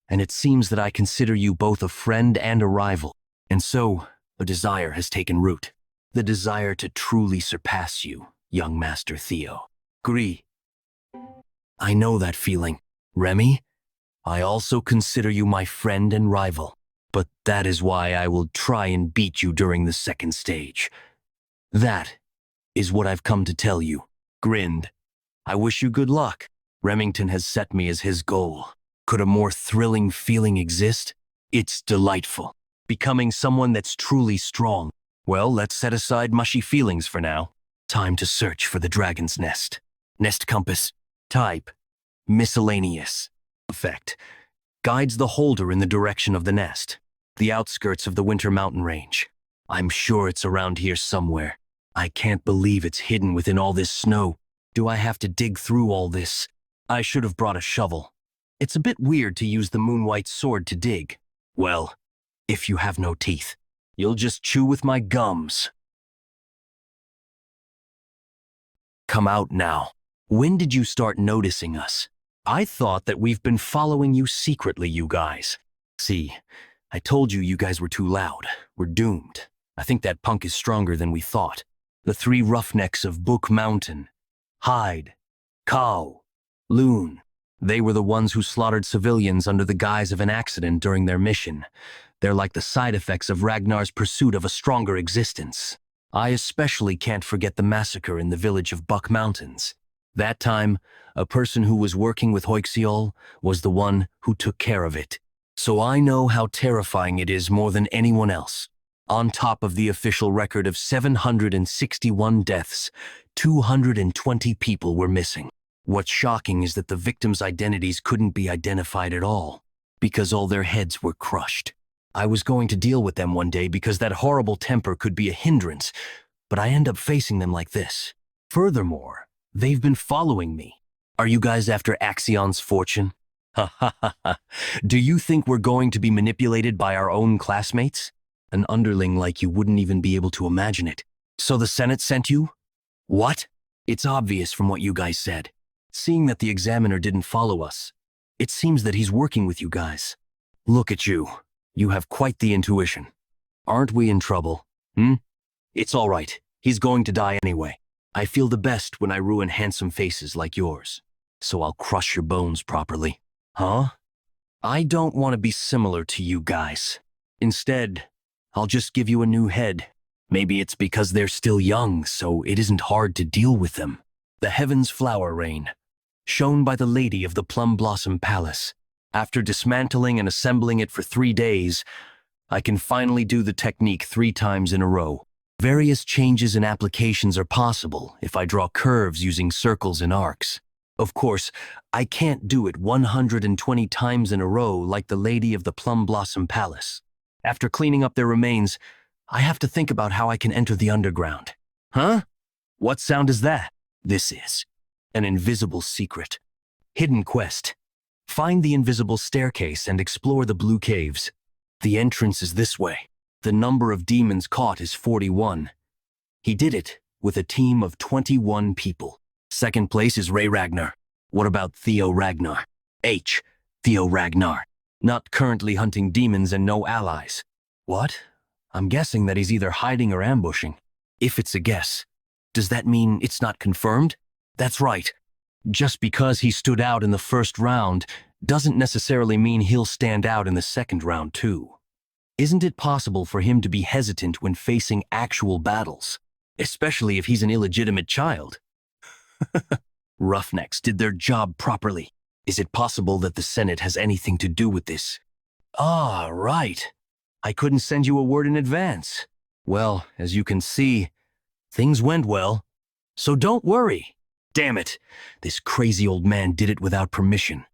A: and it seems that I consider you both a friend and a rival. And so, a desire has taken root. The desire to truly surpass you, young Master Theo. Agree. I know that feeling. Remy, I also consider you my friend and rival. But that is why I will try and beat you during the second stage. That is what I've come to tell you. Grinned. I wish you good luck. Remington has set me as his goal. Could a more thrilling feeling exist? It's delightful. Becoming someone that's truly strong. Well, let's set aside mushy feelings for now. Time to search for the dragon's nest. Nest compass. Type. Miscellaneous. Effect. Guides the holder in the direction of the nest. The outskirts of the Winter Mountain Range. I'm sure it's around here somewhere. I can't believe it's hidden within all this snow. Do I have to dig through all this? I should have brought a shovel. It's a bit weird to use the moon-white sword to dig. Well, if you have no teeth, you'll just chew with my gums. Come out now. When did you start noticing us? I thought that we've been following you secretly, you guys. See, I told you you guys were too loud. We're doomed. I think that punk is stronger than we thought. The 3 roughnecks of Book Mountain. Hyde, Cow, Loon. They were the ones who slaughtered civilians under the guise of an accident during their mission. They're like the side effects of Ragnar's pursuit of a stronger existence. I especially can't forget the massacre in the village of Buck Mountains. That time, a person who was working with Hoixiol was the one who took care of it. So I know how terrifying it is more than anyone else. On top of the official record of 761 deaths, 220 people were missing. What's shocking is that the victims' identities couldn't be identified at all, because all their heads were crushed. I was going to deal with them one day because that horrible temper could be a hindrance, but I end up facing them like this. Furthermore, they've been following me. Are you guys after Axion's fortune? Ha ha ha ha. Do you think we're going to be manipulated by our own classmates? An underling like you wouldn't even be able to imagine it. So the Senate sent you? What? It's obvious from what you guys said. Seeing that the examiner didn't follow us, it seems that he's working with you guys. Look at you. You have quite the intuition. Aren't we in trouble? It's all right. He's going to die anyway. I feel the best when I ruin handsome faces like yours. So I'll crush your bones properly. Huh? I don't want to be similar to you guys. Instead, I'll just give you a new head. Maybe it's because they're still young, so it isn't hard to deal with them. The Heaven's Flower Rain, shown by the Lady of the Plum Blossom Palace. After dismantling and assembling it for 3 days, I can finally do the technique 3 times in a row. Various changes and applications are possible if I draw curves using circles and arcs. Of course, I can't do it 120 times in a row like the Lady of the Plum Blossom Palace. After cleaning up their remains, I have to think about how I can enter the underground. Huh? What sound is that? This is an invisible secret. Hidden quest. Find the invisible staircase and explore the blue caves. The entrance is this way. The number of demons caught is 41. He did it with a team of 21 people. Second place is Ray Ragnar. What about Theo Ragnar? Theo Ragnar. Not currently hunting demons and no allies. What? I'm guessing that he's either hiding or ambushing. If it's a guess, does that mean it's not confirmed? That's right. Just because he stood out in the first round doesn't necessarily mean he'll stand out in the second round too. Isn't it possible for him to be hesitant when facing actual battles, especially if he's an illegitimate child? Roughnecks did their job properly. Is it possible that the Senate has anything to do with this? Ah, right. I couldn't send you a word in advance. Well, as you can see, Things went well, so don't worry. Damn it, this crazy old man did it without permission.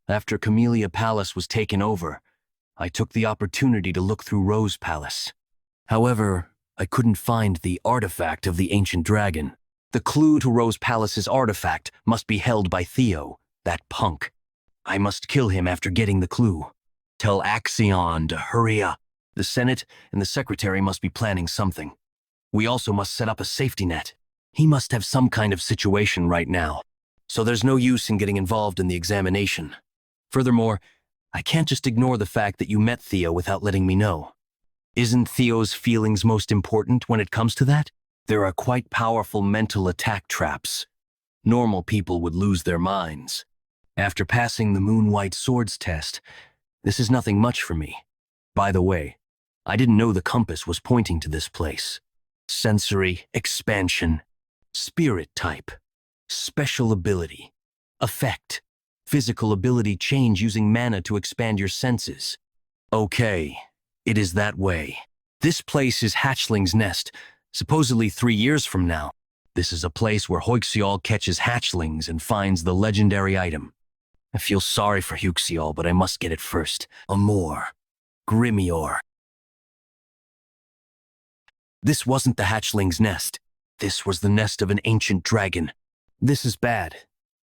A: After Camellia Palace was taken over, I took the opportunity to look through Rose Palace. However, I couldn't find the artifact of the ancient dragon. The clue to Rose Palace's artifact must be held by Theo, that punk. I must kill him after getting the clue. Tell Axion to hurry up. The Senate and the Secretary must be planning something. We also must set up a safety net. He must have some kind of situation right now. So there's no use in getting involved in the examination. Furthermore, I can't just ignore the fact that you met Theo without letting me know. Isn't Theo's feelings most important when it comes to that? There are quite powerful mental attack traps. Normal people would lose their minds. After passing the Moon-White Swords test, this is nothing much for me. By the way, I didn't know the compass was pointing to this place. Sensory expansion, spirit type, special ability, effect, physical ability change using mana to expand your senses. Okay, it is that way. This place is Hatchling's Nest, supposedly 3 years from now. This is a place where Huixiol catches hatchlings and finds the legendary item. I feel sorry for Huixiol, but I must get it first. Amor. Grimior. This wasn't the hatchling's nest. This was the nest of an ancient dragon. This is bad.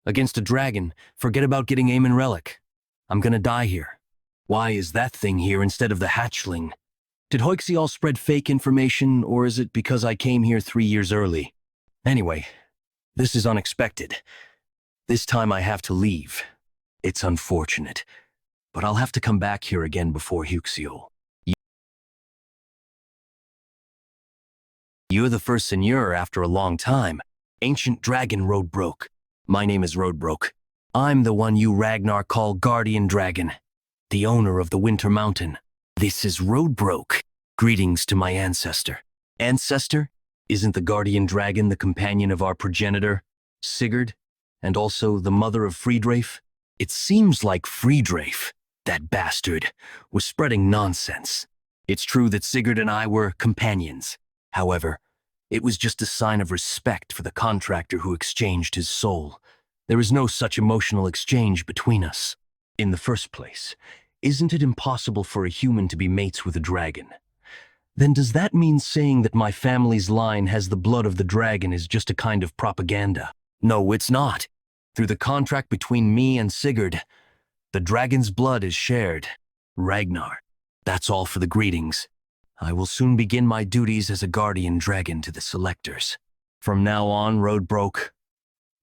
A: Against a dragon, forget about getting aim and relic. I'm gonna die here. Why is that thing here instead of the hatchling? Did Huixiol spread fake information, or is it because I came here 3 years early? Anyway, this is unexpected. This time I have to leave. It's unfortunate, but I'll have to come back here again before Huixiol. You're the first seigneur after a long time. Ancient Dragon Roadbroke. My name is Roadbroke. I'm the one you Ragnar call Guardian Dragon, the owner of the Winter Mountain. This is Roadbroke. Greetings to my ancestor. Ancestor? Isn't the Guardian Dragon the companion of our progenitor, Sigurd, and also the mother of Friedrafe? It seems like Friedrafe, that bastard, was spreading nonsense. It's true that Sigurd and I were companions. However, it was just a sign of respect for the contractor who exchanged his soul. There is no such emotional exchange between us. In the first place, isn't it impossible for a human to be mates with a dragon? Then does that mean saying that my family's line has the blood of the dragon is just a kind of propaganda? No, it's not. Through the contract between me and Sigurd, the dragon's blood is shared. Ragnar. That's all for the greetings. I will soon begin my duties as a guardian dragon to the selectors. From now on, Roadbroke,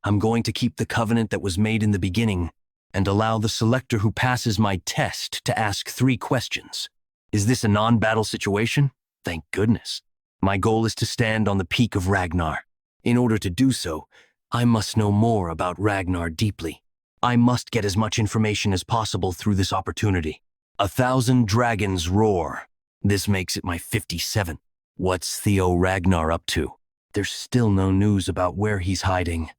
A: I'm going to keep the covenant that was made in the beginning and allow the selector who passes my test to ask 3 questions. Is this a non-battle situation? Thank goodness. My goal is to stand on the peak of Ragnar. In order to do so, I must know more about Ragnar deeply. I must get as much information as possible through this opportunity. 1,000 dragons roar. This makes it my 57th. What's Theo Ragnar up to? There's still no news about where he's hiding.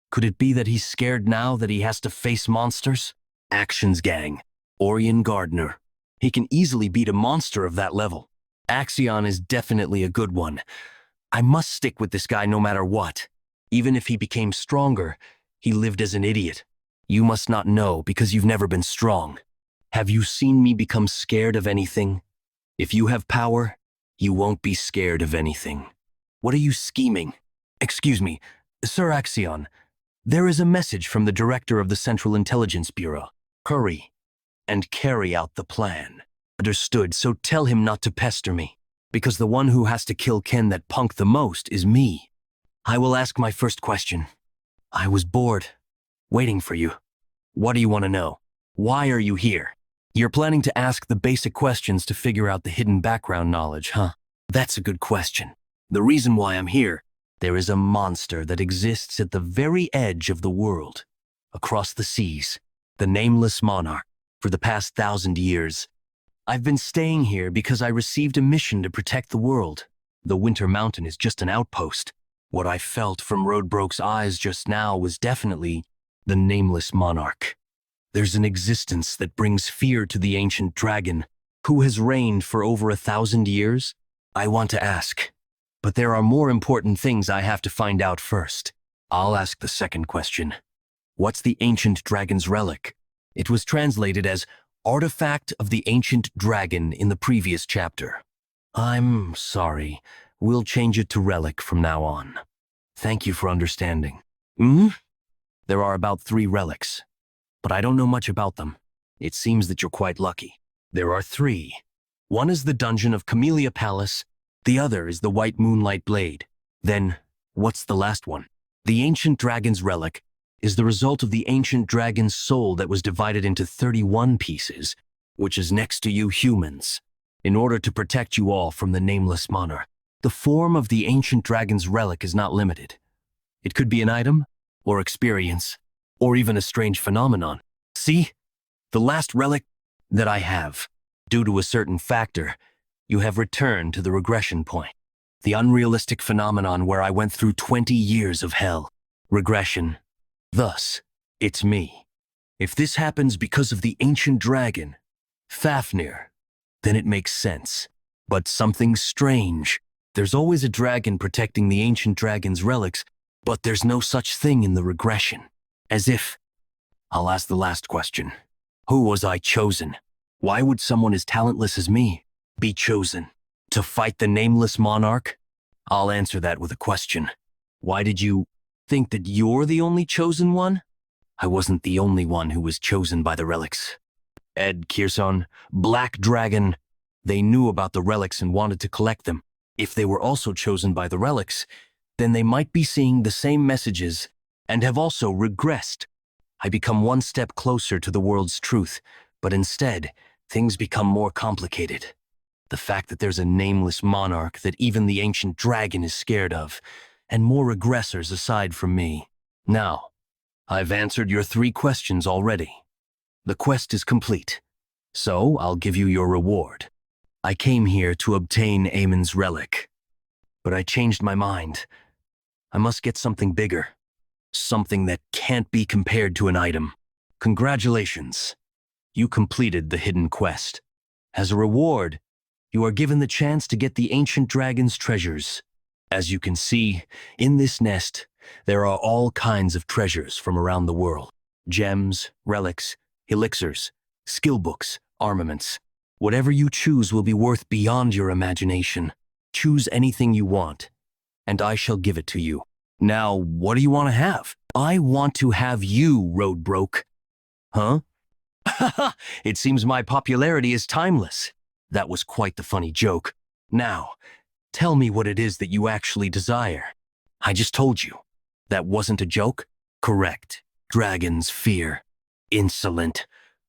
A: Could it be that he's scared now that he has to face monsters? Action's gang. Orion Gardner. He can easily beat a monster of that level. Axion is definitely a good one. I must stick with this guy no matter what. Even if he became stronger, he lived as an idiot. You must not know because you've never been strong. Have you seen me become scared of anything? If you have power, you won't be scared of anything. What are you scheming? Excuse me, Sir Axion. There is a message from the director of the Central Intelligence Bureau. Hurry and carry out the plan. Understood, so tell him not to pester me, because the one who has to kill Ken that punk the most is me. I will ask my first question. I was bored, waiting for you. What do you want to know? Why are you here? You're planning to ask the basic questions to figure out the hidden background knowledge, huh? That's a good question. The reason why I'm here, there is a monster that exists at the very edge of the world, across the seas, the nameless monarch. For the past 1,000 years, I've been staying here because I received a mission to protect the world. The Winter Mountain is just an outpost. What I felt from Roadbroke's eyes just now was definitely the nameless monarch. There's an existence that brings fear to the ancient dragon, who has reigned for over 1,000 years. I want to ask, But there are more important things I have to find out first. I'll ask the second question. What's the ancient dragon's relic? It was translated as Artifact of the Ancient Dragon in the previous chapter. I'm sorry. We'll change it to relic from now on. Thank you for understanding. There are about 3 relics, but I don't know much about them. It seems that you're quite lucky. There are 3. One is the dungeon of Camellia Palace, the other is the White Moonlight Blade. Then, what's the last one? The ancient dragon's relic is the result of the ancient dragon's soul that was divided into 31 pieces, which is next to you humans, in order to protect you all from the nameless monarch. The form of the ancient dragon's relic is not limited. It could be an item, or experience, or even a strange phenomenon. See? The last relic that I have, due to a certain factor, you have returned to the regression point. The unrealistic phenomenon where I went through 20 years of hell. Regression. Thus, it's me. If this happens because of the ancient dragon, Fafnir, then it makes sense. But something strange. There's always a dragon protecting the ancient dragon's relics, but there's no such thing in the regression. As if... I'll ask the last question. Who was I chosen? Why would someone as talentless as me be chosen? To fight the nameless monarch? I'll answer that with a question. Why did you think that you're the only chosen one? I wasn't the only one who was chosen by the relics. Ed Kierson, Black Dragon, they knew about the relics and wanted to collect them. If they were also chosen by the relics, then they might be seeing the same messages and have also regressed. I become one step closer to the world's truth, but instead, things become more complicated. The fact that there's a nameless monarch that even the ancient dragon is scared of, and more regressors aside from me. Now, I've answered your 3 questions already. The quest is complete, so I'll give you your reward. I came here to obtain Amon's relic, but I changed my mind. I must get something bigger, something that can't be compared to an item. Congratulations, you completed the hidden quest. As a reward, you are given the chance to get the ancient dragon's treasures. As you can see, in this nest, there are all kinds of treasures from around the world. Gems, relics, elixirs, skill books, armaments. Whatever you choose will be worth beyond your imagination. Choose anything you want, and I shall give it to you. Now, what do you want to have? I want to have you, Roadbroke. Huh? Haha, it seems my popularity is timeless. That was quite the funny joke. Now, tell me what it is that you actually desire. I just told you. That wasn't a joke? Correct. Dragon's fear. Insolent.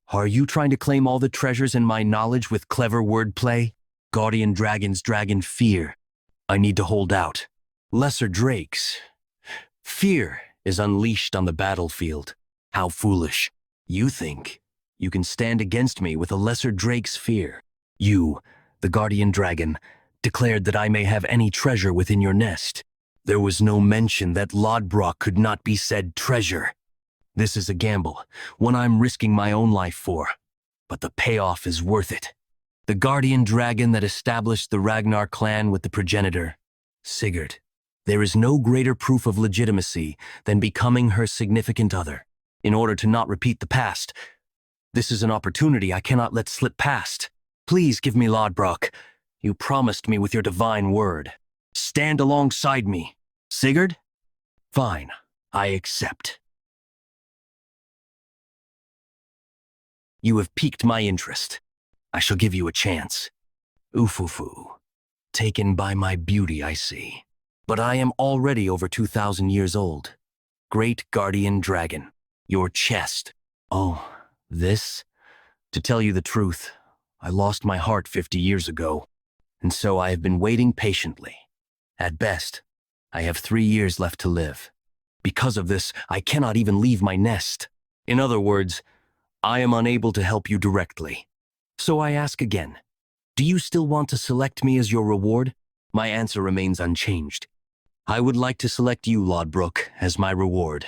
A: Are you trying to claim all the treasures in my knowledge with clever wordplay? Guardian Dragon's dragon fear. I need to hold out. Lesser Drakes. Fear is unleashed on the battlefield. How foolish. You think you can stand against me with a lesser Drake's fear. You, the Guardian Dragon, declared that I may have any treasure within your nest. There was no mention that Lodbrok could not be said treasure. This is a gamble, one I'm risking my own life for. But the payoff is worth it. The Guardian Dragon that established the Ragnar Clan with the progenitor, Sigurd. There is no greater proof of legitimacy than becoming her significant other. In order to not repeat the past, this is an opportunity I cannot let slip past. Please give me Lodbrok. You promised me with your divine word. Stand alongside me. Sigurd? Fine, I accept. You have piqued my interest. I shall give you a chance. Oof-oo-foo. Taken by my beauty, I see. But I am already over 2,000 years old. Great Guardian Dragon. Your chest. Oh, this? To tell you the truth, I lost my heart 50 years ago, and so I have been waiting patiently. At best, I have 3 years left to live. Because of this, I cannot even leave my nest. In other words, I am unable to help you directly. So I ask again, do you still want to select me as your reward? My answer remains unchanged. I would like to select you, Lodbrok, as my reward.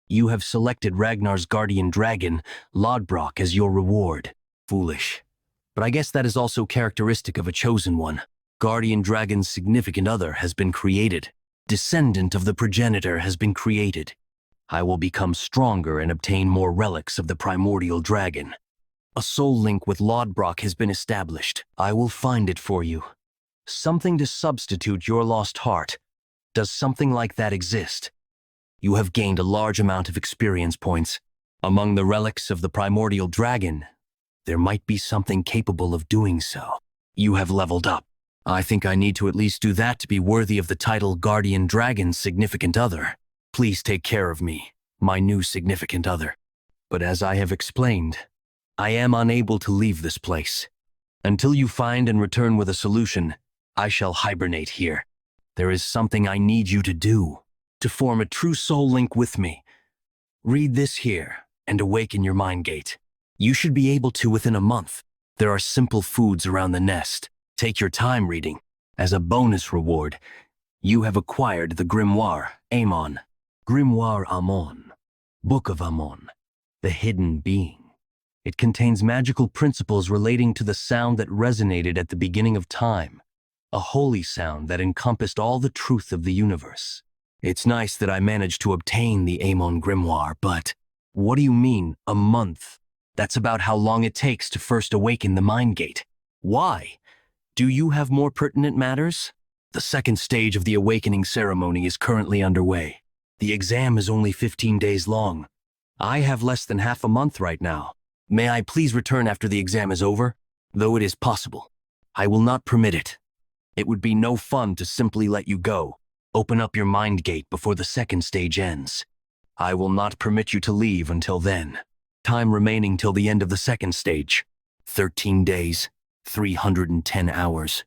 A: You have selected Ragnar's guardian dragon, Lodbrok, as your reward. Foolish. But I guess that is also characteristic of a chosen one. Guardian Dragon's significant other has been created. Descendant of the progenitor has been created. I will become stronger and obtain more relics of the primordial dragon. A soul link with Lodbrok has been established. I will find it for you. Something to substitute your lost heart. Does something like that exist? You have gained a large amount of experience points. Among the relics of the primordial dragon, there might be something capable of doing so. You have leveled up. I think I need to at least do that to be worthy of the title Guardian Dragon's significant other. Please take care of me, my new significant other. But as I have explained, I am unable to leave this place. Until you find and return with a solution, I shall hibernate here. There is something I need you to do, to form a true soul link with me. Read this here and awaken your mind gate. You should be able to within a month. There are simple foods around the nest. Take your time reading. As a bonus reward, you have acquired the Grimoire Amon. Grimoire Amon, Book of Amon, the Hidden Being. It contains magical principles relating to the sound that resonated at the beginning of time, a holy sound that encompassed all the truth of the universe. It's nice that I managed to obtain the Amon Grimoire, but what do you mean, a month? That's about how long it takes to first awaken the mind gate. Why? Do you have more pertinent matters? The second stage of the awakening ceremony is currently underway. The exam is only 15 days long. I have less than half a month right now. May I please return after the exam is over? Though it is possible, I will not permit it. It would be no fun to simply let you go. Open up your mind gate before the second stage ends. I will not permit you to leave until then. Time remaining till the end of the second stage. 13 days, 310 hours.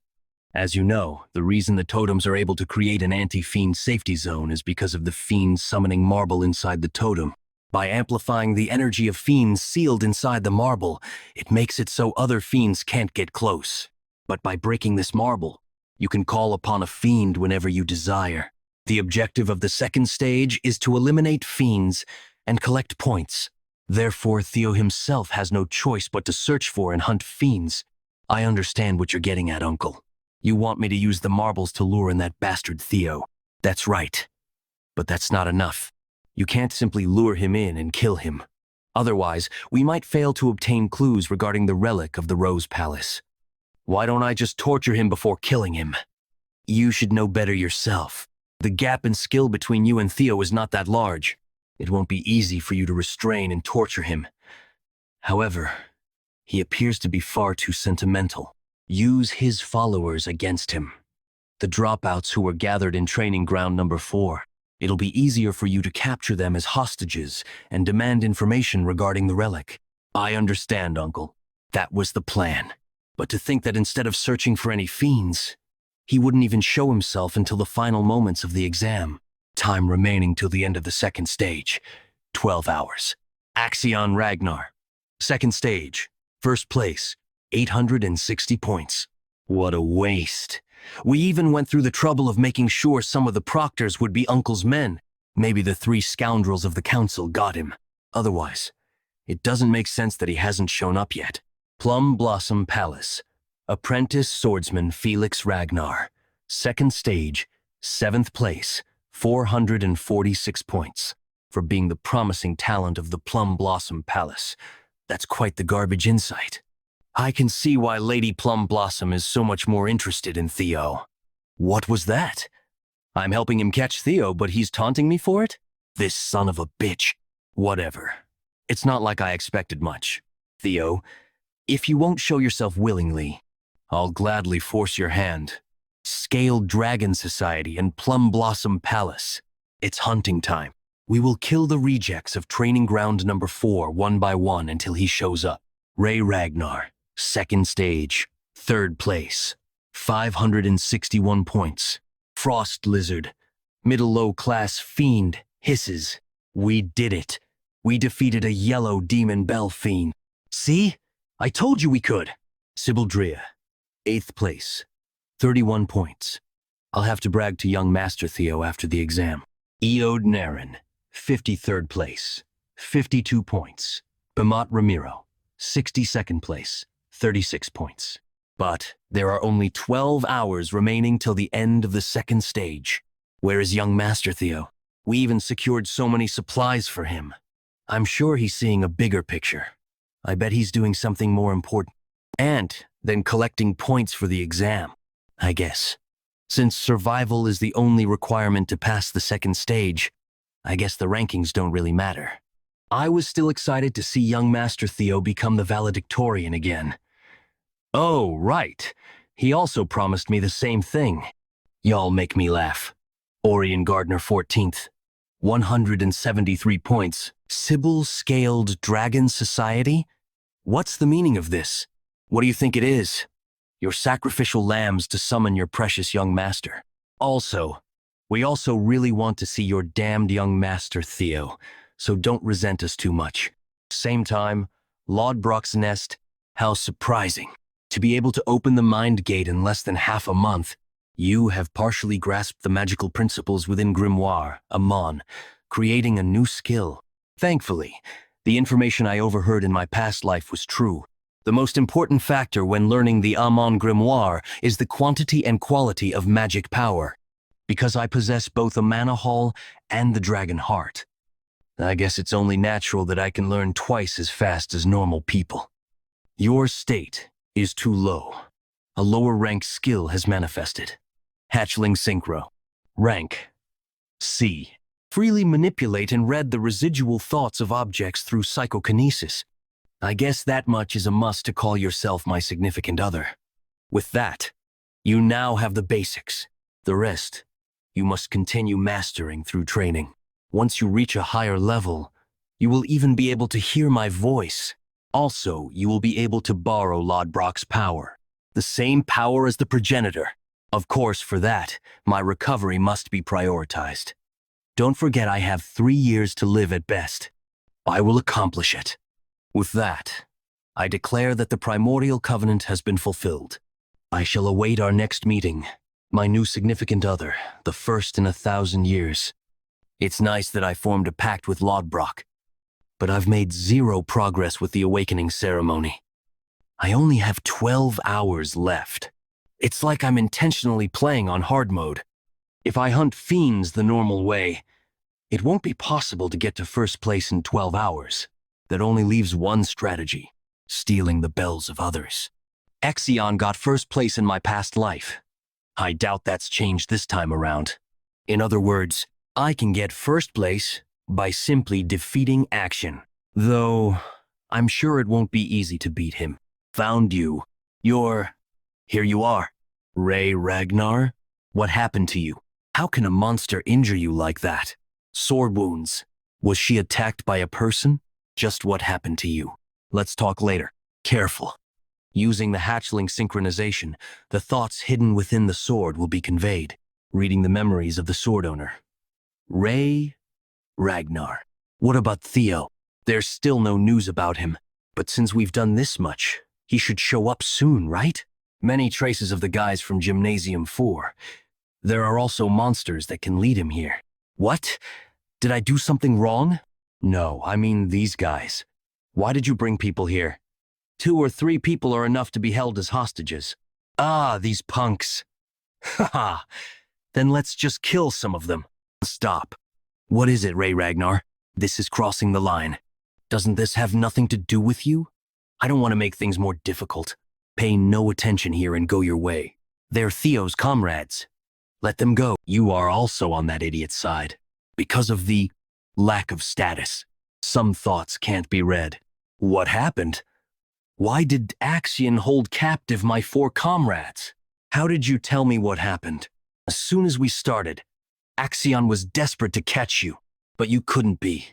A: As you know, the reason the totems are able to create an anti-fiend safety zone is because of the fiend summoning marble inside the totem. By amplifying the energy of fiends sealed inside the marble, it makes it so other fiends can't get close. But by breaking this marble, you can call upon a fiend whenever you desire. The objective of the second stage is to eliminate fiends and collect points. Therefore, Theo himself has no choice but to search for and hunt fiends. I understand what you're getting at, Uncle. You want me to use the marbles to lure in that bastard Theo. That's right. But that's not enough. You can't simply lure him in and kill him. Otherwise, we might fail to obtain clues regarding the relic of the Rose Palace. Why don't I just torture him before killing him? You should know better yourself. The gap in skill between you and Theo is not that large. It won't be easy for you to restrain and torture him. However, he appears to be far too sentimental. Use his followers against him. The dropouts who were gathered in training ground number 4. It'll be easier for you to capture them as hostages and demand information regarding the relic. I understand, Uncle. That was the plan. But to think that instead of searching for any fiends, he wouldn't even show himself until the final moments of the exam. Time remaining till the end of the second stage. 12 hours. Axion Ragnar. Second stage. First place. 860 points. What a waste. We even went through the trouble of making sure some of the proctors would be Uncle's men. Maybe the 3 scoundrels of the council got him. Otherwise, it doesn't make sense that he hasn't shown up yet. Plum Blossom Palace. Apprentice Swordsman Felix Ragnar. Second stage, 7th place, 446 points. For being the promising talent of the Plum Blossom Palace. That's quite the garbage insight. I can see why Lady Plum Blossom is so much more interested in Theo. What was that? I'm helping him catch Theo, but he's taunting me for it? This son of a bitch. Whatever. It's not like I expected much. Theo, if you won't show yourself willingly, I'll gladly force your hand. Scaled Dragon Society and Plum Blossom Palace. It's hunting time. We will kill the rejects of training ground number 4 one by one until he shows up. Ray Ragnar. Second stage, 3rd place, 561 points. Frost Lizard, middle-low class fiend, hisses. We did it. We defeated a yellow demon bell fiend. See? I told you we could. Sibildria, 8th place, 31 points. I'll have to brag to young Master Theo after the exam. Eode Naren, 53rd place, 52 points. Bemot Ramiro, 62nd place, 36 points. But there are only 12 hours remaining till the end of the second stage. Where is young Master Theo? We even secured so many supplies for him. I'm sure he's seeing a bigger picture. I bet he's doing something more important. And then collecting points for the exam, I guess. Since survival is the only requirement to pass the second stage, I guess the rankings don't really matter. I was still excited to see young Master Theo become the valedictorian again. Oh, right. He also promised me the same thing. Y'all make me laugh. Orion Gardner 14th. 173 points. Sybil-scaled dragon society? What's the meaning of this? What do you think it is? Your sacrificial lambs to summon your precious young master. We also really want to see your damned young master Theo, so don't resent us too much. Same time, Lodbrok's nest, how surprising. To be able to open the mind gate in less than half a month, you have partially grasped the magical principles within Grimoire, Amon, creating a new skill. Thankfully, the information I overheard in my past life was true. The most important factor when learning the Amon Grimoire is the quantity and quality of magic power. Because I possess both a mana haul and the dragon heart, I guess it's only natural that I can learn twice as fast as normal people. Your state is too low. A lower rank skill has manifested. Hatchling Synchro. Rank C. Freely manipulate and read the residual thoughts of objects through psychokinesis. I guess that much is a must to call yourself my significant other. With that, you now have the basics. The rest, you must continue mastering through training. Once you reach a higher level, you will even be able to hear my voice. Also, you will be able to borrow Lodbrok's power. The same power as the progenitor. Of course, for that, my recovery must be prioritized. Don't forget I have 3 years to live at best. I will accomplish it. With that, I declare that the primordial covenant has been fulfilled. I shall await our next meeting, my new significant other, the first in 1,000 years. It's nice that I formed a pact with Lodbrok, but I've made 0 progress with the awakening ceremony. I only have 12 hours left. It's like I'm intentionally playing on hard mode. If I hunt fiends the normal way, it won't be possible to get to first place in 12 hours. That only leaves one strategy: stealing the bells of others. Axion got first place in my past life. I doubt that's changed this time around. In other words, I can get first place by simply defeating Axion. Though, I'm sure it won't be easy to beat him. Found you. Here you are. Ragnar? What happened to you? How can a monster injure you like that? Sword wounds. Was she attacked by a person? Just what happened to you? Let's talk later. Careful. Using the hatchling synchronization, the thoughts hidden within the sword will be conveyed, reading the memories of the sword owner. Ragnar. What about Theo? There's still no news about him, but since we've done this much, he should show up soon, right? Many traces of the guys from Gymnasium 4. There are also monsters that can lead him here. What? Did I do something wrong? No, I mean these guys. Why did you bring people here? 2 or 3 people are enough to be held as hostages. Ah, these punks. Haha. Then let's just kill some of them. Stop. What is it, Ragnar? This is crossing the line. Doesn't this have nothing to do with you? I don't want to make things more difficult. Pay no attention here and go your way. They're Theo's comrades. Let them go. You are also on that idiot's side. Because of the lack of status. Some thoughts can't be read. What happened? Why did Axion hold captive my 4 comrades? How did you tell me what happened? As soon as we started, Axion was desperate to catch you, but you couldn't be.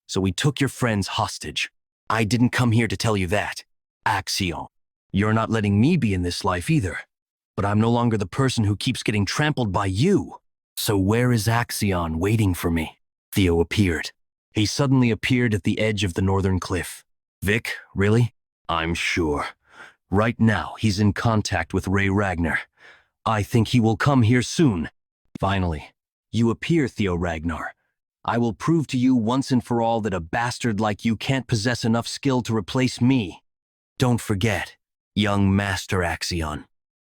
A: So we took your friends hostage. I didn't come here to tell you that. Axion, you're not letting me be in this life either. But I'm no longer the person who keeps getting trampled by you. So where is Axion waiting for me? Theo appeared. He suddenly appeared at the edge of the northern cliff. Vic, really? I'm sure. Right now, he's in contact with Ragnar. I think he will come here soon. Finally, you appear, Theo Ragnar. I will prove to you once and for all that a bastard like you can't possess enough skill to replace me. Don't forget, Young Master Axion.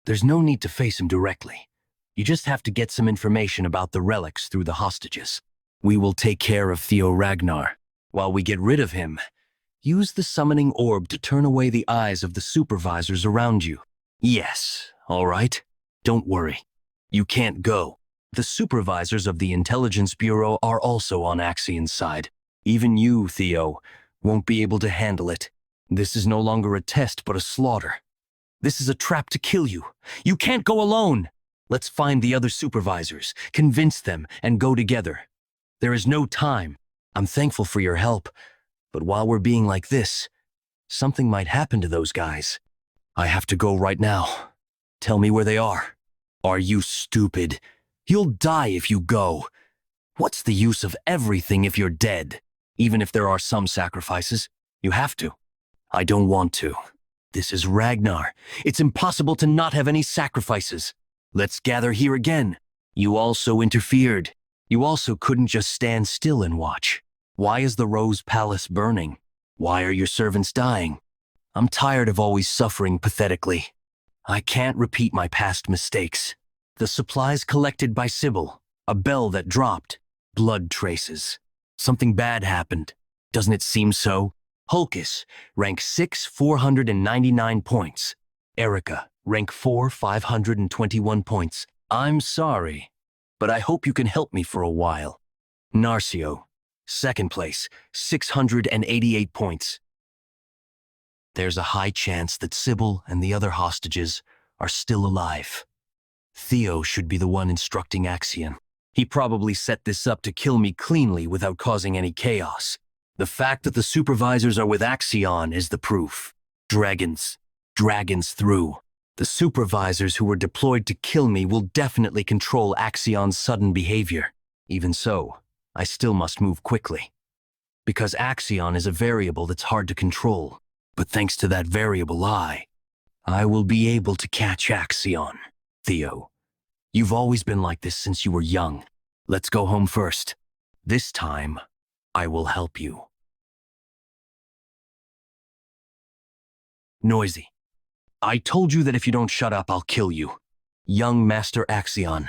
A: There's no need to face him directly. You just have to get some information about the relics through the hostages. We will take care of Theo Ragnar. While we get rid of him, use the summoning orb to turn away the eyes of the supervisors around you. Yes, all right. Don't worry. You can't go. The supervisors of the Intelligence Bureau are also on Axion's side. Even you, Theo, won't be able to handle it. This is no longer a test, but a slaughter. This is a trap to kill you. You can't go alone. Let's find the other supervisors, convince them, and go together. There is no time. I'm thankful for your help, but while we're being like this, something might happen to those guys. I have to go right now. Tell me where they are. Are you stupid? You'll die if you go. What's the use of everything if you're dead? Even if there are some sacrifices, you have to. I don't want to. This is Ragnar. It's impossible to not have any sacrifices. Let's gather here again. You also interfered. You also couldn't just stand still and watch. Why is the Rose Palace burning? Why are your servants dying? I'm tired of always suffering pathetically. I can't repeat my past mistakes. The supplies collected by Sybil, a bell that dropped, blood traces. Something bad happened. Doesn't it seem so? Hulkus, rank 6, 499 points. Erica, rank 4, 521 points. I'm sorry, but I hope you can help me for a while. Narcio, second place, 688 points. There's a high chance that Sybil and the other hostages are still alive. Theo should be the one instructing Axion. He probably set this up to kill me cleanly without causing any chaos. The fact that the supervisors are with Axion is the proof. Dragons through. The supervisors who were deployed to kill me will definitely control Axion's sudden behavior. Even so, I still must move quickly. Because Axion is a variable that's hard to control. But thanks to that variable I will be able to catch Axion. Theo, you've always been like this since you were young. Let's go home first. This time, I will help you. Noisy. I told you that if you don't shut up, I'll kill you. Young Master Axion,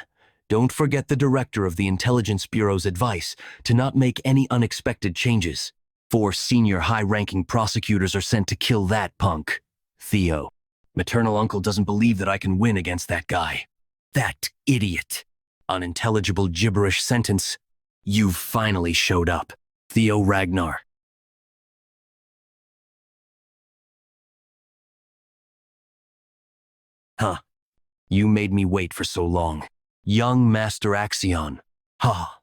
A: don't forget the director of the Intelligence Bureau's advice to not make any unexpected changes. 4 senior high-ranking prosecutors are sent to kill that punk. Theo. Maternal uncle doesn't believe that I can win against that guy. That idiot. Unintelligible gibberish sentence. You've finally showed up. Theo Ragnar. Huh. You made me wait for so long. Young Master Axion. Ha.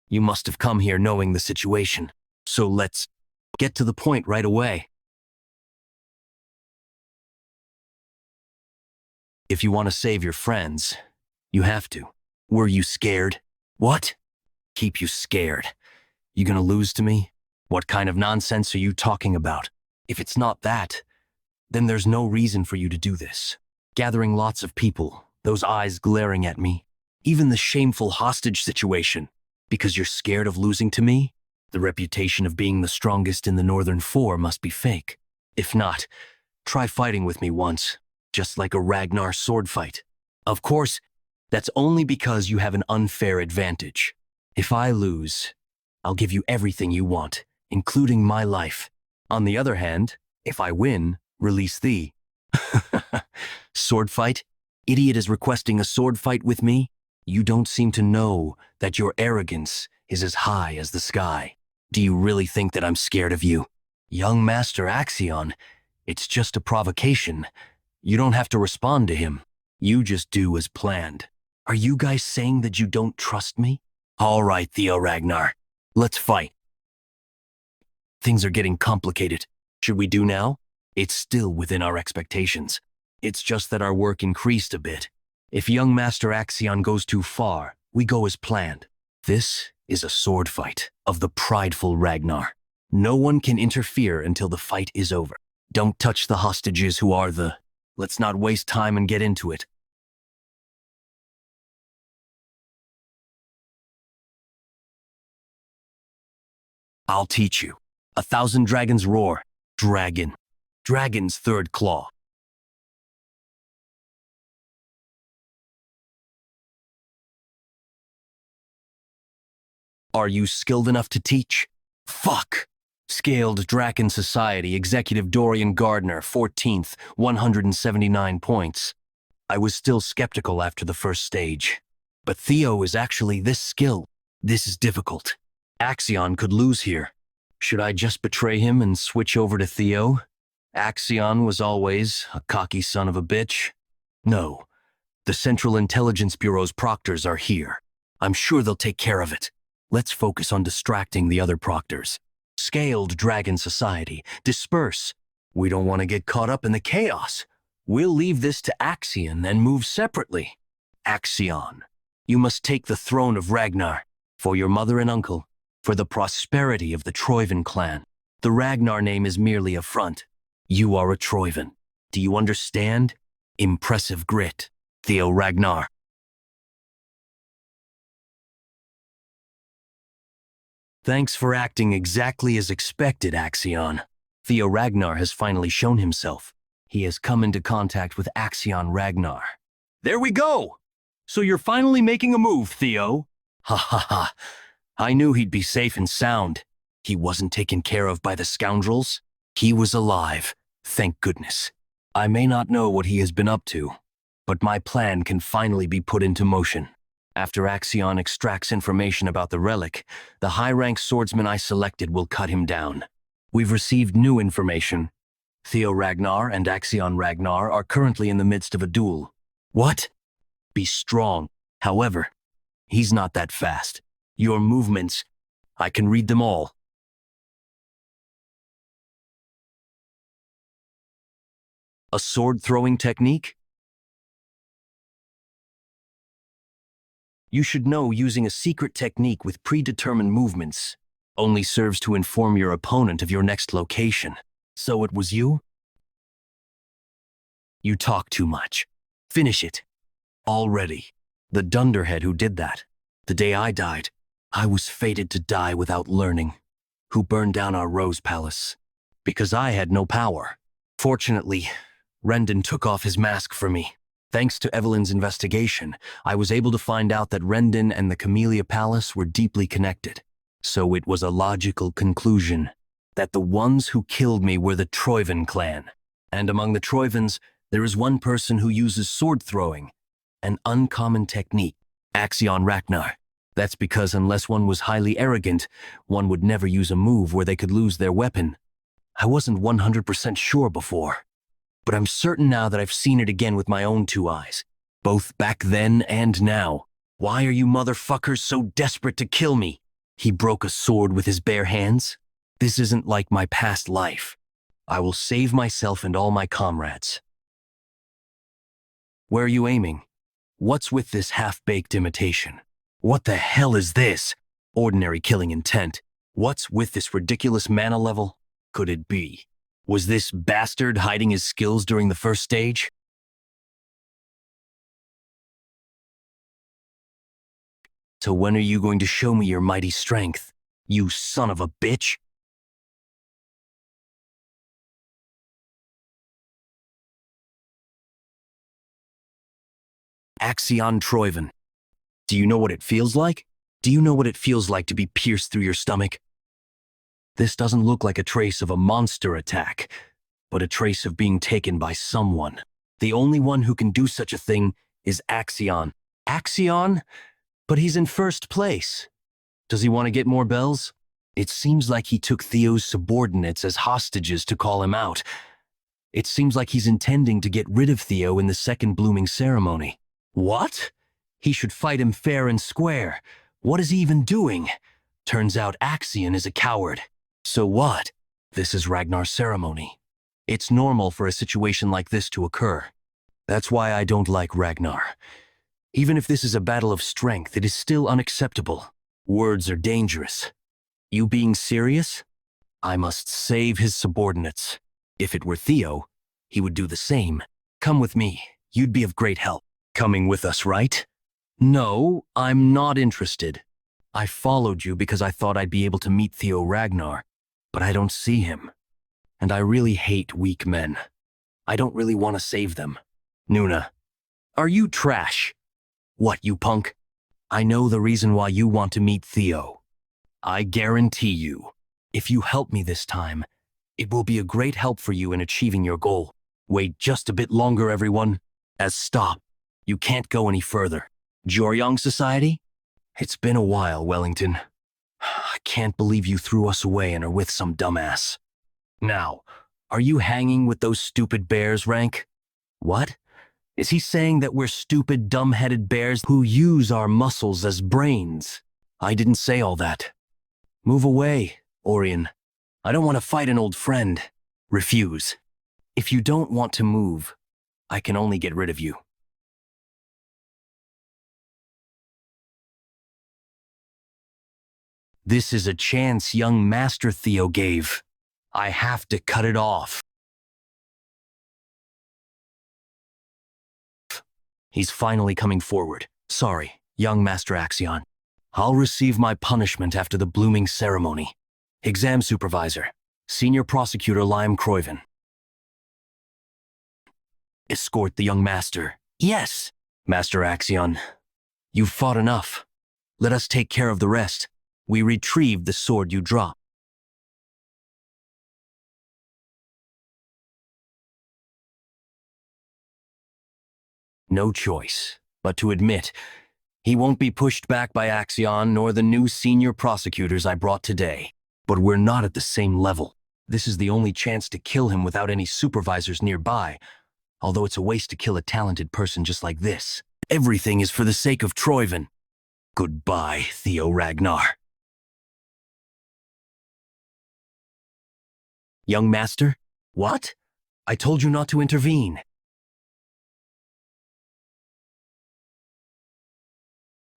A: You must have come here knowing the situation. So let's get to the point right away. If you want to save your friends, you have to. Were you scared? What? Keep you scared. You gonna lose to me? What kind of nonsense are you talking about? If it's not that, then there's no reason for you to do this. Gathering lots of people, those eyes glaring at me, even the shameful hostage situation, because you're scared of losing to me? The reputation of being the strongest in the Northern Four must be fake. If not, try fighting with me once, just like a Ragnar sword fight. Of course, that's only because you have an unfair advantage. If I lose, I'll give you everything you want, including my life. On the other hand, if I win, release thee. Sword fight? Idiot is requesting a sword fight with me? You don't seem to know that your arrogance is as high as the sky. Do you really think that I'm scared of you? Young Master Axion, it's just a provocation. You don't have to respond to him. You just do as planned. Are you guys saying that you don't trust me? All right, Theo Ragnar. Let's fight. Things are getting complicated. Should we do now? It's still within our expectations. It's just that our work increased a bit. If young Master Axion goes too far, we go as planned. This is a sword fight of the prideful Ragnar. No one can interfere until the fight is over. Don't touch the hostages who are the... Let's not waste time and get into it. I'll teach you. 1,000 dragons roar. Dragon. Dragon's third claw. Are you skilled enough to teach? Fuck! Scaled Draken Society, Executive Dorian Gardner, 14th, 179 points. I was still skeptical after the first stage. But Theo is actually this skilled. This is difficult. Axion could lose here. Should I just betray him and switch over to Theo? Axion was always a cocky son of a bitch. No. The Central Intelligence Bureau's proctors are here. I'm sure they'll take care of it. Let's focus on distracting the other proctors. Scaled Dragon Society, disperse. We don't want to get caught up in the chaos. We'll leave this to Axion and move separately. Axion, you must take the throne of Ragnar, for your mother and uncle, for the prosperity of the Troivan clan. The Ragnar name is merely a front. You are a Troivan. Do you understand? Impressive grit, Theo Ragnar. Thanks for acting exactly as expected, Axion. Theo Ragnar has finally shown himself. He has come into contact with Axion Ragnar. There we go! So you're finally making a move, Theo. Ha ha ha. I knew he'd be safe and sound. He wasn't taken care of by the scoundrels. He was alive, thank goodness. I may not know what he has been up to, but my plan can finally be put into motion. After Axion extracts information about the relic, the high-rank swordsman I selected will cut him down. We've received new information. Theo Ragnar and Axion Ragnar are currently in the midst of a duel. What? Be strong. However, he's not that fast. Your movements, I can read them all. A sword-throwing technique? You should know using a secret technique with predetermined movements only serves to inform your opponent of your next location. So it was you? You talk too much. Finish it. Already. The dunderhead who did that. The day I died, I was fated to die without learning. Who burned down our Rose Palace. Because I had no power. Fortunately, Rendon took off his mask for me. Thanks to Evelyn's investigation, I was able to find out that Rendon and the Camellia Palace were deeply connected. So it was a logical conclusion that the ones who killed me were the Troivan clan. And among the Troivans, there is one person who uses sword throwing, an uncommon technique, Axion Ragnar. That's because unless one was highly arrogant, one would never use a move where they could lose their weapon. I wasn't 100% sure before. But I'm certain now that I've seen it again with my own two eyes, both back then and now. Why are you motherfuckers so desperate to kill me? He broke a sword with his bare hands? This isn't like my past life. I will save myself and all my comrades. Where are you aiming? What's with this half-baked imitation? What the hell is this? Ordinary killing intent. What's with this ridiculous mana level? Could it be? Was this bastard hiding his skills during the first stage? So when are you going to show me your mighty strength, you son of a bitch? Axion Troivan. Do you know what it feels like? Do you know what it feels like to be pierced through your stomach? This doesn't look like a trace of a monster attack, but a trace of being taken by someone. The only one who can do such a thing is Axion. Axion? But he's in first place. Does he want to get more bells? It seems like he took Theo's subordinates as hostages to call him out. It seems like he's intending to get rid of Theo in the second blooming ceremony. What? He should fight him fair and square. What is he even doing? Turns out Axion is a coward. So what? This is Ragnar's ceremony. It's normal for a situation like this to occur. That's why I don't like Ragnar. Even if this is a battle of strength, it is still unacceptable. Words are dangerous. You being serious? I must save his subordinates. If it were Theo, he would do the same. Come with me. You'd be of great help. Coming with us, right? No, I'm not interested. I followed you because I thought I'd be able to meet Theo Ragnar, but I don't see him. And I really hate weak men. I don't really want to save them. Nuna, are you trash? What, you punk? I know the reason why you want to meet Theo. I guarantee you, if you help me this time, it will be a great help for you in achieving your goal. Wait just a bit longer, everyone. Stop. You can't go any further. Joryong Society? It's been a while, Wellington. I can't believe you threw us away and are with some dumbass. Now, are you hanging with those stupid bears, Rank? What? Is he saying that we're stupid, dumb-headed bears who use our muscles as brains? I didn't say all that. Move away, Orion. I don't want to fight an old friend. Refuse. If you don't want to move, I can only get rid of you. This is a chance young Master Theo gave. I have to cut it off. He's finally coming forward. Sorry, young Master Axion. I'll receive my punishment after the blooming ceremony. Exam Supervisor, Senior Prosecutor Lime Croyven. Escort the young master. Yes, Master Axion. You've fought enough. Let us take care of the rest. We retrieved the sword you dropped. No choice but to admit he won't be pushed back by Axion nor the new senior prosecutors I brought today. But we're not at the same level. This is the only chance to kill him without any supervisors nearby, although it's a waste to kill a talented person just like this. Everything is for the sake of Troyven. Goodbye, Theo Ragnar. Young Master? What? I told you not to intervene.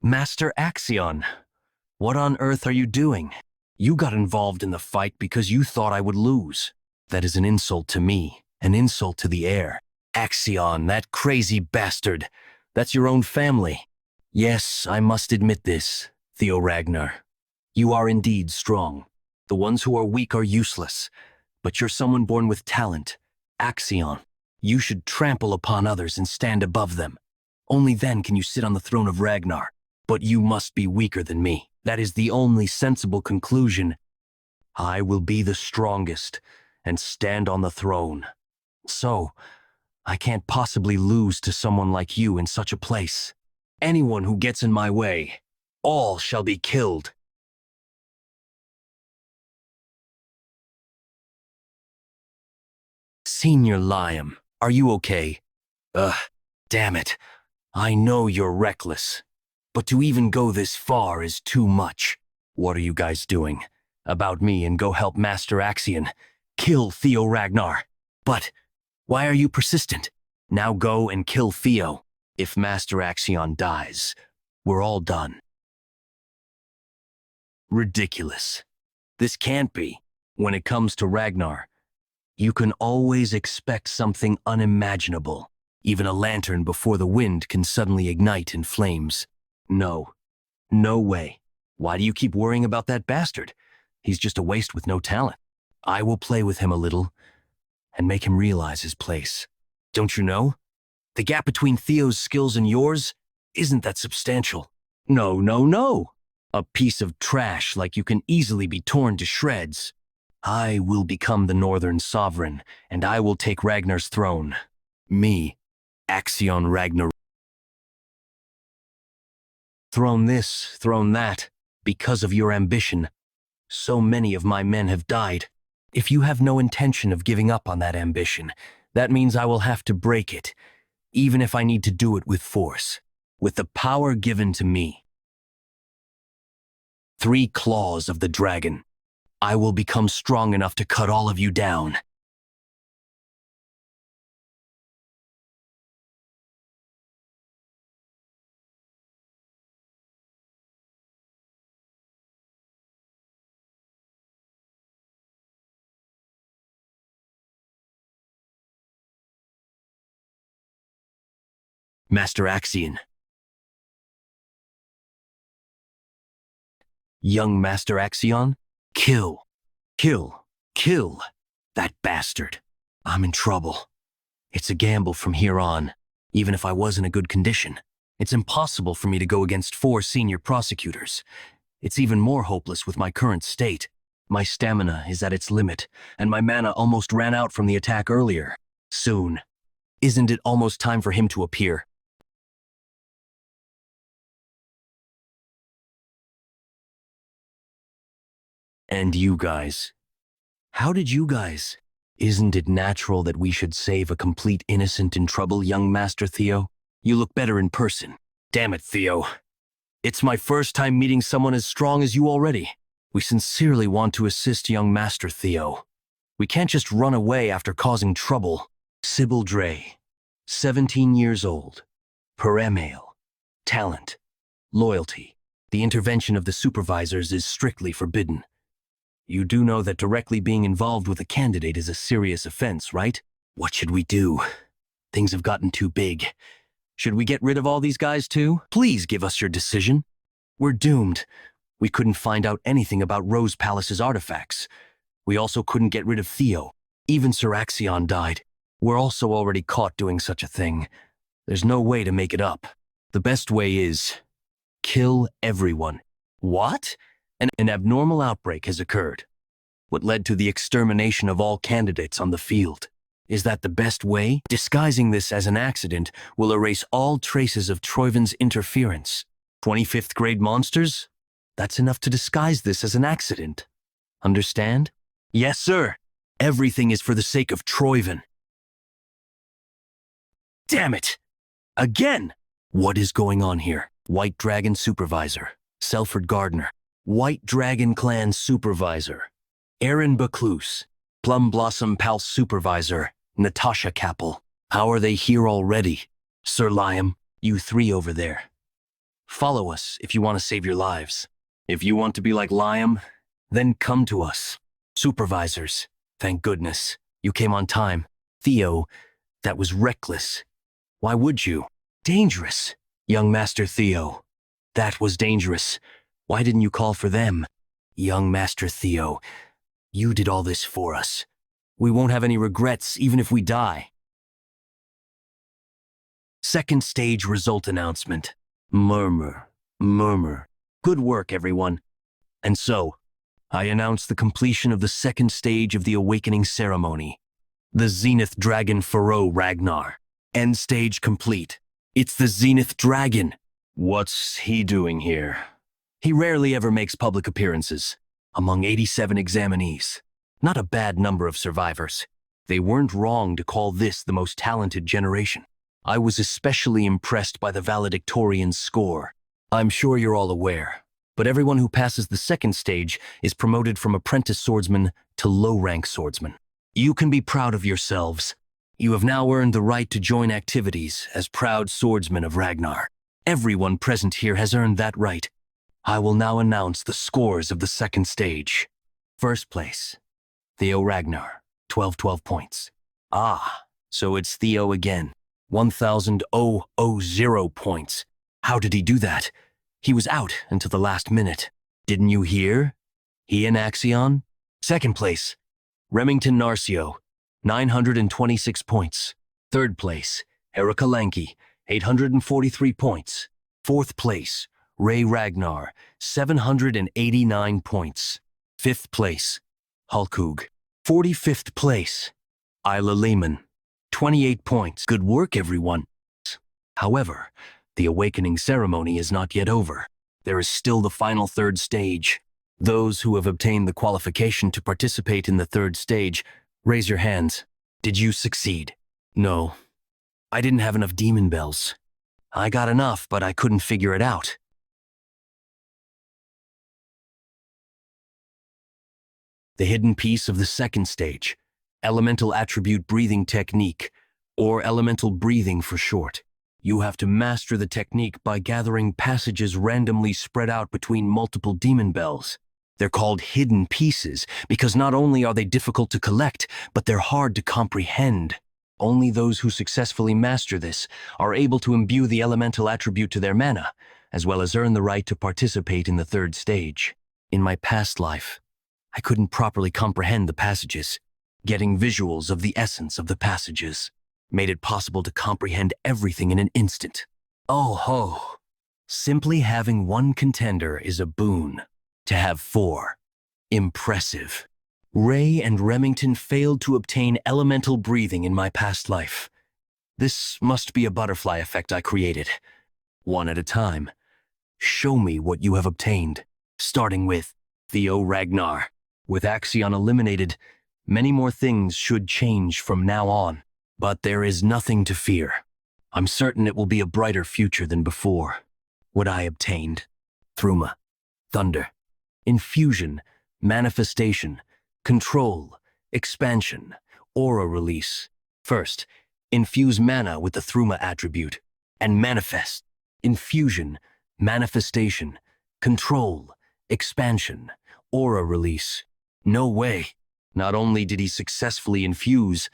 A: Master Axion, what on earth are you doing? You got involved in the fight because you thought I would lose. That is an insult to me, an insult to the heir. Axion, that crazy bastard. That's your own family. Yes, I must admit this, Theo Ragnar. You are indeed strong. The ones who are weak are useless. But you're someone born with talent. Axion, you should trample upon others and stand above them. Only then can you sit on the throne of Ragnar. But you must be weaker than me. That is the only sensible conclusion. I will be the strongest and stand on the throne. So, I can't possibly lose to someone like you in such a place. Anyone who gets in my way, all shall be killed. Senior Liam, are you okay? Damn it. I know you're reckless. But to even go this far is too much. What are you guys doing? About me and go help Master Axion. Kill Theo Ragnar. But why are you persistent? Now go and kill Theo. If Master Axion dies, we're all done. Ridiculous. This can't be. When it comes to Ragnar, you can always expect something unimaginable. Even a lantern before the wind can suddenly ignite in flames. No. No way. Why do you keep worrying about that bastard? He's just a waste with no talent. I will play with him a little and make him realize his place. Don't you know? The gap between Theo's skills and yours isn't that substantial. No, no, no. A piece of trash like you can easily be torn to shreds. I will become the Northern Sovereign, and I will take Ragnar's throne. Me, Axion Ragnar. Throne this, throne that, because of your ambition. So many of my men have died. If you have no intention of giving up on that ambition, that means I will have to break it, even if I need to do it with force, with the power given to me. 3 claws of the dragon. I will become strong enough to cut all of you down. Master Axion. Young Master Axion? Kill. Kill. Kill. That bastard. I'm in trouble. It's a gamble from here on, even if I was in a good condition. It's impossible for me to go against 4 senior prosecutors. It's even more hopeless with my current state. My stamina is at its limit, and my mana almost ran out from the attack earlier. Soon. Isn't it almost time for him to appear? And you guys. How did you guys? Isn't it natural that we should save a complete innocent in trouble, young Master Theo? You look better in person. Damn it, Theo. It's my first time meeting someone as strong as you already. We sincerely want to assist young Master Theo. We can't just run away after causing trouble. Sybil Dre, 17 years old. Male. Talent. Loyalty. The intervention of the supervisors is strictly forbidden. You do know that directly being involved with a candidate is a serious offense, right? What should we do? Things have gotten too big. Should we get rid of all these guys too? Please give us your decision. We're doomed. We couldn't find out anything about Rose Palace's artifacts. We also couldn't get rid of Theo. Even Sir Axion died. We're also already caught doing such a thing. There's no way to make it up. The best way is kill everyone. What? An abnormal outbreak has occurred. What led to the extermination of all candidates on the field? Is that the best way? Disguising this as an accident will erase all traces of Troiven's interference. 25th grade monsters? That's enough to disguise this as an accident. Understand? Yes, sir. Everything is for the sake of Troiven. Damn it! Again! What is going on here? White Dragon Supervisor. Selford Gardner. White Dragon Clan Supervisor. Aaron Bacluse. Plum Blossom Palace Supervisor. Natasha Capel. How are they here already? Sir Liam, you three over there. Follow us if you want to save your lives. If you want to be like Liam, then come to us. Supervisors, thank goodness. You came on time. Theo, that was reckless. Why would you? Dangerous. Young Master Theo, that was dangerous. Why didn't you call for them? Young Master Theo, you did all this for us. We won't have any regrets even if we die. Second stage result announcement. Murmur, murmur. Good work, everyone. And so, I announce the completion of the second stage of the awakening ceremony. The Zenith Dragon Pharaoh Ragnar. End stage complete. It's the Zenith Dragon. What's he doing here? He rarely ever makes public appearances. Among 87 examinees. Not a bad number of survivors. They weren't wrong to call this the most talented generation. I was especially impressed by the valedictorian's score. I'm sure you're all aware, but everyone who passes the second stage is promoted from apprentice swordsman to low-rank swordsman. You can be proud of yourselves. You have now earned the right to join activities as proud swordsmen of Ragnar. Everyone present here has earned that right. I will now announce the scores of the second stage. First place, Theo Ragnar, 12 points. Ah, so it's Theo again, 1,000 points. How did he do that? He was out until the last minute. Didn't you hear? He and Axion? Second place, Remington Narcio, 926 points. Third place, Erica Lanky, 843 points. Fourth place, Ray Ragnar, 789 points. Fifth place, Hulkug. 45th place, Isla Lehman, 28 points. Good work, everyone. However, the awakening ceremony is not yet over. There is still the final third stage. Those who have obtained the qualification to participate in the third stage, raise your hands. Did you succeed? No. I didn't have enough demon bells. I got enough, but I couldn't figure it out. The hidden piece of the second stage, elemental attribute breathing technique, or elemental breathing for short. You have to master the technique by gathering passages randomly spread out between multiple demon bells. They're called hidden pieces because not only are they difficult to collect, but they're hard to comprehend. Only those who successfully master this are able to imbue the elemental attribute to their mana, as well as earn the right to participate in the third stage. In my past life, I couldn't properly comprehend the passages. Getting visuals of the essence of the passages made it possible to comprehend everything in an instant. Oh ho! Simply having one contender is a boon. to have 4. Impressive. Ray and Remington failed to obtain elemental breathing in my past life. This must be a butterfly effect I created. One at a time. Show me what you have obtained, starting with Theo Ragnar. With Axion eliminated, many more things should change from now on. But there is nothing to fear. I'm certain it will be a brighter future than before. What I obtained. Thruma. Thunder. Infusion. Manifestation. Control. Expansion. Aura release. First, infuse mana with the Thruma attribute. And manifest. Infusion. Manifestation. Control. Expansion. Aura release. No way. Not only did he successfully infuse,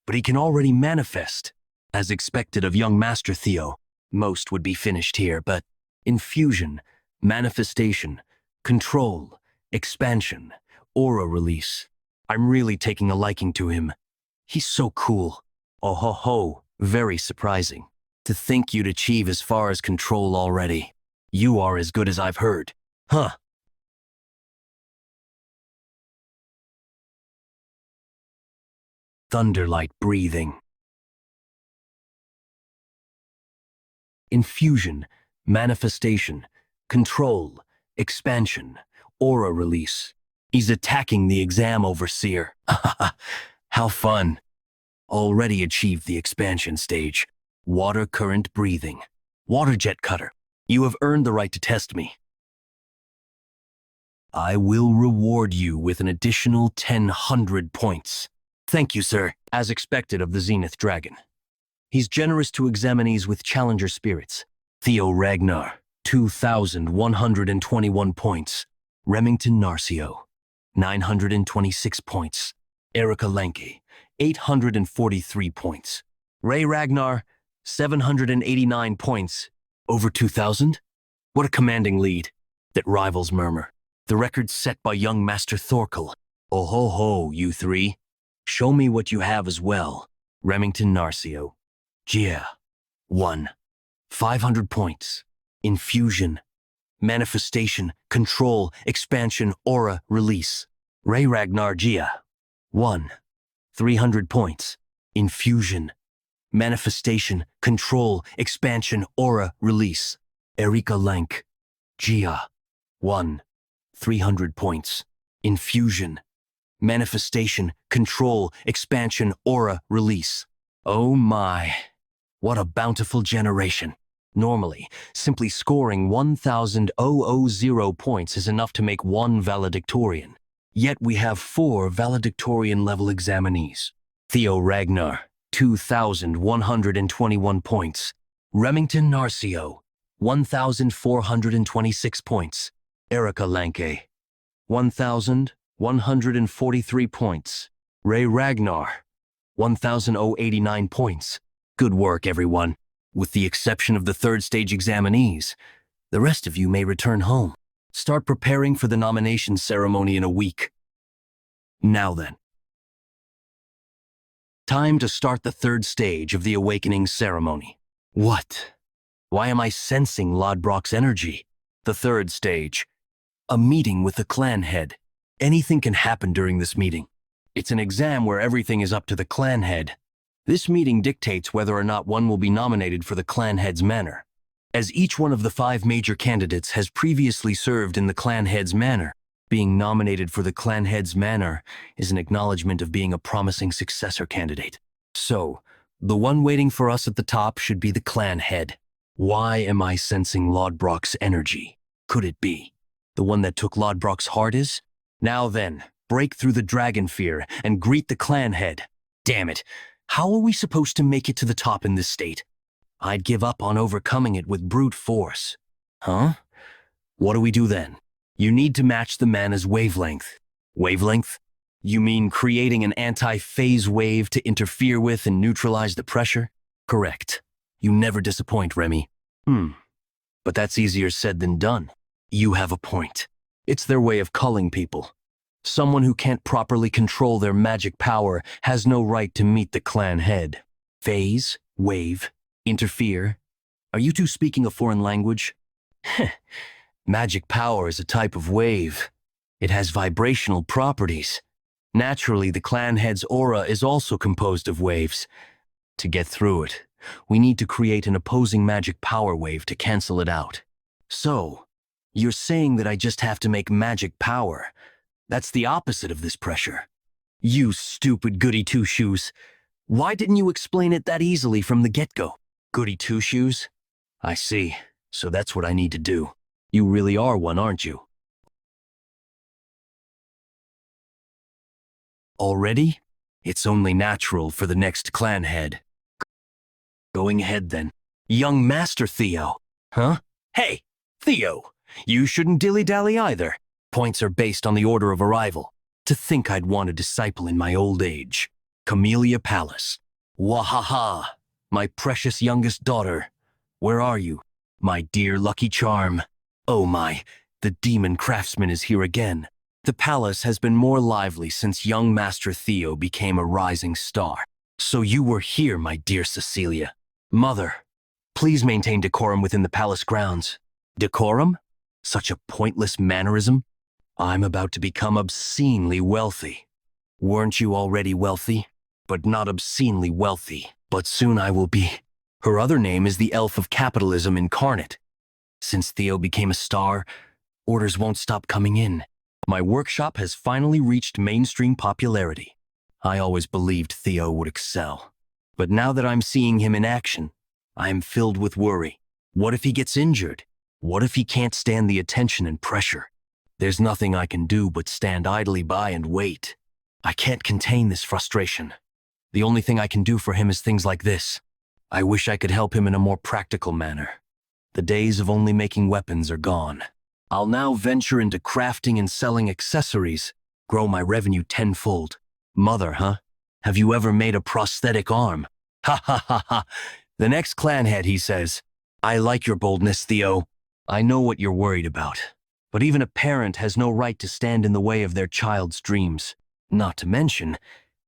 A: but he can already manifest. As expected of young Master Theo, most would be finished here, but infusion, manifestation, control, expansion, aura release. I'm really taking a liking to him. He's so cool. Oh ho ho, very surprising. To think you'd achieve as far as control already. You are as good as I've heard. Huh. Thunderlight breathing. Infusion, manifestation, control, expansion, aura release. He's attacking the exam overseer. How fun. Already achieved the expansion stage. Water current breathing. Water jet cutter. You have earned the right to test me. I will reward you with an additional 1,000 points. Thank you, sir, as expected of the Zenith Dragon. He's generous to examinees with challenger spirits. Theo Ragnar, 2,121 points. Remington Narcio, 926 points. Erica Lenke, 843 points. Ray Ragnar, 789 points. Over 2,000? What a commanding lead. That rivals Murmur. The record set by young Master Thorkel. Oh ho ho, you three. Show me what you have as well. Remington Narcio. Gia. 1. 500 points. Infusion. Manifestation. Control. Expansion. Aura. Release. Ray Ragnar Gia. 1. 300 points. Infusion. Manifestation. Control. Expansion. Aura. Release. Erika Lank. Gia. 1. 300 points. Infusion. Manifestation. Control. Expansion. Aura. Release. Oh my. What a bountiful generation. Normally, simply scoring 1,000 points is enough to make one valedictorian. Yet we have 4 valedictorian-level examinees. Theo Ragnar, 2,121 points. Remington Narcio, 1,426 points. Erica Lanke, 1,143 points. Ray Ragnar, 1,089 points. Good work, everyone. With the exception of the third stage examinees, the rest of you may return home. Start preparing for the nomination ceremony in a week. Now then. Time to start the third stage of the awakening ceremony. What? Why am I sensing Lodbrok's energy? The third stage. A meeting with the clan head. Anything can happen during this meeting. It's an exam where everything is up to the clan head. This meeting dictates whether or not one will be nominated for the clan head's manor. As each one of the 5 major candidates has previously served in the clan head's manor, being nominated for the clan head's manor is an acknowledgement of being a promising successor candidate. So, the one waiting for us at the top should be the clan head. Why am I sensing Lodbrok's energy? Could it be the one that took Lodbrok's heart is? Now then, break through the dragon fear and greet the clan head. Damn it. How are we supposed to make it to the top in this state? I'd give up on overcoming it with brute force. Huh? What do we do then? You need to match the mana's wavelength. Wavelength? You mean creating an anti-phase wave to interfere with and neutralize the pressure? Correct. You never disappoint, Remy. But that's easier said than done. You have a point. It's their way of culling people. Someone who can't properly control their magic power has no right to meet the clan head. Phase, wave, interfere. Are you two speaking a foreign language? Magic power is a type of wave. It has vibrational properties. Naturally, the clan head's aura is also composed of waves. To get through it, we need to create an opposing magic power wave to cancel it out. So, you're saying that I just have to make magic power. That's the opposite of this pressure. You stupid goody two-shoes. Why didn't you explain it that easily from the get-go? Goody two-shoes? I see. So that's what I need to do. You really are one, aren't you? Already? It's only natural for the next clan head. Going ahead then. Young Master Theo. Huh? Hey, Theo, you shouldn't dilly-dally either. Points are based on the order of arrival. To think I'd want a disciple in my old age. Camellia Palace. Wahaha, my precious youngest daughter. Where are you? My dear lucky charm. Oh my, the demon craftsman is here again. The palace has been more lively since young Master Theo became a rising star. So you were here, my dear Cecilia. Mother, please maintain decorum within the palace grounds. Decorum? Such a pointless mannerism? I'm about to become obscenely wealthy. Weren't you already wealthy? But not obscenely wealthy. But soon I will be. Her other name is the Elf of Capitalism Incarnate. Since Theo became a star, orders won't stop coming in. My workshop has finally reached mainstream popularity. I always believed Theo would excel. But now that I'm seeing him in action, I am filled with worry. What if he gets injured? What if he can't stand the attention and pressure? There's nothing I can do but stand idly by and wait. I can't contain this frustration. The only thing I can do for him is things like this. I wish I could help him in a more practical manner. The days of only making weapons are gone. I'll now venture into crafting and selling accessories, grow my revenue tenfold. Mother, huh? Have you ever made a prosthetic arm? Ha ha ha ha. The next clan head, he says. I like your boldness, Theo. I know what you're worried about. But even a parent has no right to stand in the way of their child's dreams. Not to mention,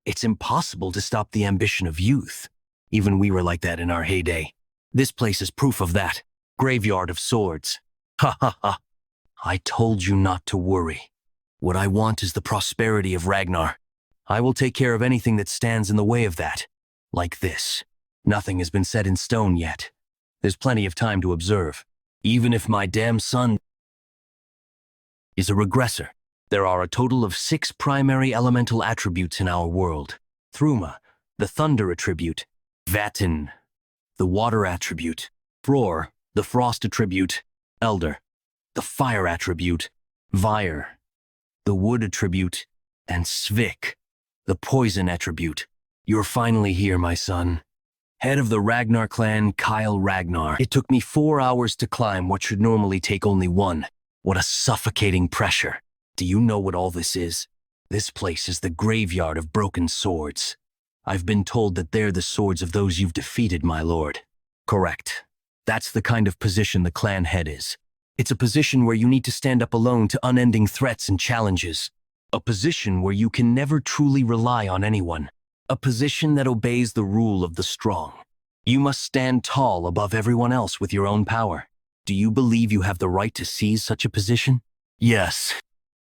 A: it's impossible to stop the ambition of youth. Even we were like that in our heyday. This place is proof of that. Graveyard of swords. Ha ha ha. I told you not to worry. What I want is the prosperity of Ragnar. I will take care of anything that stands in the way of that. Like this. Nothing has been set in stone yet. There's plenty of time to observe. Even if my damn son is a regressor, there are a total of 6 primary elemental attributes in our world. Thruma, the thunder attribute. Vatin, the water attribute. Fror, the frost attribute. Elder, the fire attribute. Vyre, the wood attribute. And Svik, the poison attribute. You're finally here, my son. Head of the Ragnar Clan, Kyle Ragnar. It took me 4 hours to climb what should normally take only 1. What a suffocating pressure. Do you know what all this is? This place is the graveyard of broken swords. I've been told that they're the swords of those you've defeated, my lord. Correct. That's the kind of position the clan head is. It's a position where you need to stand up alone to unending threats and challenges. A position where you can never truly rely on anyone. A position that obeys the rule of the strong. You must stand tall above everyone else with your own power. Do you believe you have the right to seize such a position? Yes.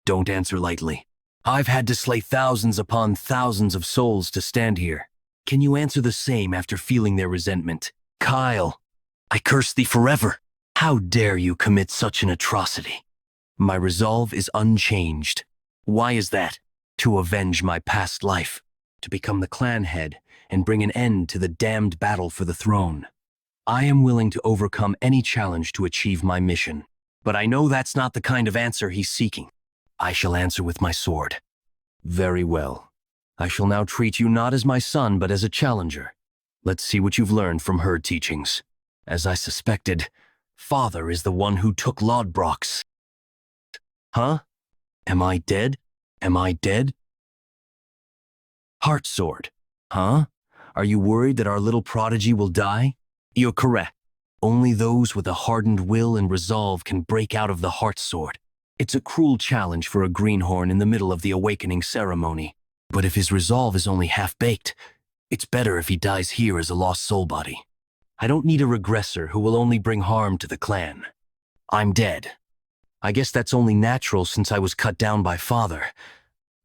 A: Don't answer lightly. I've had to slay thousands upon thousands of souls to stand here. Can you answer the same after feeling their resentment? Kyle, I curse thee forever. How dare you commit such an atrocity? My resolve is unchanged. Why is that? To avenge my past life. To become the clan head and bring an end to the damned battle for the throne. I am willing to overcome any challenge to achieve my mission. But I know that's not the kind of answer he's seeking. I shall answer with my sword. Very well. I shall now treat you not as my son, but as a challenger. Let's see what you've learned from her teachings. As I suspected, Father is the one who took Lodbrok's. Huh? Am I dead? Am I dead? Heart sword. Huh? Are you worried that our little prodigy will die? You're correct. Only those with a hardened will and resolve can break out of the heart sword. It's a cruel challenge for a greenhorn in the middle of the awakening ceremony. But if his resolve is only half-baked, it's better if he dies here as a lost soul body. I don't need a regressor who will only bring harm to the clan. I'm dead. I guess that's only natural since I was cut down by father.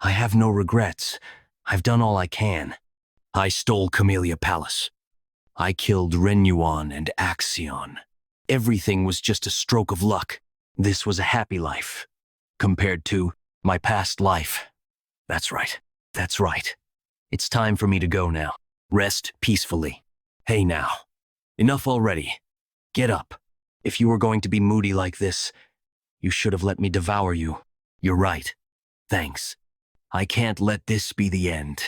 A: I have no regrets. I've done all I can. I stole Camellia Palace. I killed Renyuan and Axion. Everything was just a stroke of luck. This was a happy life, compared to my past life. That's right. That's right. It's time for me to go now. Rest peacefully. Hey now. Enough already. Get up. If you were going to be moody like this, you should have let me devour you. You're right. Thanks. I can't let this be the end.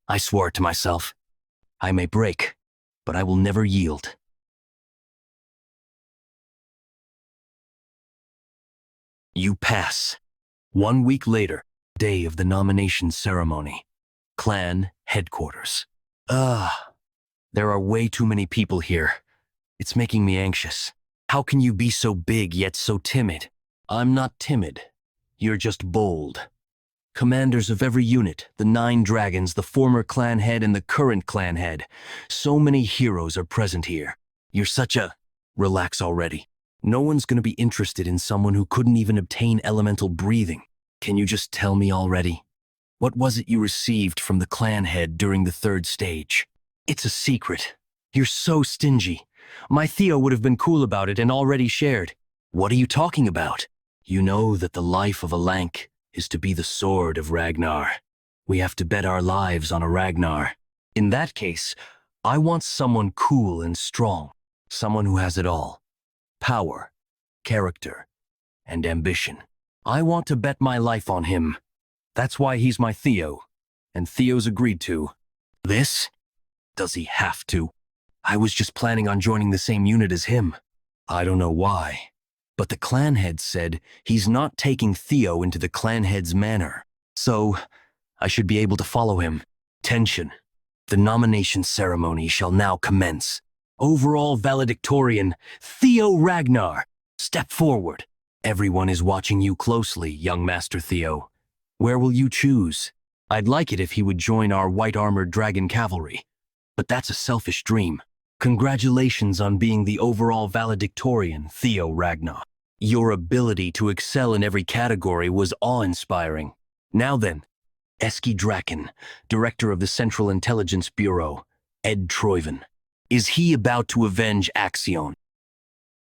A: I swore to myself. I may break, but I will never yield. You pass. 1 week later, day of the nomination ceremony. Clan headquarters. There are way too many people here. It's making me anxious. How can you be so big yet so timid? I'm not timid. You're just bold. Commanders of every unit, the 9 dragons, the former clan head and the current clan head. So many heroes are present here. You're such a... Relax already. No one's gonna be interested in someone who couldn't even obtain elemental breathing. Can you just tell me already? What was it you received from the clan head during the 3rd stage? It's a secret. You're so stingy. My Theo would have been cool about it and already shared. What are you talking about? You know that the life of a Lank is to be the sword of Ragnar. We have to bet our lives on a Ragnar. In that case, I want someone cool and strong. Someone who has it all. Power, character, and ambition. I want to bet my life on him. That's why he's my Theo. And Theo's agreed to. This? Does he have to? I was just planning on joining the same unit as him. I don't know why. But the clan head said he's not taking Theo into the clan head's manor. So, I should be able to follow him. Tension. The nomination ceremony shall now commence. Overall valedictorian, Theo Ragnar. Step forward. Everyone is watching you closely, young Master Theo. Where will you choose? I'd like it if he would join our white-armored dragon cavalry. But that's a selfish dream. Congratulations on being the overall valedictorian, Theo Ragnar. Your ability to excel in every category was awe-inspiring. Now then, Eski Draken, Director of the Central Intelligence Bureau, Ed Troyven. Is he about to avenge Axion?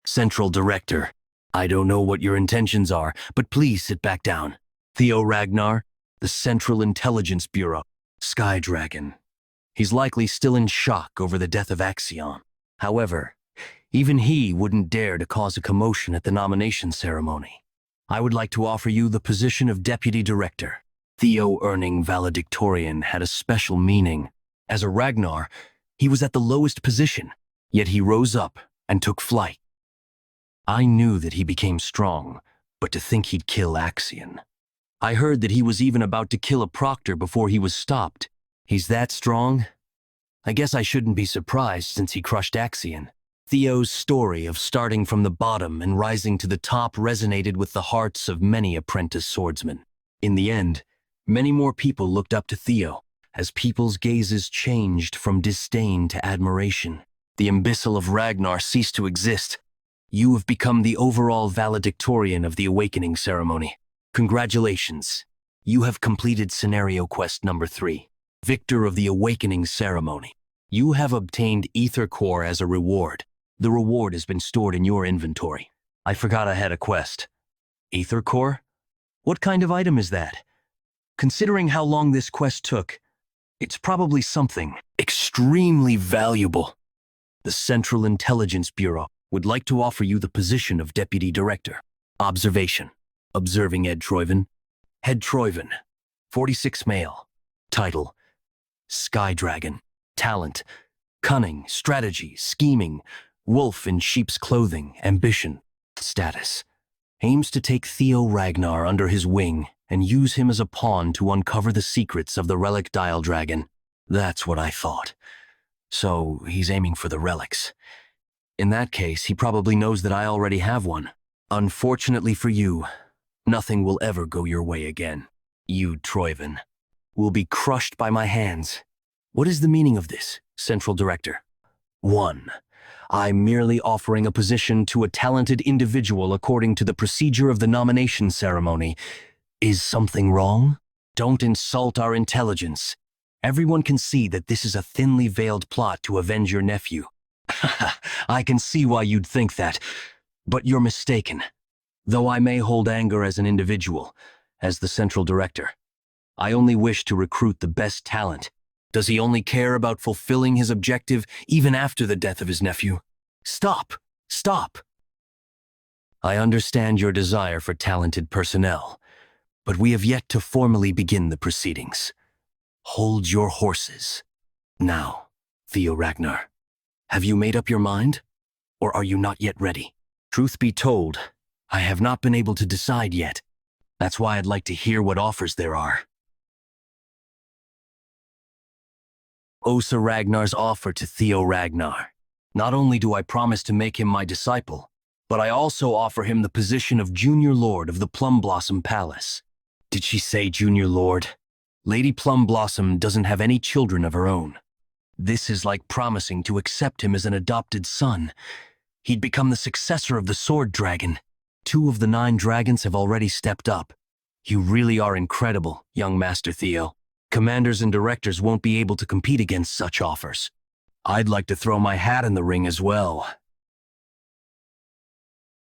A: Central Director, I don't know what your intentions are, but please sit back down. Theo Ragnar, the Central Intelligence Bureau, Sky Dragon. He's likely still in shock over the death of Axion. However, even he wouldn't dare to cause a commotion at the nomination ceremony. I would like to offer you the position of Deputy Director. Theo earning valedictorian had a special meaning. As a Ragnar, he was at the lowest position, yet he rose up and took flight. I knew that he became strong, but to think he'd kill Axion. I heard that he was even about to kill a proctor before he was stopped. He's that strong? I guess I shouldn't be surprised since he crushed Axion. Theo's story of starting from the bottom and rising to the top resonated with the hearts of many apprentice swordsmen. In the end, many more people looked up to Theo, as people's gazes changed from disdain to admiration. The imbecile of Ragnar ceased to exist. You have become the overall valedictorian of the awakening ceremony. Congratulations. You have completed scenario quest number 3. Victor of the awakening ceremony. You have obtained Ether Core as a reward. The reward has been stored in your inventory. I forgot I had a quest. Ether Core? What kind of item is that? Considering how long this quest took, it's probably something extremely valuable. The Central Intelligence Bureau would like to offer you the position of Deputy Director. Observation. Observing Ed Troyven. Head Troyven. 46 male. Title. Sky Dragon. Talent. Cunning, strategy, scheming. Wolf in sheep's clothing, ambition. Status. Aims to take Theo Ragnar under his wing and use him as a pawn to uncover the secrets of the relic Dial Dragon. That's what I thought. So he's aiming for the relics. In that case, he probably knows that I already have one. Unfortunately for you, nothing will ever go your way again. You, Troyven, will be crushed by my hands. What is the meaning of this, Central Director? 1. I'm merely offering a position to a talented individual according to the procedure of the nomination ceremony. Is something wrong? Don't insult our intelligence. Everyone can see that this is a thinly veiled plot to avenge your nephew. I can see why you'd think that, but you're mistaken. Though I may hold anger as an individual, as the central director, I only wish to recruit the best talent. Does he only care about fulfilling his objective even after the death of his nephew? Stop! Stop! I understand your desire for talented personnel, but we have yet to formally begin the proceedings. Hold your horses. Now, Theo Ragnar, have you made up your mind? Or are you not yet ready? Truth be told, I have not been able to decide yet. That's why I'd like to hear what offers there are. Osa Ragnar's offer to Theo Ragnar. Not only do I promise to make him my disciple, but I also offer him the position of Junior Lord of the Plum Blossom Palace. Did she say Junior Lord? Lady Plum Blossom doesn't have any children of her own. This is like promising to accept him as an adopted son. He'd become the successor of the Sword Dragon. 2 of the 9 dragons have already stepped up. You really are incredible, young Master Theo. Commanders and directors won't be able to compete against such offers. I'd like to throw my hat in the ring as well.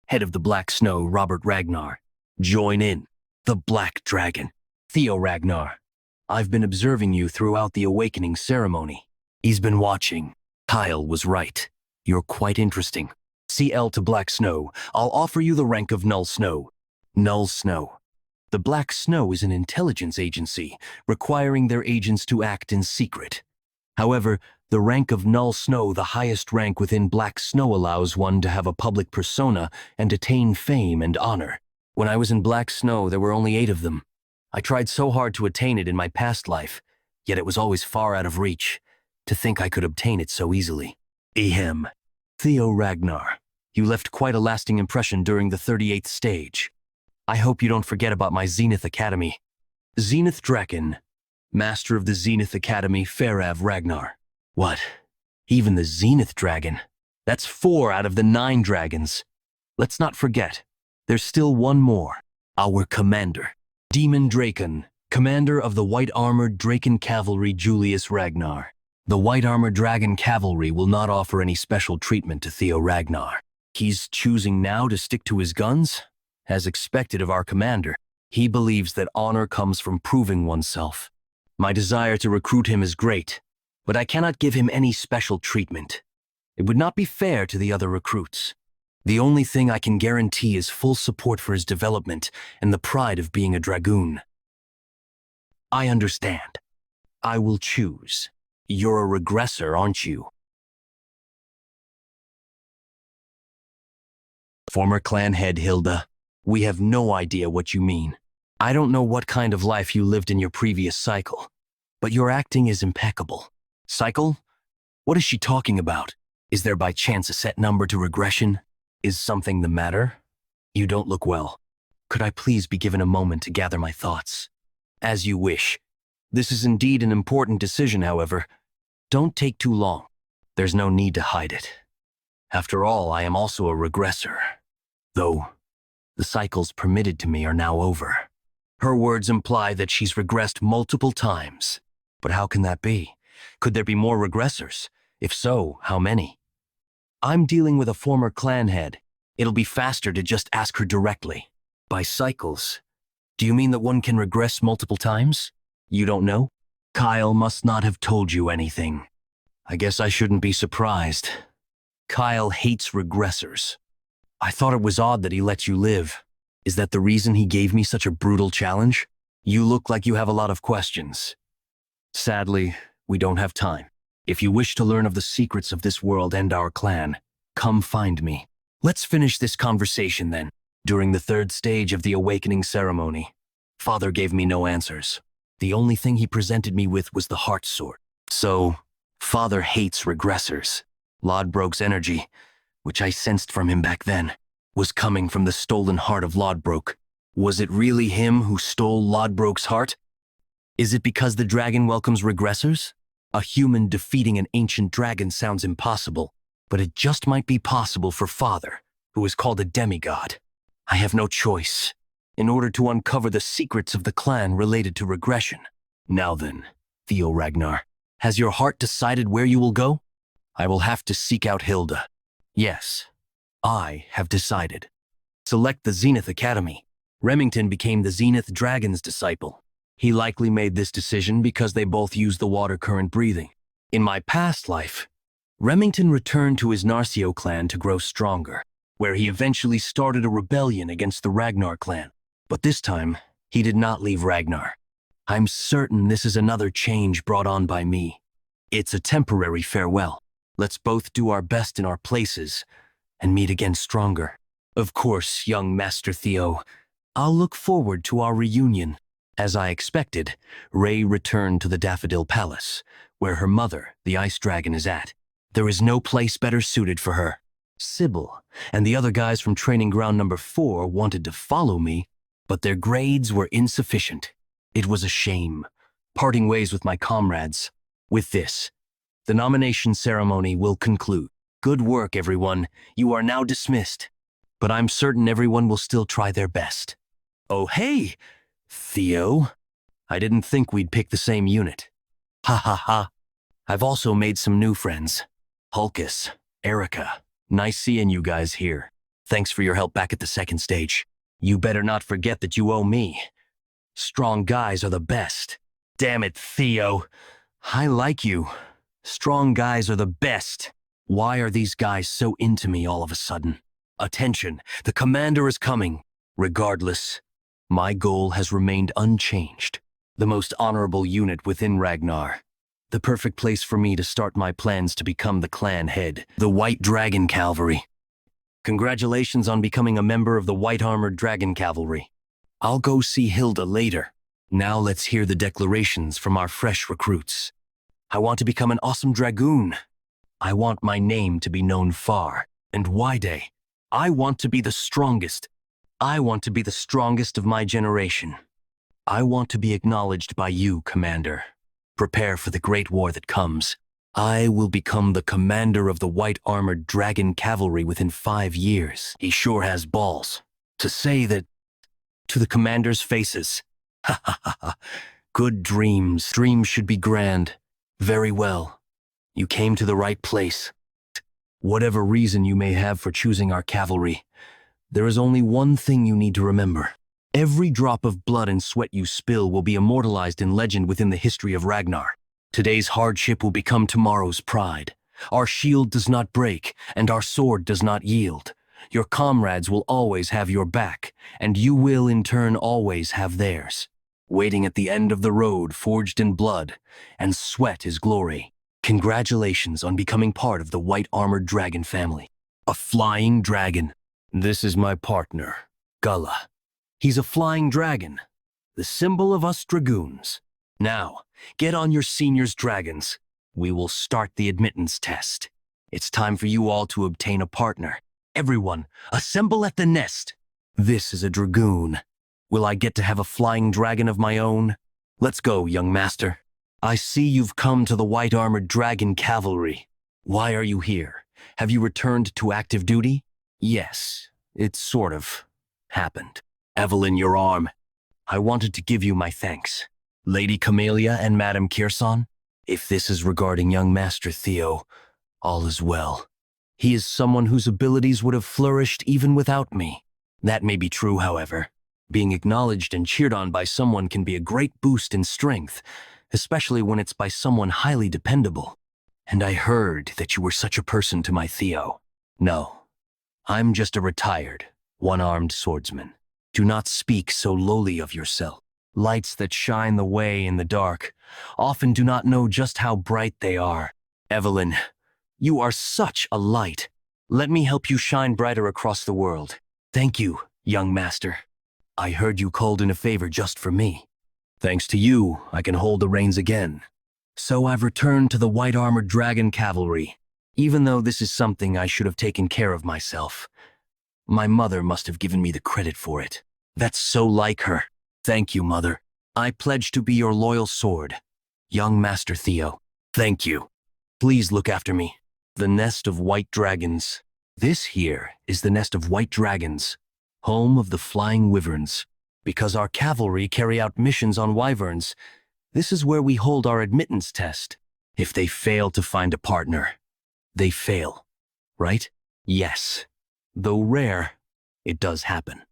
A: Head of the Black Snow, Robert Ragnar. Join in. The Black Dragon. Theo Ragnar. I've been observing you throughout the awakening ceremony. He's been watching. Kyle was right. You're quite interesting. CL to Black Snow. I'll offer you the rank of Null Snow. Null Snow. The Black Snow is an intelligence agency, requiring their agents to act in secret. However, the rank of Null Snow, the highest rank within Black Snow, allows one to have a public persona and attain fame and honor. When I was in Black Snow, there were only 8 of them. I tried so hard to attain it in my past life, yet it was always far out of reach. To think I could obtain it so easily. Ahem. Theo Ragnar, you left quite a lasting impression during the 38th stage. I hope you don't forget about my Zenith Academy. Zenith Draken, Master of the Zenith Academy, Farav Ragnar. What? Even the Zenith Dragon? That's 4 out of the 9 dragons. Let's not forget, there's still one more. Our commander, Demon Draken, commander of the White-Armored Draken Cavalry, Julius Ragnar. The White-Armored Dragon Cavalry will not offer any special treatment to Theo Ragnar. He's choosing now to stick to his guns? As expected of our commander, he believes that honor comes from proving oneself. My desire to recruit him is great, but I cannot give him any special treatment. It would not be fair to the other recruits. The only thing I can guarantee is full support for his development and the pride of being a dragoon. I understand. I will choose. You're a regressor, aren't you? Former clan head Hilda. We have no idea what you mean. I don't know what kind of life you lived in your previous cycle, but your acting is impeccable. Cycle? What is she talking about? Is there by chance a set number to regression? Is something the matter? You don't look well. Could I please be given a moment to gather my thoughts? As you wish. This is indeed an important decision, however. Don't take too long. There's no need to hide it. After all, I am also a regressor. Though, the cycles permitted to me are now over. Her words imply that she's regressed multiple times. But how can that be? Could there be more regressors? If so, how many? I'm dealing with a former clan head. It'll be faster to just ask her directly. By cycles, do you mean that one can regress multiple times? You don't know? Kyle must not have told you anything. I guess I shouldn't be surprised. Kyle hates regressors. I thought it was odd that he let you live. Is that the reason he gave me such a brutal challenge? You look like you have a lot of questions. Sadly, we don't have time. If you wish to learn of the secrets of this world and our clan, come find me. Let's finish this conversation then. During the 3rd stage of the awakening ceremony, Father gave me no answers. The only thing he presented me with was the heart sword. So, Father hates regressors. Lodbrok's energy, which I sensed from him back then, was coming from the stolen heart of Lodbrok. Was it really him who stole Lodbrok's heart? Is it because the dragon welcomes regressors? A human defeating an ancient dragon sounds impossible. but it just might be possible for Father, who is called a demigod. I have no choice, in order to uncover the secrets of the clan related to regression. Now then, Theo Ragnar, has your heart decided where you will go? I will have to seek out Hilda. Yes, I have decided. Select the Zenith Academy. Remington became the Zenith Dragon's disciple. He likely made this decision because they both use the water current breathing. In my past life, Remington returned to his Narcio clan to grow stronger, where he eventually started a rebellion against the Ragnar clan. But this time, he did not leave Ragnar. I'm certain this is another change brought on by me. It's a temporary farewell. Let's both do our best in our places and meet again stronger. Of course, young Master Theo, I'll look forward to our reunion. As I expected, Ray returned to the Daffodil Palace, where her mother, the Ice Dragon, is at. There is no place better suited for her. Sybil and the other guys from Training Ground Number 4 wanted to follow me, but their grades were insufficient. It was a shame, parting ways with my comrades. With this, the nomination ceremony will conclude. Good work, everyone. You are now dismissed. But I'm certain everyone will still try their best. Oh, hey, Theo. I didn't think we'd pick the same unit. Ha ha ha. I've also made some new friends. Hulkus, Erica. Nice seeing you guys here. Thanks for your help back at the second stage. You better not forget that you owe me. Strong guys are the best. Damn it, Theo. I like you. Strong guys are the best. Why are these guys so into me all of a sudden? Attention, the commander is coming. Regardless, my goal has remained unchanged. The most honorable unit within Ragnar. The perfect place for me to start my plans to become the clan head, the White Dragon Cavalry. Congratulations on becoming a member of the White Armored Dragon Cavalry. I'll go see Hilda later. Now let's hear the declarations from our fresh recruits. I want to become an awesome dragoon. I want my name to be known far and wide. I want to be the strongest. I want to be the strongest of my generation. I want to be acknowledged by you, Commander. Prepare for the great war that comes. I will become the commander of the White Armored Dragon Cavalry within 5 years. He sure has balls. To say that to the commander's faces. Ha ha ha ha. Good dreams. Dreams should be grand. Very well. You came to the right place. Whatever reason you may have for choosing our cavalry, there is only one thing you need to remember. Every drop of blood and sweat you spill will be immortalized in legend within the history of Ragnar. Today's hardship will become tomorrow's pride. Our shield does not break, and our sword does not yield. Your comrades will always have your back, and you will in turn always have theirs. Waiting at the end of the road forged in blood, and sweat is glory. Congratulations on becoming part of the White Armored Dragon family. A flying dragon. This is my partner, Gullah. He's a flying dragon, the symbol of us dragoons. Now, get on your seniors' dragons. We will start the admittance test. It's time for you all to obtain a partner. Everyone, assemble at the nest. This is a dragoon. Will I get to have a flying dragon of my own? Let's go, young master. I see you've come to the White Armored Dragon Cavalry. Why are you here? Have you returned to active duty? Yes, it sort of happened. Evelyn, your arm. I wanted to give you my thanks. Lady Camellia and Madame Kirsan, if this is regarding young Master Theo, all is well. He is someone whose abilities would have flourished even without me. That may be true, however. Being acknowledged and cheered on by someone can be a great boost in strength, especially when it's by someone highly dependable. And I heard that you were such a person to my Theo. No, I'm just a retired, one-armed swordsman. Do not speak so lowly of yourself. Lights that shine the way in the dark often do not know just how bright they are. Evelyn, you are such a light. Let me help you shine brighter across the world. Thank you, young master. I heard you called in a favor just for me. Thanks to you, I can hold the reins again. So I've returned to the White Armored Dragon Cavalry, even though this is something I should have taken care of myself. My mother must have given me the credit for it. That's so like her. Thank you, Mother. I pledge to be your loyal sword. Young Master Theo. Thank you. Please look after me. The nest of white dragons. This here is the nest of white dragons, home of the flying wyverns. Because our cavalry carry out missions on wyverns, this is where we hold our admittance test. If they fail to find a partner, they fail, right? Yes. Though rare, it does happen.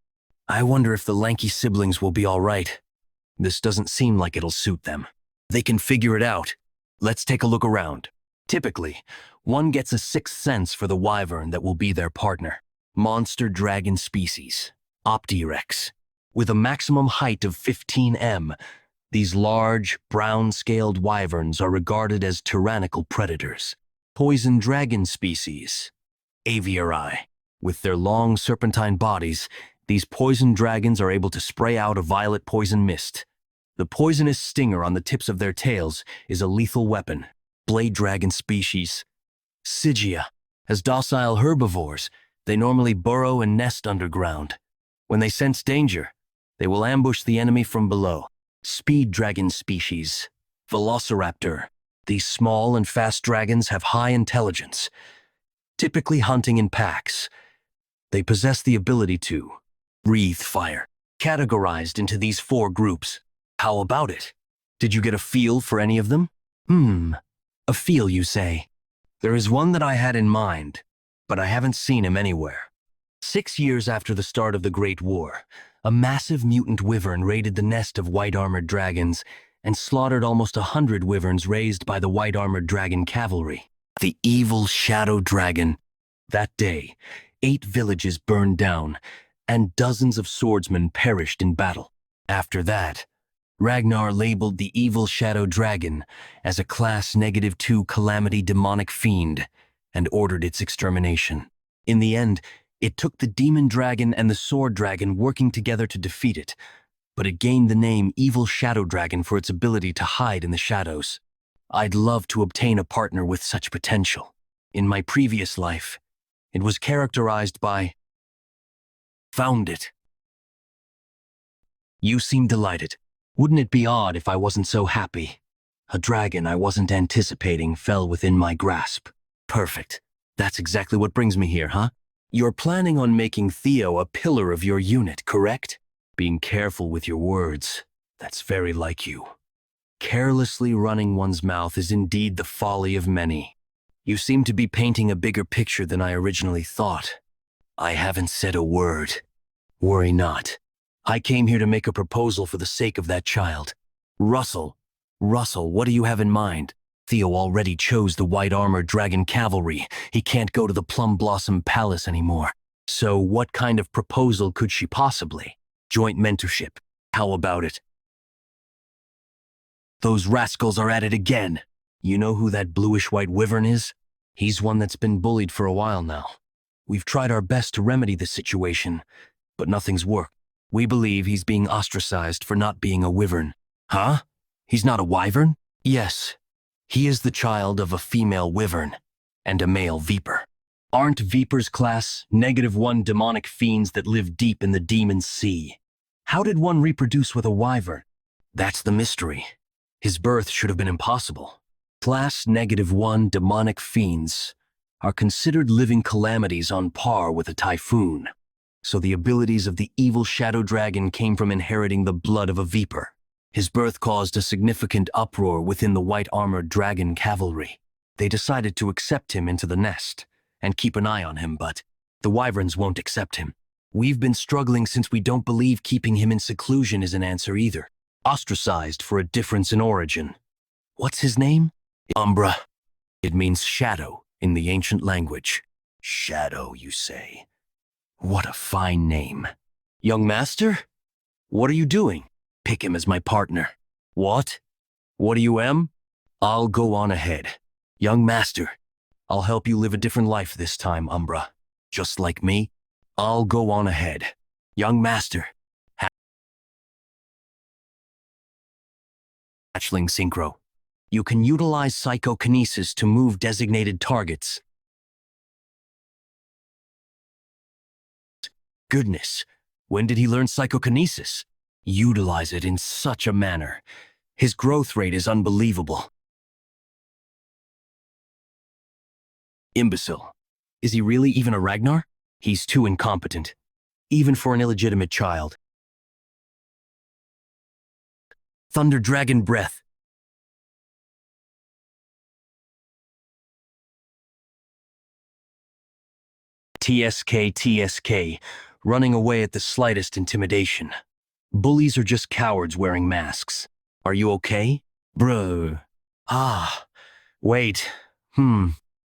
A: I wonder if the lanky siblings will be all right. This doesn't seem like it'll suit them. They can figure it out. Let's take a look around. Typically, one gets a sixth sense for the wyvern that will be their partner. Monster dragon species, Optirex. With a maximum height of 15 m, these large, brown-scaled wyverns are regarded as tyrannical predators. Poison dragon species, Aviarii. With their long serpentine bodies, these poison dragons are able to spray out a violet poison mist. The poisonous stinger on the tips of their tails is a lethal weapon. Blade dragon species, Sigia. As docile herbivores, they normally burrow and nest underground. When they sense danger, they will ambush the enemy from below. Speed dragon species, Velociraptor. These small and fast dragons have high intelligence, typically hunting in packs. They possess the ability to breathe fire. Categorized into these 4 groups. How about it? Did you get a feel for any of them? A feel, you say? There is one that I had in mind, but I haven't seen him anywhere. 6 years after the start of the Great War, a massive mutant wyvern raided the nest of white-armored dragons and slaughtered almost 100 wyverns raised by the white-armored dragon cavalry. The evil shadow dragon. That day, 8 villages burned down, and dozens of swordsmen perished in battle. After that, Ragnar labeled the evil shadow dragon as a class -2 calamity demonic fiend and ordered its extermination. In the end, it took the demon dragon and the sword dragon working together to defeat it, but it gained the name Evil Shadow Dragon for its ability to hide in the shadows. I'd love to obtain a partner with such potential. In my previous life, it was characterized by found it. You seem delighted. Wouldn't it be odd if I wasn't so happy? A dragon I wasn't anticipating fell within my grasp. Perfect. That's exactly what brings me here, huh? You're planning on making Theo a pillar of your unit, correct? Being careful with your words. That's very like you. Carelessly running one's mouth is indeed the folly of many. You seem to be painting a bigger picture than I originally thought. I haven't said a word. Worry not. I came here to make a proposal for the sake of that child. Russell, what do you have in mind? Theo already chose the white-armored dragon cavalry. He can't go to the Plum Blossom Palace anymore. So what kind of proposal could she possibly? Joint mentorship. How about it? Those rascals are at it again. You know who that bluish-white wyvern is? He's one that's been bullied for a while now. We've tried our best to remedy the situation, but nothing's worked. We believe he's being ostracized for not being a wyvern. Huh? He's not a wyvern? Yes. He is the child of a female wyvern and a male viper. Aren't vipers class -1 demonic fiends that live deep in the demon sea? How did one reproduce with a wyvern? That's the mystery. His birth should have been impossible. Class -1 demonic fiends are considered living calamities on par with a typhoon. So the abilities of the evil shadow dragon came from inheriting the blood of a viper. His birth caused a significant uproar within the white-armored dragon cavalry. They decided to accept him into the nest and keep an eye on him, but the wyverns won't accept him. We've been struggling since we don't believe keeping him in seclusion is an answer either. Ostracized for a difference in origin. What's his name? Umbra. It means shadow in the ancient language. Shadow, you say? What a fine name. Young master? What are you doing? Pick him as my partner. What? What do you am? I'll go on ahead. Young master, I'll help you live a different life this time, Umbra. Just like me, I'll go on ahead. Young master. Hatchling Synchro. You can utilize psychokinesis to move designated targets. Goodness, when did he learn psychokinesis? Utilize it in such a manner. His growth rate is unbelievable. Imbecile. Is he really even a Ragnar? He's too incompetent, even for an illegitimate child. Thunder Dragon Breath. TSK, running away at the slightest intimidation. Bullies are just cowards wearing masks. Are you okay? Bruh. Wait.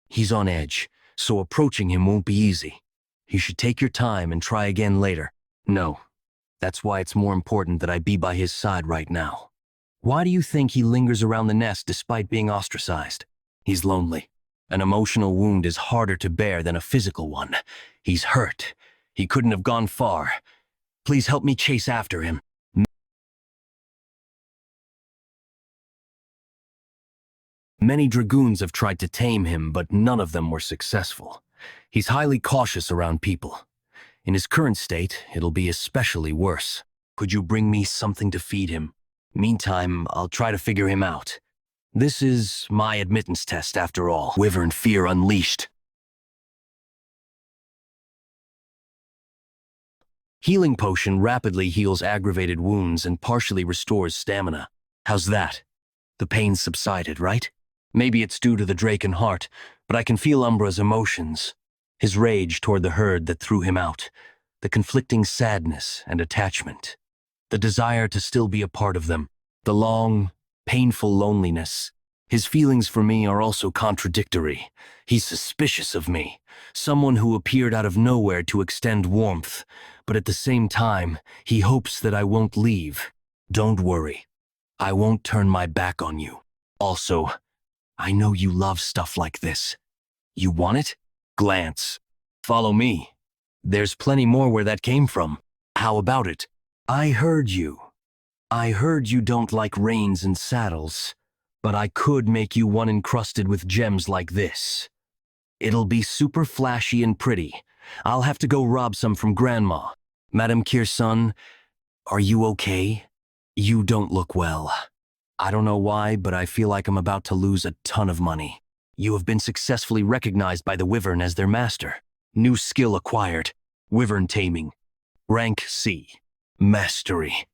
A: He's on edge, so approaching him won't be easy. You should take your time and try again later. No. That's why it's more important that I be by his side right now. Why do you think he lingers around the nest despite being ostracized? He's lonely. An emotional wound is harder to bear than a physical one. He's hurt. He couldn't have gone far. Please help me chase after him. Many dragoons have tried to tame him, but none of them were successful. He's highly cautious around people. In his current state, it'll be especially worse. Could you bring me something to feed him? Meantime, I'll try to figure him out. This is my admittance test, after all. Wyvern fear unleashed. Healing potion rapidly heals aggravated wounds and partially restores stamina. How's that? The pain's subsided, right? Maybe it's due to the Draken heart, but I can feel Umbra's emotions. His rage toward the herd that threw him out. The conflicting sadness and attachment. The desire to still be a part of them. The long, painful loneliness. His feelings for me are also contradictory. He's suspicious of me. Someone who appeared out of nowhere to extend warmth. But at the same time, he hopes that I won't leave. Don't worry. I won't turn my back on you. Also, I know you love stuff like this. You want it? Glance. Follow me. There's plenty more where that came from. How about it? I heard you. I heard you don't like reins and saddles, but I could make you one encrusted with gems like this. It'll be super flashy and pretty. I'll have to go rob some from Grandma. Madame Kirsan, are you okay? You don't look well. I don't know why, but I feel like I'm about to lose a ton of money. You have been successfully recognized by the Wyvern as their master. New skill acquired. Wyvern taming. Rank C. Mastery.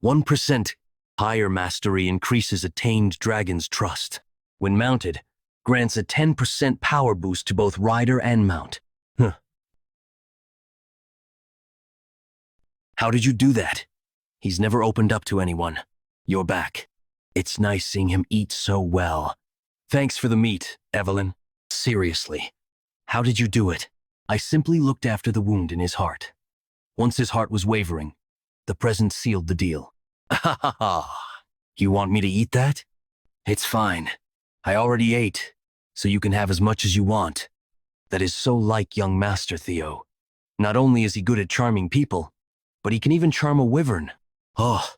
A: 1% higher mastery increases a tamed dragon's trust. When mounted, grants a 10% power boost to both rider and mount. How did you do that? He's never opened up to anyone. You're back. It's nice seeing him eat so well. Thanks for the meat, Evelyn. Seriously, how did you do it? I simply looked after the wound in his heart. Once his heart was wavering, the present sealed the deal. Ha ha ha. You want me to eat that? It's fine. I already ate, so you can have as much as you want. That is so like young Master Theo. Not only is he good at charming people, but he can even charm a wyvern. Oh,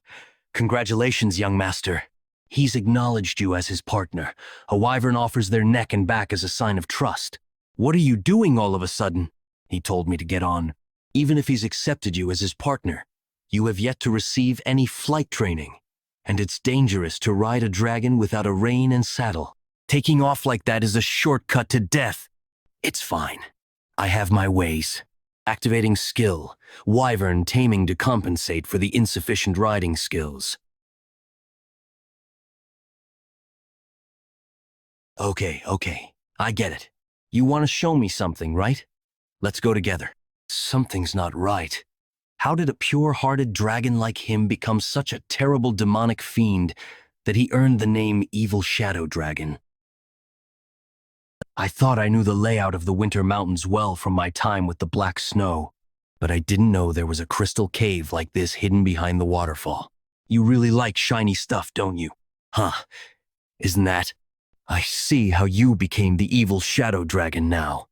A: congratulations, young master. He's acknowledged you as his partner. A wyvern offers their neck and back as a sign of trust. What are you doing all of a sudden? He told me to get on. Even if he's accepted you as his partner, you have yet to receive any flight training. And it's dangerous to ride a dragon without a rein and saddle. Taking off like that is a shortcut to death. It's fine. I have my ways. Activating skill, wyvern taming to compensate for the insufficient riding skills. Okay, I get it. You want to show me something, right? Let's go together. Something's not right. How did a pure-hearted dragon like him become such a terrible demonic fiend that he earned the name Evil Shadow Dragon? I thought I knew the layout of the Winter Mountains well from my time with the Black Snow, but I didn't know there was a crystal cave like this hidden behind the waterfall. You really like shiny stuff, don't you? Huh, isn't that? I see how you became the Evil Shadow Dragon now.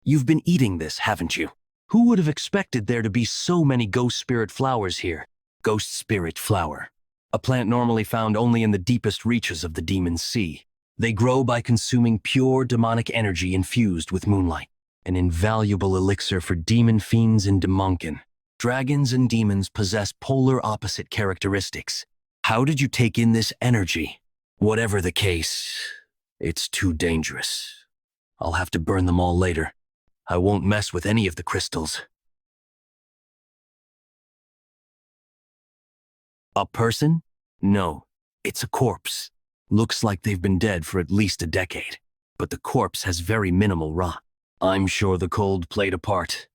A: You've been eating this, haven't you? Who would have expected there to be so many ghost spirit flowers here? Ghost spirit flower. A plant normally found only in the deepest reaches of the Demon Sea. They grow by consuming pure demonic energy infused with moonlight. An invaluable elixir for demon fiends and demonkin. Dragons and demons possess polar opposite characteristics. How did you take in this energy? Whatever the case, it's too dangerous. I'll have to burn them all later. I won't mess with any of the crystals. A person? No, it's a corpse. Looks like they've been dead for at least a decade. But the corpse has very minimal rot. I'm sure the cold played a part.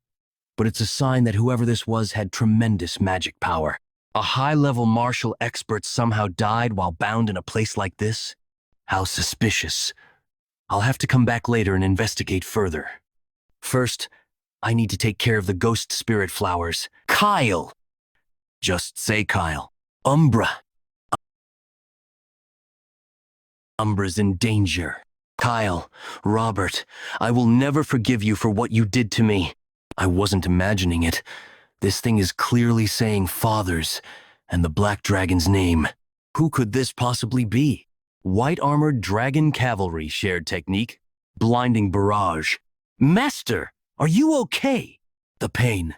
A: But it's a sign that whoever this was had tremendous magic power. A high-level martial expert somehow died while bound in a place like this? How suspicious. I'll have to come back later and investigate further. First, I need to take care of the ghost spirit flowers. Kyle! Just say Kyle. Umbra. Umbra's in danger. Kyle, Robert, I will never forgive you for what you did to me. I wasn't imagining it. This thing is clearly saying fathers and the Black Dragon's name. Who could this possibly be? White-armored dragon cavalry shared technique. Blinding barrage. Master, are you okay? The pain.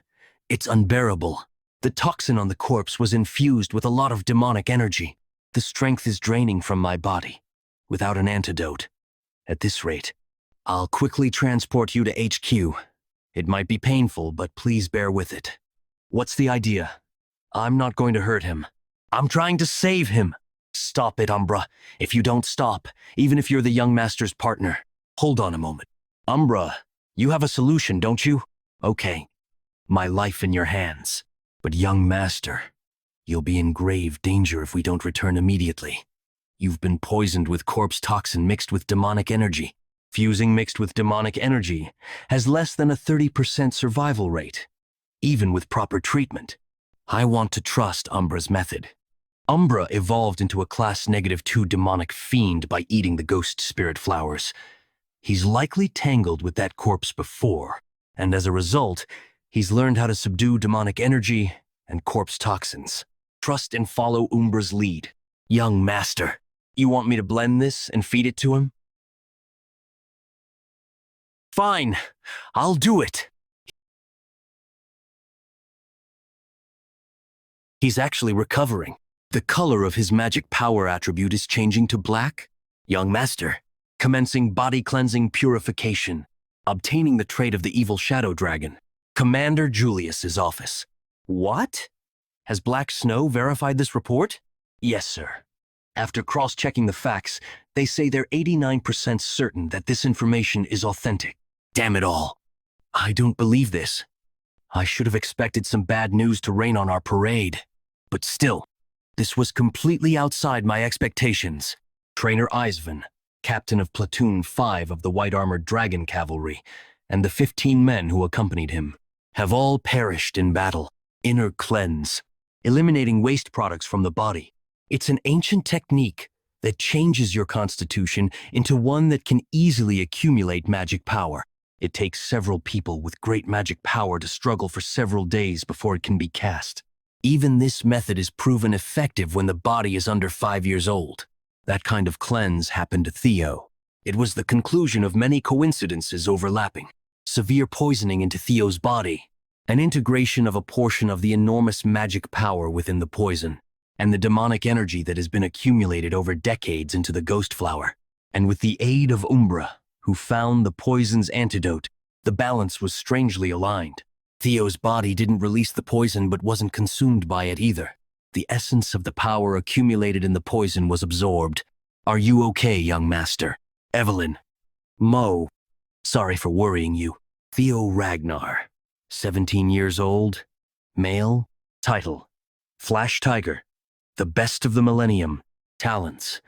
A: It's unbearable. The toxin on the corpse was infused with a lot of demonic energy. The strength is draining from my body. Without an antidote. At this rate, I'll quickly transport you to HQ. It might be painful, but please bear with it. What's the idea? I'm not going to hurt him. I'm trying to save him. Stop it, Umbra. If you don't stop, even if you're the young master's partner. Hold on a moment. Umbra, you have a solution, don't you? Okay. My life in your hands. But young master, you'll be in grave danger if we don't return immediately. You've been poisoned with corpse toxin mixed with demonic energy. Fusing mixed with demonic energy has less than a 30% survival rate, even with proper treatment. I want to trust Umbra's method. Umbra evolved into a class -2 demonic fiend by eating the ghost spirit flowers. He's likely tangled with that corpse before, and as a result, he's learned how to subdue demonic energy and corpse toxins. Trust and follow Umbra's lead. Young master. You want me to blend this and feed it to him? Fine, I'll do it. He's actually recovering. The color of his magic power attribute is changing to black. Young master, commencing body cleansing purification, obtaining the trait of the evil shadow dragon. Commander Julius's office. What? Has Black Snow verified this report? Yes, sir. After cross-checking the facts, they say they're 89% certain that this information is authentic. Damn it all. I don't believe this. I should have expected some bad news to rain on our parade. But still, this was completely outside my expectations. Trainer Eisvan, captain of Platoon 5 of the White-Armored Dragon Cavalry, and the 15 men who accompanied him, have all perished in battle. Inner cleanse, eliminating waste products from the body. It's an ancient technique that changes your constitution into one that can easily accumulate magic power. It takes several people with great magic power to struggle for several days before it can be cast. Even this method is proven effective when the body is under 5 years old. That kind of cleanse happened to Theo. It was the conclusion of many coincidences overlapping. Severe poisoning into Theo's body, an integration of a portion of the enormous magic power within the poison, and the demonic energy that has been accumulated over decades into the ghost flower. And with the aid of Umbra, who found the poison's antidote, the balance was strangely aligned. Theo's body didn't release the poison but wasn't consumed by it either. The essence of the power accumulated in the poison was absorbed. Are you okay, young master? Evelyn. Mo. Sorry for worrying you. Theo Ragnar. 17 years old. Male. Title. Flash Tiger. The best of the millennium. Talents.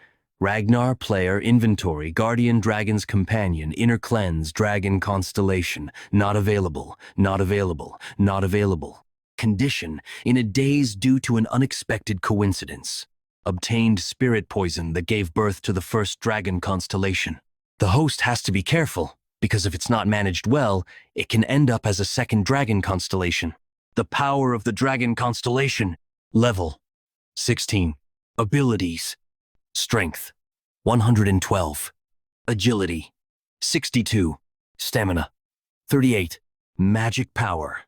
A: Ragnar player inventory guardian dragon's companion inner cleanse dragon constellation not available not available not available. Condition in a daze due to an unexpected coincidence. Obtained spirit poison that gave birth to the first dragon constellation. The host has to be careful because if it's not managed well, it can end up as a second dragon constellation. The power of the dragon constellation. Level 16. Abilities. Strength, 112. Agility, 62. Stamina, 38. Magic power,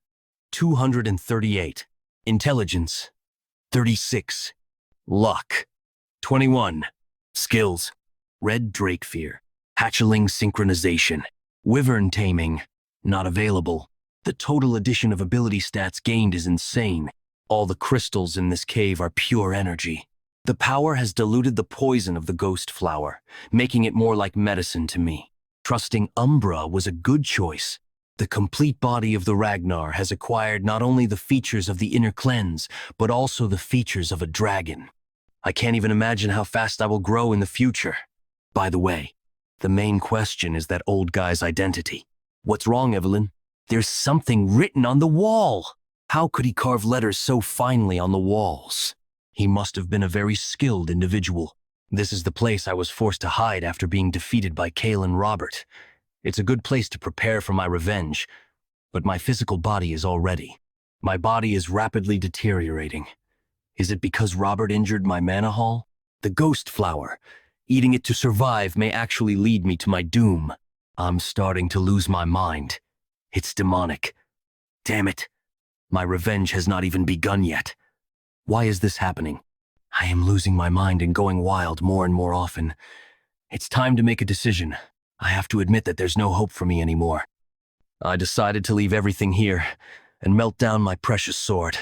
A: 238. Intelligence, 36. Luck, 21. Skills, Red Drake Fear, Hatchling Synchronization, Wyvern taming, not available. The total addition of ability stats gained is insane. All the crystals in this cave are pure energy. The power has diluted the poison of the ghost flower, making it more like medicine to me. Trusting Umbra was a good choice. The complete body of the Ragnar has acquired not only the features of the inner cleanse, but also the features of a dragon. I can't even imagine how fast I will grow in the future. By the way, the main question is that old guy's identity. What's wrong, Evelyn? There's something written on the wall. How could he carve letters so finely on the walls? He must have been a very skilled individual. This is the place I was forced to hide after being defeated by Cale and Robert. It's a good place to prepare for my revenge, but my physical body is all ready. My body is rapidly deteriorating. Is it because Robert injured my mana hall? The ghost flower. Eating it to survive may actually lead me to my doom. I'm starting to lose my mind. It's demonic. Damn it. My revenge has not even begun yet. Why is this happening? I am losing my mind and going wild more and more often. It's time to make a decision. I have to admit that there's no hope for me anymore. I decided to leave everything here and melt down my precious sword,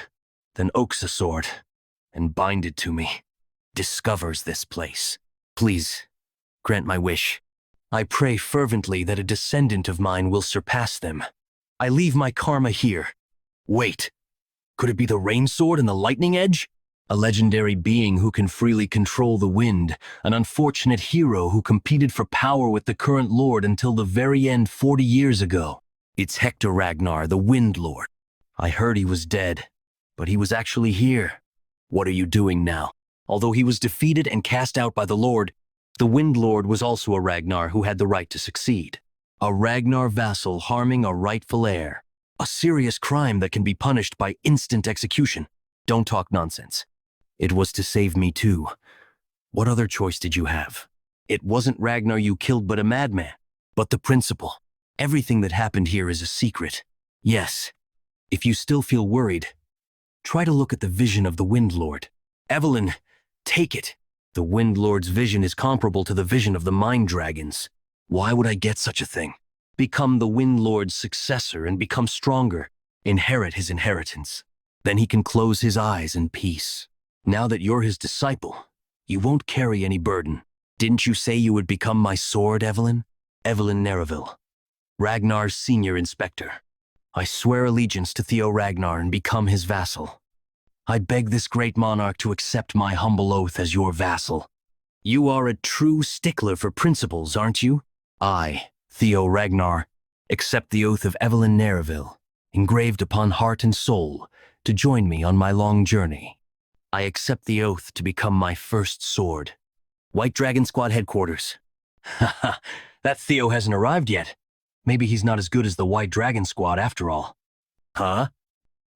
A: then oaks a sword, and bind it to me. Discovers this place. Please, grant my wish. I pray fervently that a descendant of mine will surpass them. I leave my karma here. Wait, could it be the rain sword and the lightning edge? A legendary being who can freely control the wind, an unfortunate hero who competed for power with the current lord until the very end 40 years ago. It's Hector Ragnar, the Wind Lord. I heard he was dead, but he was actually here. What are you doing now? Although he was defeated and cast out by the Lord, the Wind Lord was also a Ragnar who had the right to succeed. A Ragnar vassal harming a rightful heir. A serious crime that can be punished by instant execution. Don't talk nonsense. It was to save me too. What other choice did you have? It wasn't Ragnar you killed but a madman. But the principle. Everything that happened here is a secret. Yes. If you still feel worried, try to look at the vision of the Wind Lord. Evelyn, take it. The Wind Lord's vision is comparable to the vision of the Mind Dragons. Why would I get such a thing? Become the Wind Lord's successor and become stronger. Inherit his inheritance. Then he can close his eyes in peace. Now that you're his disciple, you won't carry any burden. Didn't you say you would become my sword, Evelyn? Evelyn Nereville, Ragnar's senior inspector. I swear allegiance to Theo Ragnar and become his vassal. I beg this great monarch to accept my humble oath as your vassal. You are a true stickler for principles, aren't you? I, Theo Ragnar, accept the oath of Evelyn Nereville, engraved upon heart and soul, to join me on my long journey. I accept the oath to become my first sword. White Dragon Squad headquarters. Haha, that Theo hasn't arrived yet. Maybe he's not as good as the White Dragon Squad after all. Huh?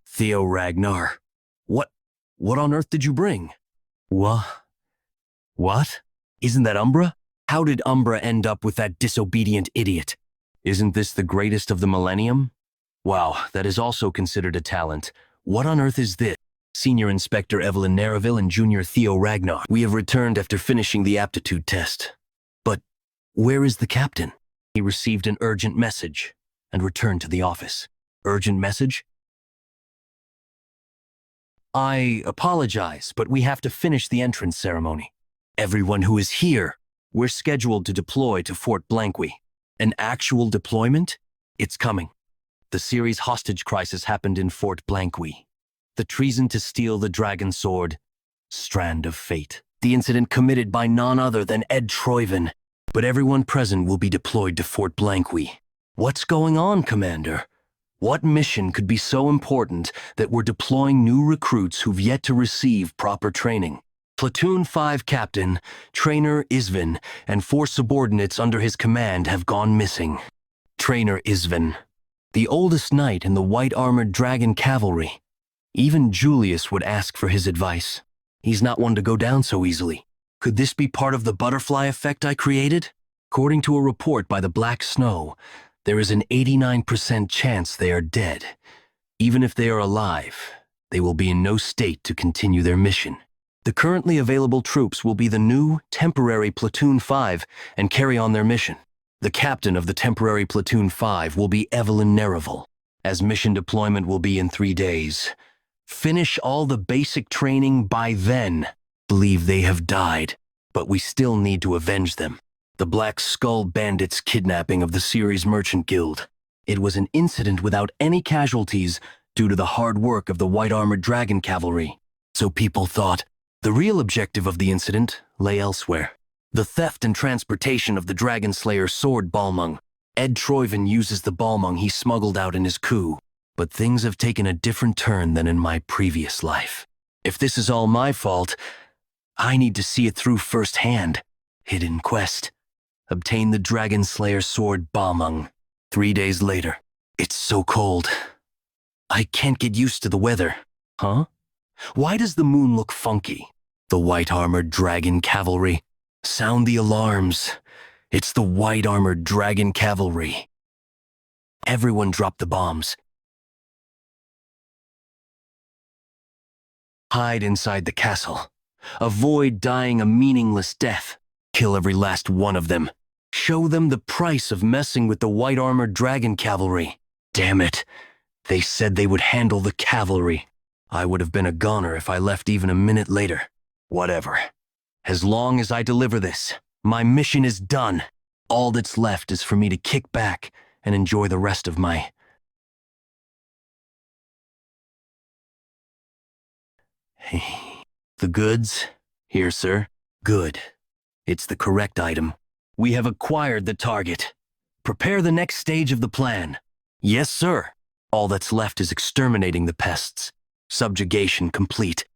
A: Theo Ragnar. What on earth did you bring? What? Isn't that Umbra? How did Umbra end up with that disobedient idiot? Isn't this the greatest of the millennium? Wow, that is also considered a talent. What on earth is this? Senior Inspector Evelyn Nereville and Junior Theo Ragnar. We have returned after finishing the aptitude test. But where is the captain? He received an urgent message and returned to the office. Urgent message? I apologize, but we have to finish the entrance ceremony. Everyone who is here, we're scheduled to deploy to Fort Blanqui. An actual deployment? It's coming. The series hostage crisis happened in Fort Blanqui. The treason to steal the dragon sword. Strand of fate. The incident committed by none other than Ed Troyven. But everyone present will be deployed to Fort Blanqui. What's going on, Commander? What mission could be so important that we're deploying new recruits who've yet to receive proper training? Platoon 5 Captain, Trainer Isvin, and 4 subordinates under his command have gone missing. Trainer Isvin, the oldest knight in the white-armored dragon cavalry. Even Julius would ask for his advice. He's not one to go down so easily. Could this be part of the butterfly effect I created? According to a report by the Black Snow, there is an 89% chance they are dead. Even if they are alive, they will be in no state to continue their mission. The currently available troops will be the new, temporary Platoon 5 and carry on their mission. The captain of the temporary Platoon 5 will be Evelyn Nerrival, as mission deployment will be in 3 days. Finish all the basic training by then. Believe they have died, but we still need to avenge them. The Black Skull Bandits' kidnapping of the Ceres Merchant Guild. It was an incident without any casualties due to the hard work of the white-armored dragon cavalry. So people thought. The real objective of the incident lay elsewhere. The theft and transportation of the Dragon Slayer sword Balmung. Ed Troyven uses the Balmung he smuggled out in his coup. But things have taken a different turn than in my previous life. If this is all my fault, I need to see it through firsthand. Hidden quest. Obtain the Dragon Slayer sword Balmung. 3 days later. It's so cold. I can't get used to the weather. Huh? Why does the moon look funky? The white-armored dragon cavalry. Sound the alarms. It's the white-armored dragon cavalry. Everyone drop the bombs. Hide inside the castle. Avoid dying a meaningless death. Kill every last one of them. Show them the price of messing with the white-armored dragon cavalry. Damn it. They said they would handle the cavalry. I would have been a goner if I left even a minute later. Whatever. As long as I deliver this, my mission is done. All that's left is for me to kick back and enjoy the rest of my... The goods? Here, sir. Good. It's the correct item. We have acquired the target. Prepare the next stage of the plan. Yes, sir. All that's left is exterminating the pests. Subjugation complete.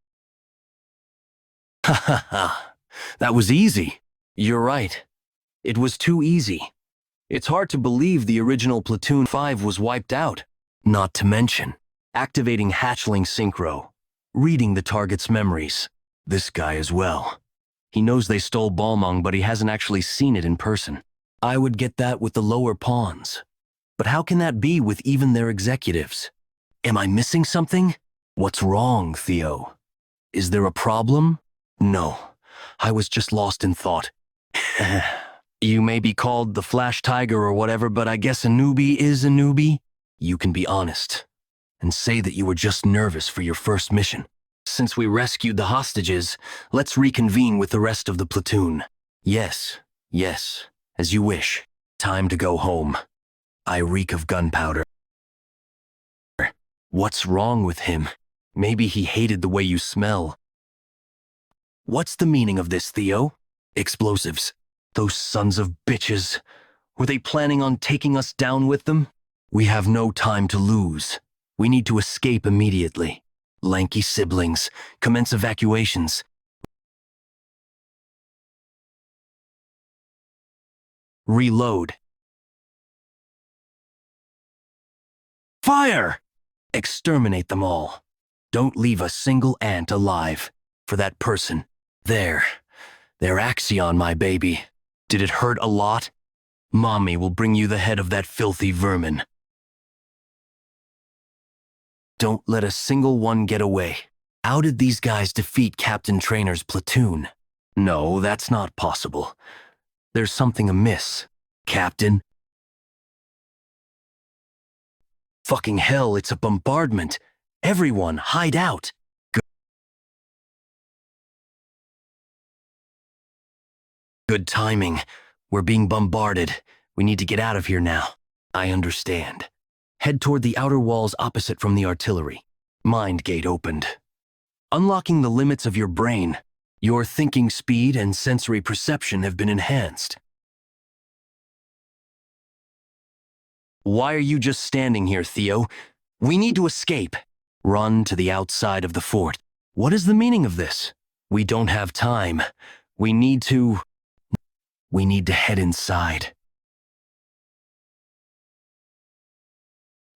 A: Ha ha ha. That was easy. You're right. It was too easy. It's hard to believe the original Platoon 5 was wiped out. Not to mention, activating hatchling synchro, reading the target's memories. This guy as well. He knows they stole Balmung, but he hasn't actually seen it in person. I would get that with the lower pawns. But how can that be with even their executives? Am I missing something? What's wrong, Theo? Is there a problem? No, I was just lost in thought. You may be called the Flash Tiger or whatever, but I guess a newbie is a newbie. You can be honest and say that you were just nervous for your first mission. Since we rescued the hostages, let's reconvene with the rest of the platoon. Yes, as you wish. Time to go home. I reek of gunpowder. What's wrong with him? Maybe he hated the way you smell. What's the meaning of this, Theo? Explosives. Those sons of bitches. Were they planning on taking us down with them? We have no time to lose. We need to escape immediately. Lanky siblings, commence evacuations. Reload. Fire! Exterminate them all. Don't leave a single ant alive. For that person. They're Axion, my baby. Did it hurt a lot? Mommy will bring you the head of that filthy vermin. Don't let a single one get away. How did these guys defeat Captain Trainer's platoon? No, that's not possible. There's something amiss. Captain? Fucking hell, it's a bombardment. Everyone, hide out. Good timing. We're being bombarded. We need to get out of here now. I understand. Head toward the outer walls opposite from the artillery. Mind gate opened. Unlocking the limits of your brain. Your thinking speed and sensory perception have been enhanced. Why are you just standing here, Theo? We need to escape. Run to the outside of the fort. What is the meaning of this? We don't have time. We need to head inside.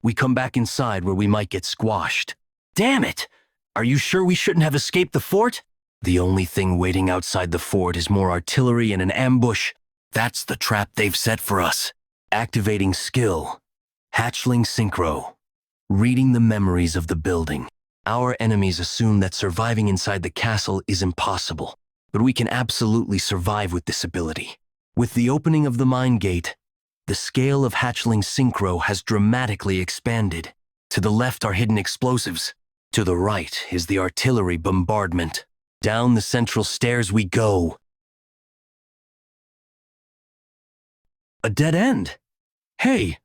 A: We come back inside where we might get squashed. Damn it! Are you sure we shouldn't have escaped the fort? The only thing waiting outside the fort is more artillery and an ambush. That's the trap they've set for us. Activating skill. Hatchling synchro. Reading the memories of the building. Our enemies assume that surviving inside the castle is impossible, but we can absolutely survive with this ability. With the opening of the mine gate, The scale of hatchling synchro has dramatically expanded. To the left are hidden explosives. To the right is the artillery bombardment. Down the central stairs we go. A dead end. Hey,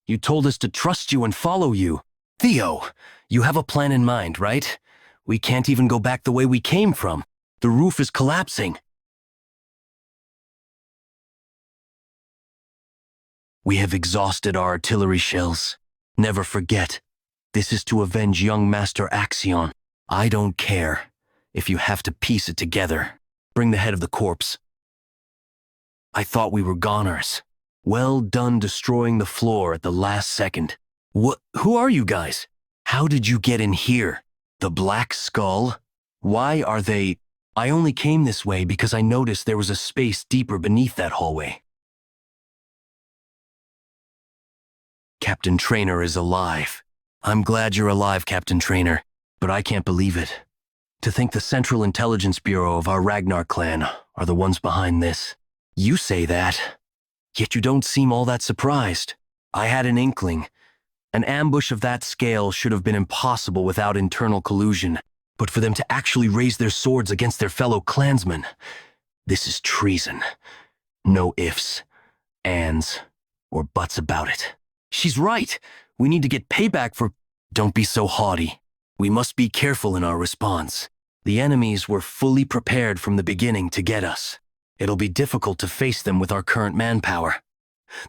A: you told us to trust you and follow you. Theo, you have a plan in mind, right? We can't even go back the way we came from. The roof is collapsing. We have exhausted our artillery shells. Never forget, this is to avenge young Master Axion. I don't care if you have to piece it together. Bring the head of the corpse. I thought we were goners. Well done destroying the floor at the last second. Who are you guys? How did you get in here? The Black Skull? Why are they... I only came this way because I noticed there was a space deeper beneath that hallway. Captain Trainer is alive. I'm glad you're alive, Captain Trainer, but I can't believe it. To think the Central Intelligence Bureau of our Ragnar Clan are the ones behind this. You say that, yet you don't seem all that surprised. I had an inkling. An ambush of that scale should have been impossible without internal collusion, but for them to actually raise their swords against their fellow clansmen, this is treason. No ifs, ands, or buts about it. She's right. We need to get payback for... Don't be so haughty. We must be careful in our response. The enemies were fully prepared from the beginning to get us. It'll be difficult to face them with our current manpower.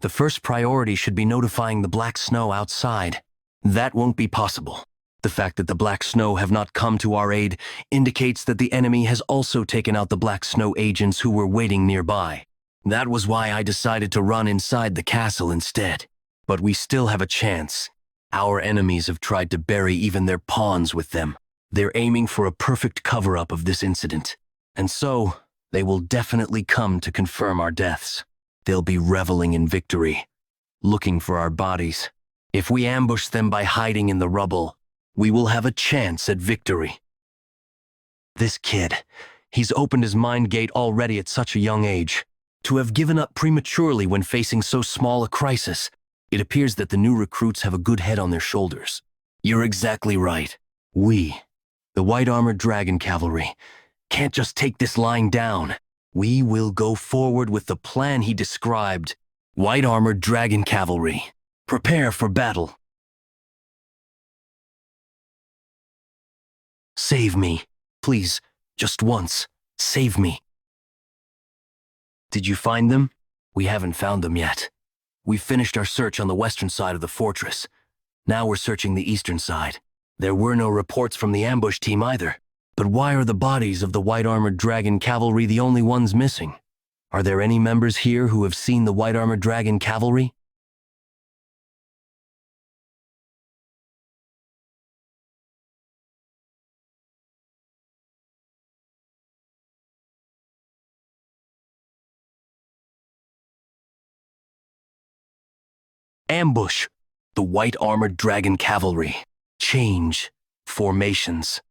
A: The first priority should be notifying the Black Snow outside. That won't be possible. The fact that the Black Snow have not come to our aid indicates that the enemy has also taken out the Black Snow agents who were waiting nearby. That was why I decided to run inside the castle instead. But we still have a chance. Our enemies have tried to bury even their pawns with them. They're aiming for a perfect cover-up of this incident. And so, they will definitely come to confirm our deaths. They'll be reveling in victory, looking for our bodies. If we ambush them by hiding in the rubble, we will have a chance at victory. This kid, he's opened his mind gate already at such a young age. To have given up prematurely when facing so small a crisis, it appears that the new recruits have a good head on their shoulders. You're exactly right. We, the white-armored dragon cavalry, can't just take this lying down. We will go forward with the plan he described. White-armored dragon cavalry, prepare for battle. Save me. Please, just once, save me. Did you find them? We haven't found them yet. We've finished our search on the western side of the fortress. Now we're searching the eastern side. There were no reports from the ambush team either. But why are the bodies of the white-armored dragon cavalry the only ones missing? Are there any members here who have seen the white-armored dragon cavalry? Ambush! The white-armored dragon cavalry. Change. Formations.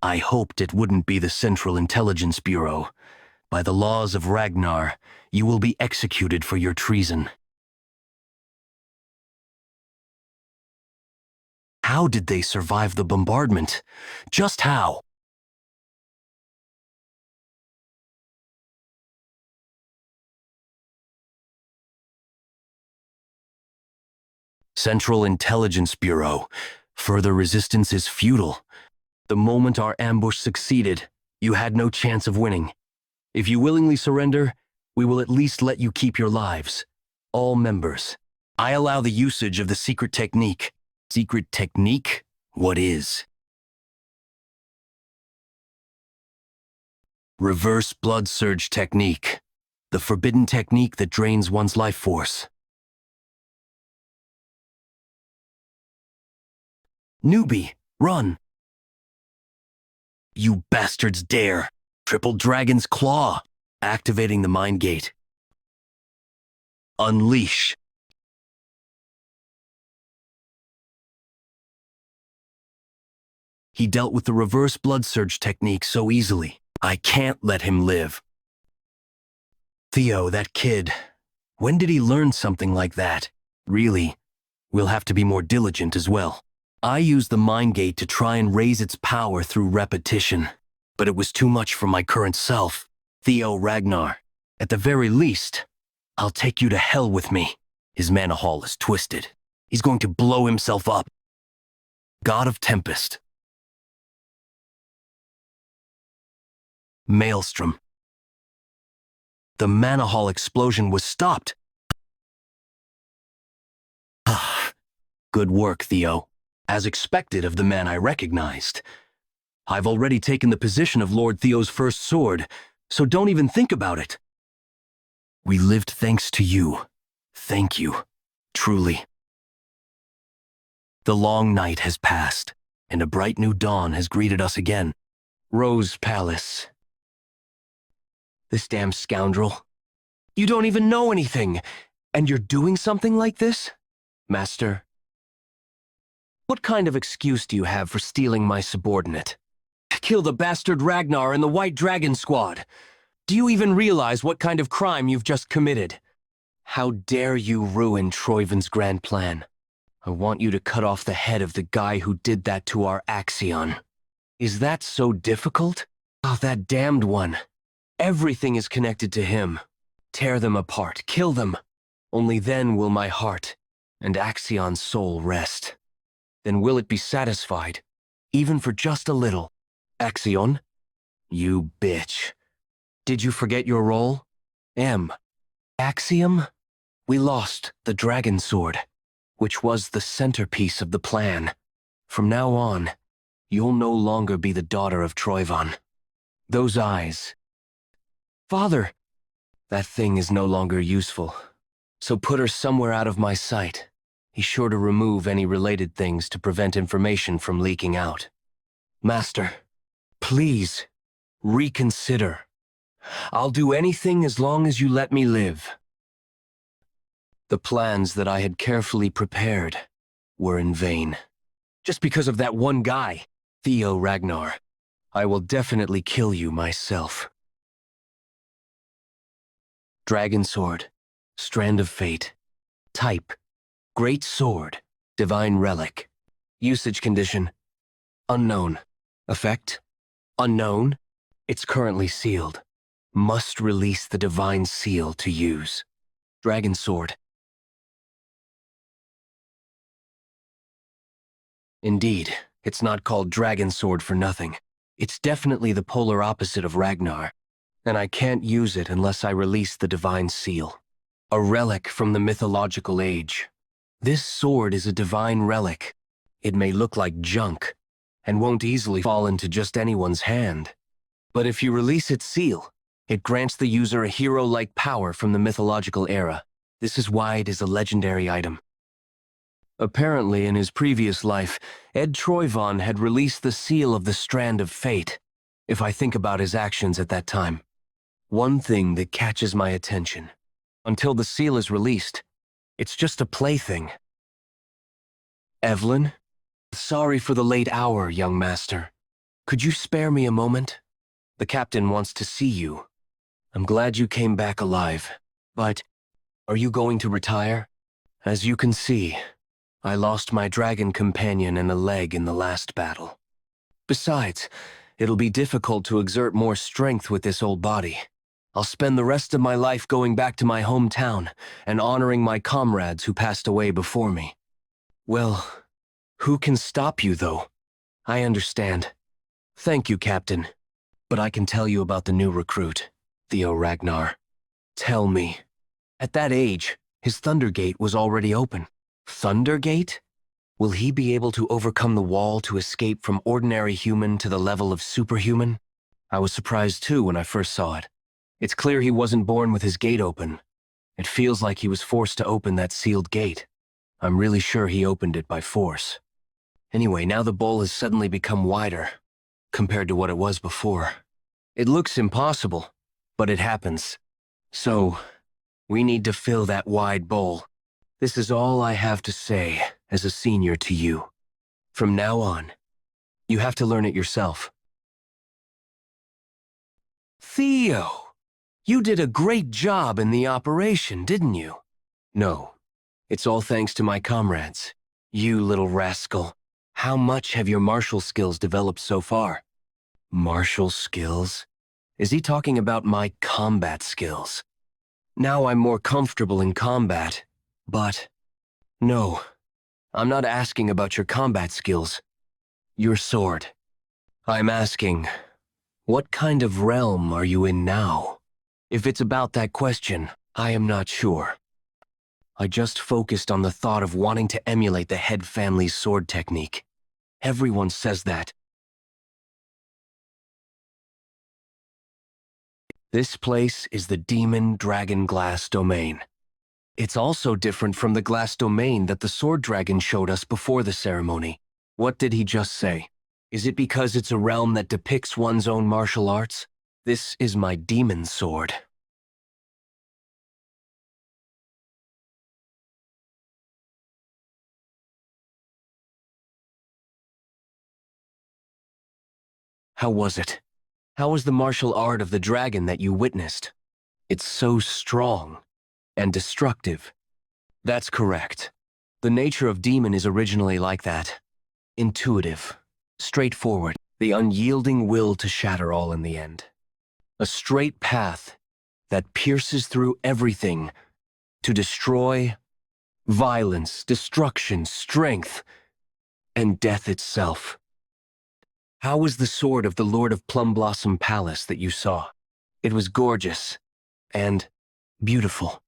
A: I hoped it wouldn't be the Central Intelligence Bureau. By the laws of Ragnar, you will be executed for your treason. How did they survive the bombardment? Just how? Central Intelligence Bureau. Further resistance is futile. The moment our ambush succeeded, you had no chance of winning. If you willingly surrender, we will at least let you keep your lives. All members. I allow the usage of the secret technique. Secret technique? What is? Reverse blood surge technique. The forbidden technique that drains one's life force. Newbie, run! You bastards dare! Triple Dragon's Claw! Activating the mind gate. Unleash! He dealt with the reverse blood surge technique so easily. I can't let him live. Theo, that kid. When did he learn something like that? Really, we'll have to be more diligent as well. I used the mind gate to try and raise its power through repetition, but it was too much for my current self. Theo Ragnar, at the very least, I'll take you to hell with me. His mana hall is twisted. He's going to blow himself up. God of Tempest. Maelstrom. The mana hall explosion was stopped. Good work, Theo. As expected of the man I recognized. I've already taken the position of Lord Theo's first sword, so don't even think about it. We lived thanks to you. Thank you. Truly. The long night has passed, and a bright new dawn has greeted us again. Rose Palace. This damn scoundrel. You don't even know anything, and you're doing something like this? Master, what kind of excuse do you have for stealing my subordinate? Kill the bastard Ragnar and the White Dragon Squad. Do you even realize what kind of crime you've just committed? How dare you ruin Troiven's grand plan? I want you to cut off the head of the guy who did that to our Axion. Is that so difficult? Oh, that damned one. Everything is connected to him. Tear them apart, kill them. Only then will my heart and Axion's soul rest. Then will it be satisfied, even for just a little. Axion? You bitch. Did you forget your role? Axiom? We lost the dragon sword, which was the centerpiece of the plan. From now on, you'll no longer be the daughter of Troivan. Those eyes. Father! That thing is no longer useful, so put her somewhere out of my sight. He's sure to remove any related things to prevent information from leaking out. Master, please, reconsider. I'll do anything as long as you let me live. The plans that I had carefully prepared were in vain. Just because of that one guy, Theo Ragnar, I will definitely kill you myself. Dragon Sword, Strand of Fate, Type, Great Sword, Divine Relic, Usage Condition, Unknown, Effect, Unknown, it's currently sealed. Must release the Divine Seal to use. Dragon Sword. Indeed, it's not called Dragon Sword for nothing. It's definitely the polar opposite of Ragnar, and I can't use it unless I release the Divine Seal. A relic from the mythological age. This sword is a divine relic. It may look like junk, and won't easily fall into just anyone's hand. But if you release its seal, it grants the user a hero-like power from the mythological era. This is why it is a legendary item. Apparently, in his previous life, Ed Troivan had released the seal of the Strand of Fate, if I think about his actions at that time. One thing that catches my attention. Until the seal is released, it's just a plaything. Evelyn? Sorry for the late hour, young master. Could you spare me a moment? The captain wants to see you. I'm glad you came back alive, but are you going to retire? As you can see, I lost my dragon companion and a leg in the last battle. Besides, it'll be difficult to exert more strength with this old body. I'll spend the rest of my life going back to my hometown and honoring my comrades who passed away before me. Well, who can stop you, though? I understand. Thank you, Captain. But I can tell you about the new recruit, Theo Ragnar. Tell me. At that age, his Thundergate was already open. Thundergate? Will he be able to overcome the wall to escape from ordinary human to the level of superhuman? I was surprised too when I first saw it. It's clear he wasn't born with his gate open. It feels like he was forced to open that sealed gate. I'm really sure he opened it by force. Anyway, now the bowl has suddenly become wider, compared to what it was before. It looks impossible, but it happens. So, we need to fill that wide bowl. This is all I have to say as a senior to you. From now on, you have to learn it yourself. Theo! You did a great job in the operation, didn't you? No. It's all thanks to my comrades. You little rascal. How much have your martial skills developed so far? Martial skills? Is he talking about my combat skills? Now I'm more comfortable in combat, but... No, I'm not asking about your combat skills. Your sword. I'm asking, what kind of realm are you in now? If it's about that question, I am not sure. I just focused on the thought of wanting to emulate the head family's sword technique. Everyone says that. This place is the Demon Dragon Glass Domain. It's also different from the glass domain that the sword dragon showed us before the ceremony. What did he just say? Is it because it's a realm that depicts one's own martial arts? This is my demon sword. How was it? How was the martial art of the dragon that you witnessed? It's so strong and destructive. That's correct. The nature of demon is originally like that. Intuitive, straightforward, the unyielding will to shatter all in the end. A straight path that pierces through everything to destroy, violence, destruction, strength, and death itself. How was the sword of the Lord of Plum Blossom Palace that you saw? It was gorgeous and beautiful.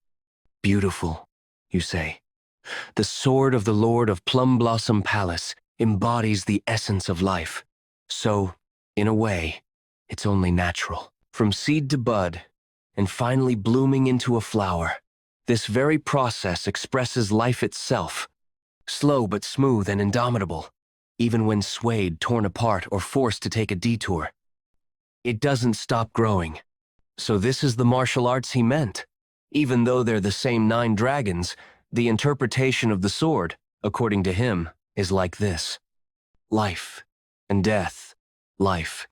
A: Beautiful, you say. The sword of the Lord of Plum Blossom Palace embodies the essence of life. So, in a way, it's only natural. From seed to bud, and finally blooming into a flower, this very process expresses life itself. Slow but smooth and indomitable, even when swayed, torn apart, or forced to take a detour. It doesn't stop growing. So this is the martial arts he meant. Even though they're the same 9 dragons, the interpretation of the sword, according to him, is like this. Life and death, life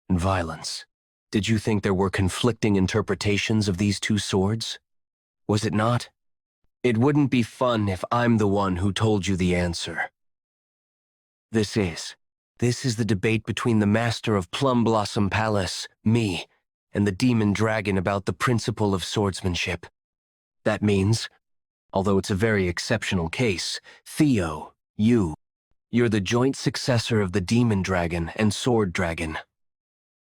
A: and violence. Did you think there were conflicting interpretations of these 2 swords? Was it not? It wouldn't be fun if I'm the one who told you the answer. This is the debate between the master of Plum Blossom Palace, me, and the demon dragon about the principle of swordsmanship. That means, although it's a very exceptional case, Theo, you're the joint successor of the demon dragon and sword dragon.